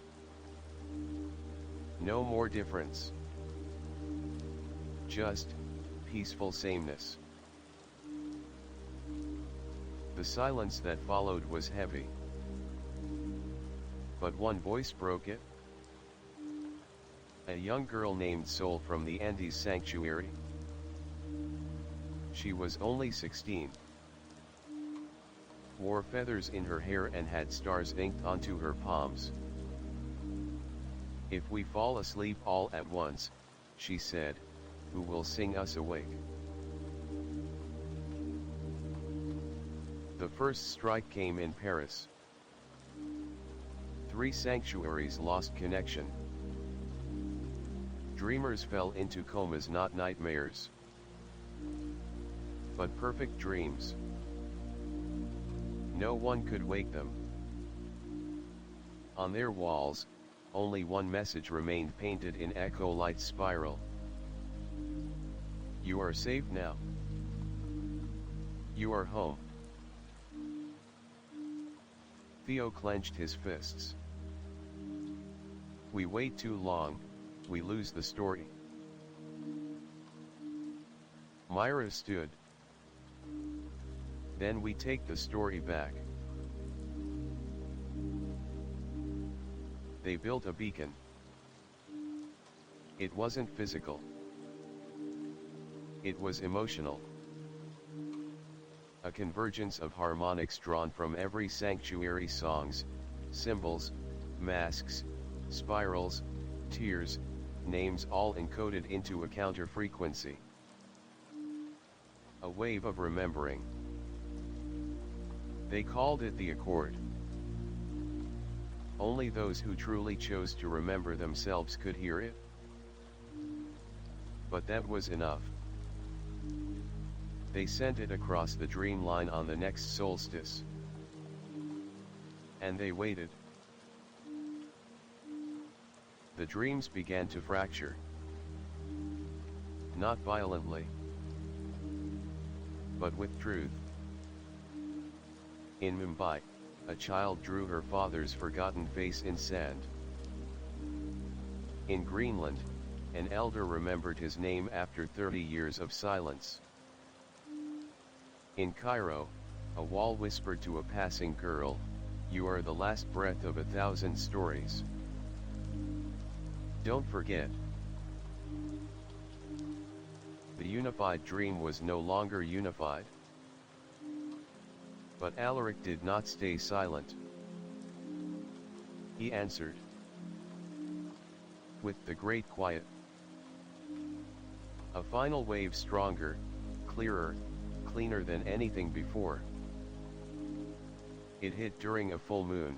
S1: No more difference. Just peaceful sameness. The silence that followed was heavy. But one voice broke it. A young girl named Sol from the Andes Sanctuary. She was only 16. Wore feathers in her hair and had stars inked onto her palms. If we fall asleep all at once, she said, who will sing us awake? The first strike came in Paris. 3 sanctuaries lost connection. Dreamers fell into comas, not nightmares, but perfect dreams. No one could wake them. On their walls, only one message remained painted in echo light spiral. You are safe now. You are home. Theo clenched his fists. We wait too long, we lose the story. Myra stood. Then we take the story back. They built a beacon. It wasn't physical. It was emotional. A convergence of harmonics drawn from every sanctuary: songs, symbols, masks, spirals, tears, names, all encoded into a counter-frequency. A wave of remembering. They called it the accord. Only those who truly chose to remember themselves could hear it. But that was enough. They sent it across the dream line on the next solstice. And they waited. The dreams began to fracture. Not violently, but with truth. In Mumbai, a child drew her father's forgotten face in sand. In Greenland, an elder remembered his name after 30 years of silence. In Cairo, a wall whispered to a passing girl, "You are the last breath of 1,000 stories. Don't forget." The unified dream was no longer unified. But Alaric did not stay silent. He answered. With the great quiet. A final wave, stronger, clearer, cleaner than anything before. It hit during a full moon.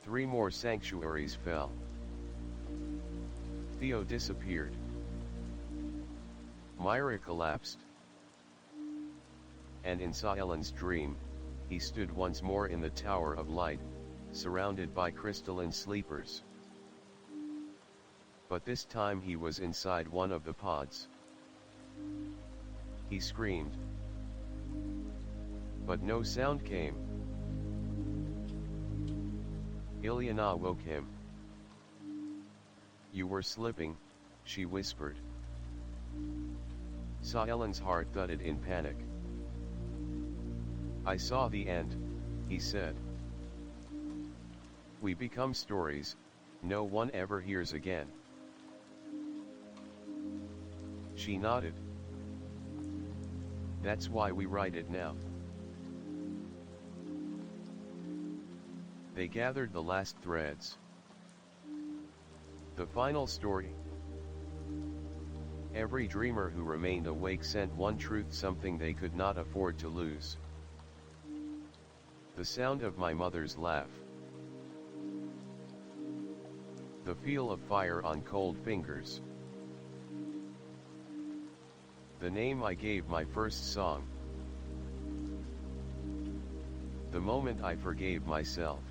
S1: 3 more sanctuaries fell. Theo disappeared. Myra collapsed. And in Sahelan's dream, he stood once more in the Tower of Light, surrounded by crystalline sleepers. But this time he was inside one of the pods. He screamed. But no sound came. Ilyana woke him. "You were slipping," she whispered. Sahelan's heart thudded in panic. "I saw the end," he said. "We become stories, no one ever hears again." She nodded. "That's why we write it now." They gathered the last threads. The final story. Every dreamer who remained awake sent one truth, something they could not afford to lose. The sound of my mother's laugh. The feel of fire on cold fingers. The name I gave my first song. The moment I forgave myself.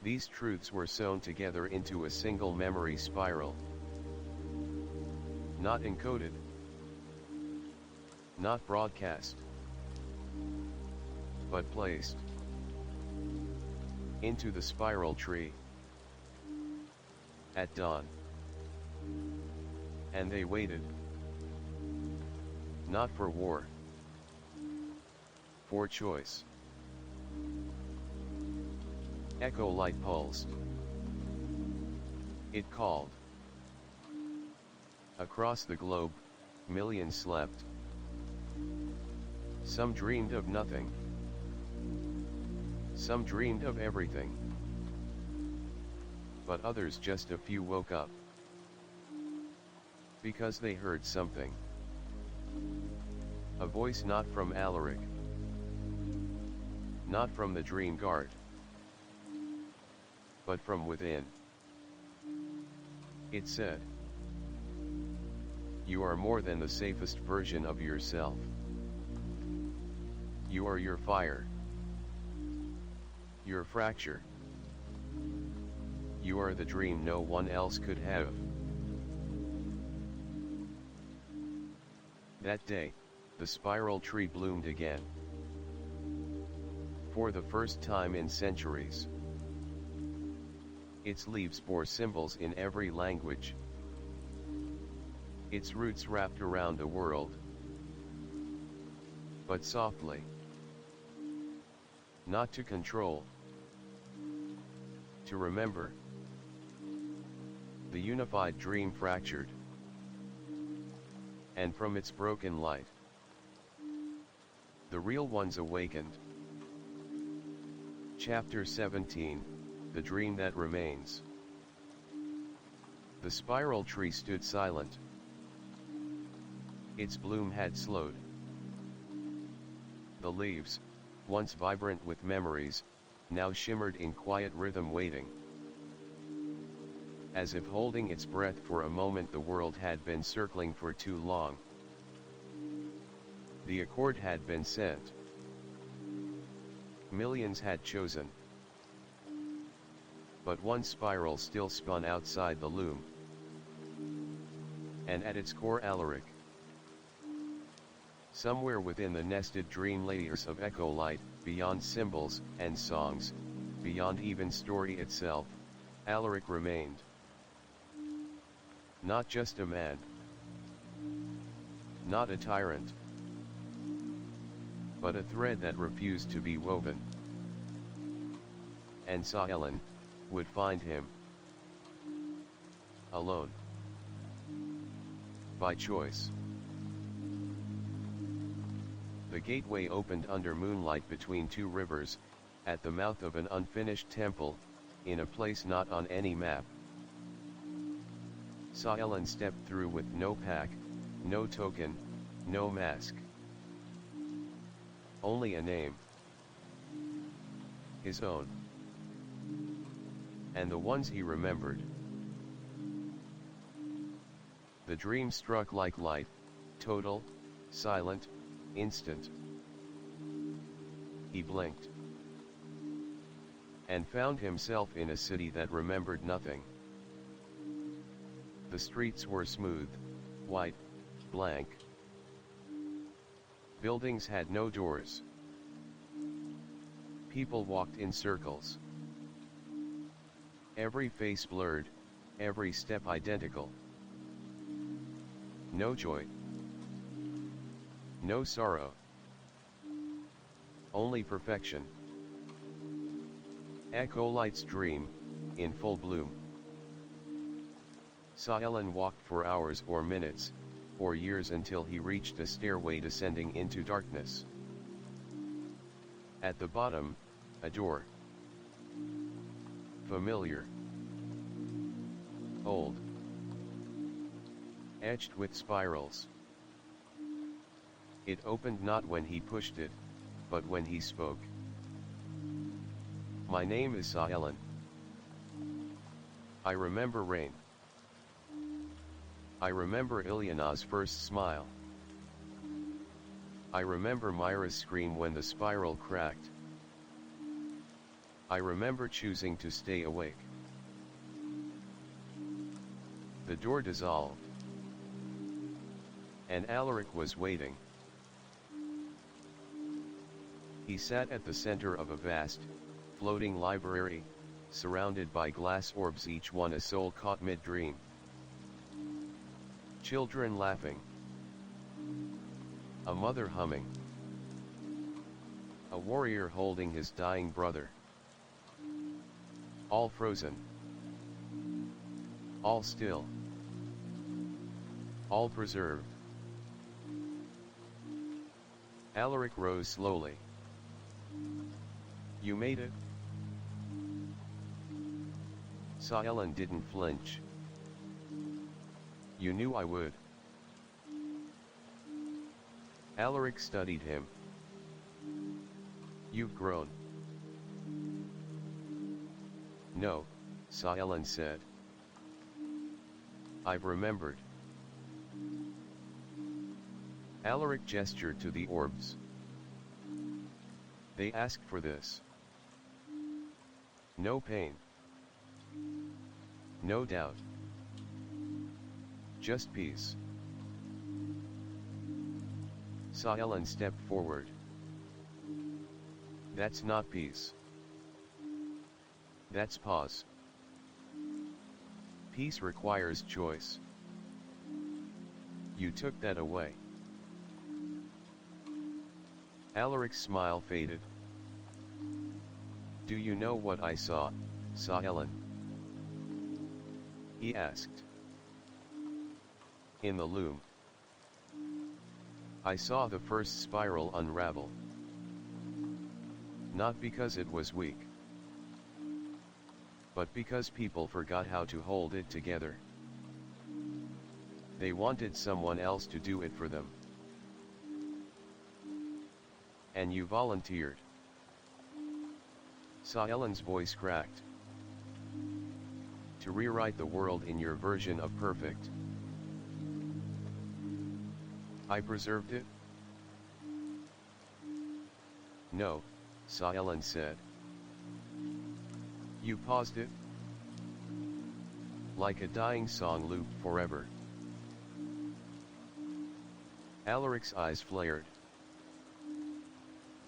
S1: These truths were sewn together into a single memory spiral. Not encoded. Not broadcast. But placed into the spiral tree. At dawn. And they waited. Not for war. For choice. Echo light pulsed. It called. Across the globe, millions slept. Some dreamed of nothing. Some dreamed of everything. But others, just a few, woke up. Because they heard something. A voice not from Alaric, not from the dream guard, but from within. It said, "You are more than the safest version of yourself. You are your fire, your fracture. You are the dream no one else could have." That day, the spiral tree bloomed again. For the first time in centuries. Its leaves bore symbols in every language. Its roots wrapped around the world. But softly. Not to control. To remember. The unified dream fractured. And from its broken light, the real ones awakened. Chapter 17, The Dream That Remains. The spiral tree stood silent. Its bloom had slowed. The leaves, once vibrant with memories, now shimmered in quiet rhythm, waiting. As if holding its breath for a moment the world had been circling for too long. The accord had been sent. Millions had chosen. But one spiral still spun outside the loom. And at its core Alaric. Somewhere within the nested dream layers of echo light, beyond symbols and songs, beyond even story itself, Alaric remained. Not just a man. Not a tyrant. But a thread that refused to be woven. And Saelen would find him. Alone. By choice. The gateway opened under moonlight between two rivers, at the mouth of an unfinished temple, in a place not on any map. Saelen stepped through with no pack, no token, no mask. Only a name. His own. And the ones he remembered. The dream struck like light, total, silent, instant. He blinked. And found himself in a city that remembered nothing. The streets were smooth, white, blank. Buildings had no doors. People walked in circles. Every face blurred, every step identical. No joy. No sorrow. Only perfection. Echo Light's dream, in full bloom. Saelen walked for hours or minutes, or years until he reached a stairway descending into darkness. At the bottom, a door. Familiar. Old. Etched with spirals. It opened not when he pushed it, but when he spoke. "My name is Saelen. I remember rain. I remember Ilyana's first smile. I remember Myra's scream when the spiral cracked. I remember choosing to stay awake." The door dissolved. And Alaric was waiting. He sat at the center of a vast, floating library, surrounded by glass orbs, each one a soul caught mid-dream. Children laughing. A mother humming. A warrior holding his dying brother. All frozen. All still. All preserved. Alaric rose slowly. "You made it?" Saelen didn't flinch. "You knew I would." Alaric studied him. "You've grown." "No," Saelen said. "I've remembered." Alaric gestured to the orbs. "They asked for this. No pain. No doubt. Just peace." Saelen stepped forward. "That's not peace. That's pause. Peace requires choice. You took that away." Alaric's smile faded. "Do you know what I saw, Saelen?" he asked. "In the loom. I saw the first spiral unravel. Not because it was weak, but because people forgot how to hold it together. They wanted someone else to do it for them. And you volunteered." Saelen's voice cracked. "To rewrite the world in your version of perfect." "I preserved it?" "No," Saelen said. "You paused it? Like a dying song looped forever." Alaric's eyes flared.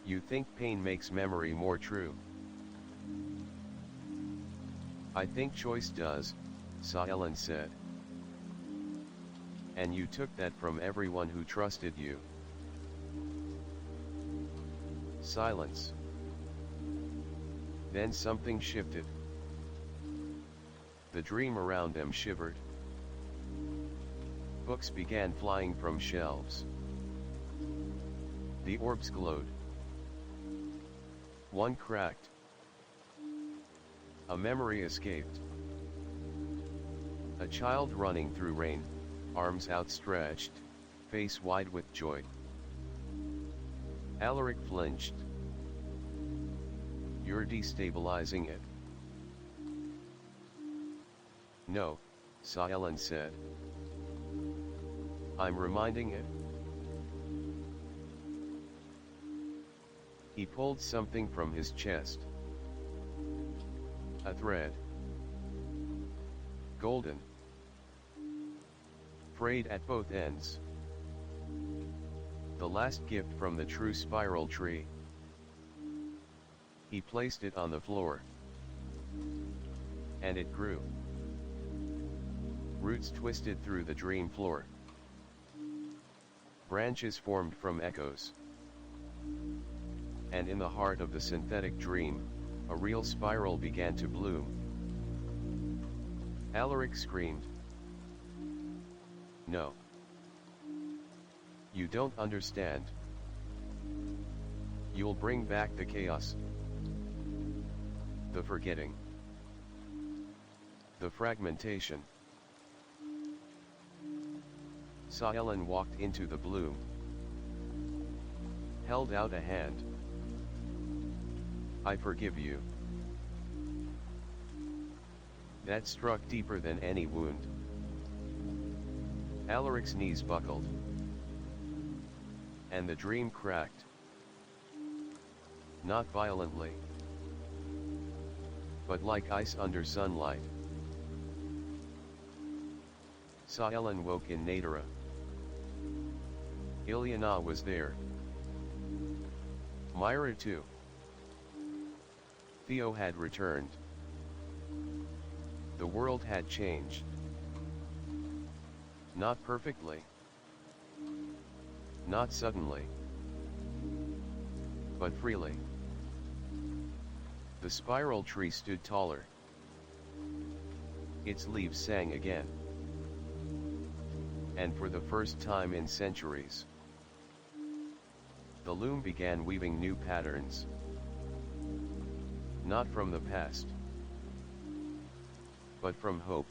S1: "You think pain makes memory more true?" "I think choice does," Saelen said. "And you took that from everyone who trusted you." Silence. Then something shifted. The dream around them shivered. Books began flying from shelves. The orbs glowed. One cracked. A memory escaped. A child running through rain, arms outstretched, face wide with joy. Alaric flinched. "You're destabilizing it." "No," Saelen said. "I'm reminding it." He pulled something from his chest. A thread. Golden. Frayed at both ends. The last gift from the true spiral tree. He placed it on the floor. And it grew. Roots twisted through the dream floor. Branches formed from echoes. And in the heart of the synthetic dream, a real spiral began to bloom. Alaric screamed. "No. You don't understand. You'll bring back the chaos. The forgetting. The fragmentation." Saelen walked into the bloom. Held out a hand. "I forgive you." That struck deeper than any wound. Alaric's knees buckled. And the dream cracked. Not violently, but like ice under sunlight. Saelen woke in Natera. Ilyana was there. Myra too. Theo had returned. The world had changed. Not perfectly. Not suddenly. But freely. The spiral tree stood taller. Its leaves sang again. And for the first time in centuries, the loom began weaving new patterns. Not from the past, but from hope.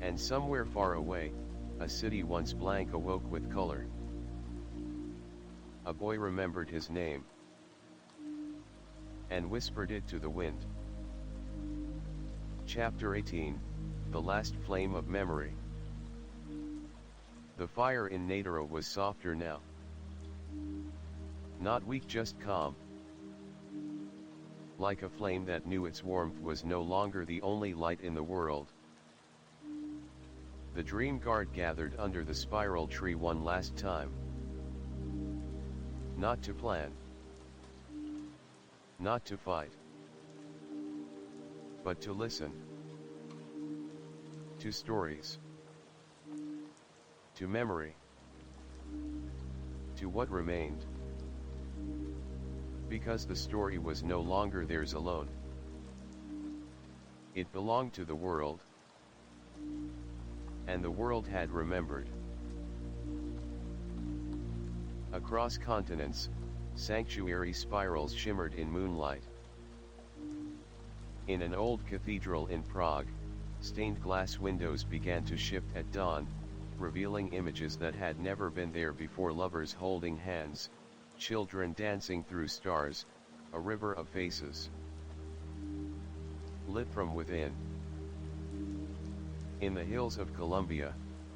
S1: And somewhere far away, a city once blank awoke with color. a boy remembered his name and whispered it to the wind. Chapter 18, The Last Flame of Memory. The fire in Narrated was softer now. Not weak, just calm. Like a flame that knew its warmth was no longer the only light in the world. The dream guard gathered under the spiral tree one last time. Not to plan. Not to fight. But to listen. To stories. To memory. To what remained. Because the story was no longer theirs alone. It belonged to the world. And the world had remembered. Across continents, sanctuary spirals shimmered in moonlight. In an old cathedral in Prague, stained glass windows began to shift at dawn, revealing images that had never been there before: lovers holding hands, children dancing through stars, a river of faces. Lit from within. In the hills of Colombia,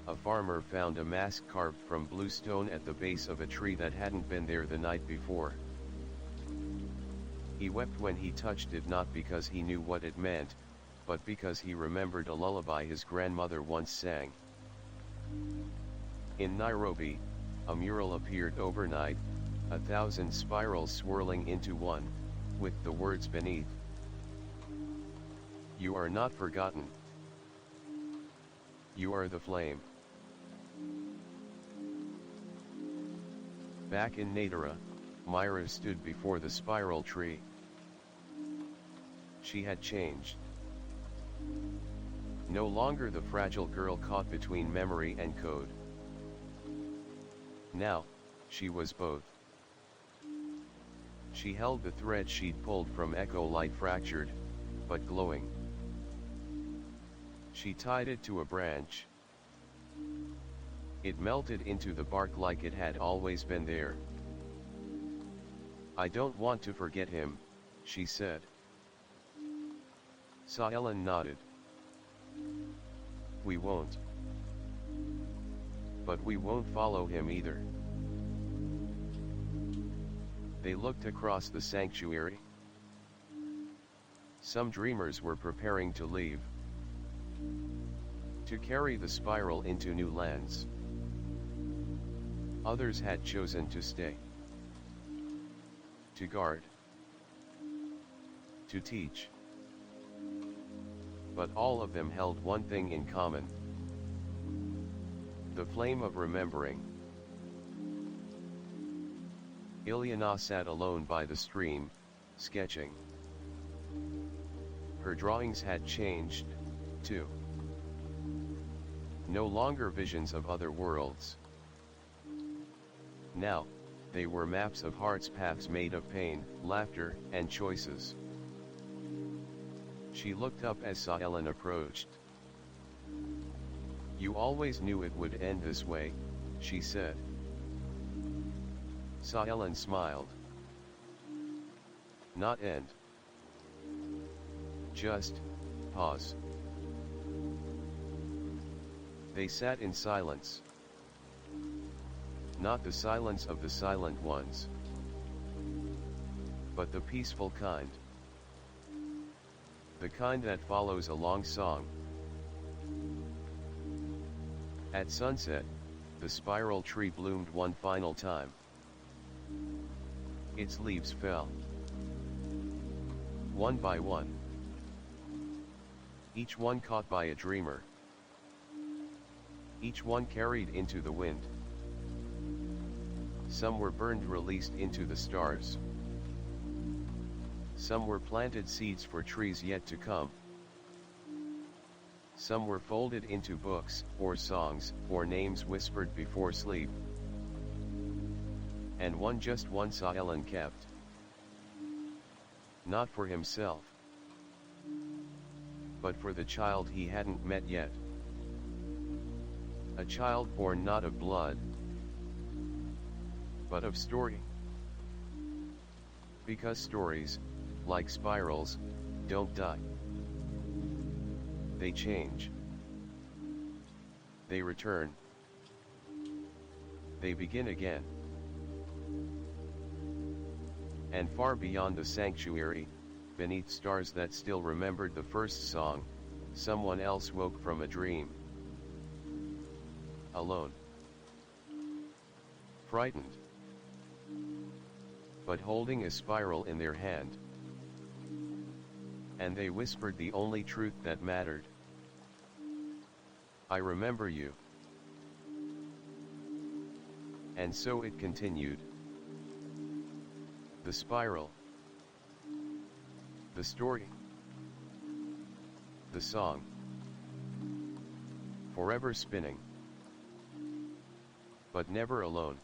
S1: a farmer found a mask carved from blue stone at the base of a tree that hadn't been there the night before. He wept when he touched it, not because he knew what it meant, but because he remembered a lullaby his grandmother once sang. In Nairobi, a mural appeared overnight, 1,000 spirals swirling into one, with the words beneath: "You are not forgotten. You are the flame." Back in Narrated, Myra stood before the spiral tree. She had changed. No longer the fragile girl caught between memory and code. Now, she was both. She held the thread she'd pulled from echo light, fractured, but glowing. She tied it to a branch. It melted into the bark like it had always been there. "I don't want to forget him," she said. Saelen nodded. "We won't. But we won't follow him either." They looked across the sanctuary. Some dreamers were preparing to leave. To carry the spiral into new lands. Others had chosen to stay. To guard. To teach. But all of them held one thing in common. The flame of remembering. Ilyana sat alone by the stream, sketching. Her drawings had changed, too. No longer visions of other worlds. Now, they were maps of heart's paths made of pain, laughter, and choices. She looked up as Saelen approached. "You always knew it would end this way," she said. Saelen smiled. "Not end. Just pause." They sat in silence. Not the silence of the silent ones, but the peaceful kind. The kind that follows a long song. At sunset, the spiral tree bloomed one final time. Its leaves fell. One by one. Each one caught by a dreamer. Each one carried into the wind. Some were burned, released into the stars. Some were planted seeds for trees yet to come. Some were folded into books, or songs, or names whispered before sleep. And just one Saelen kept. Not for himself, but for the child he hadn't met yet. A child born not of blood, but of story. Because stories, like spirals, don't die. They change. They return. They begin again. And far beyond the sanctuary, beneath stars that still remembered the first song, someone else woke from a dream. Alone. Frightened. But holding a spiral in their hand. And they whispered the only truth that mattered. I remember you. And so it continued. The spiral. The story. The song. Forever spinning. But never alone.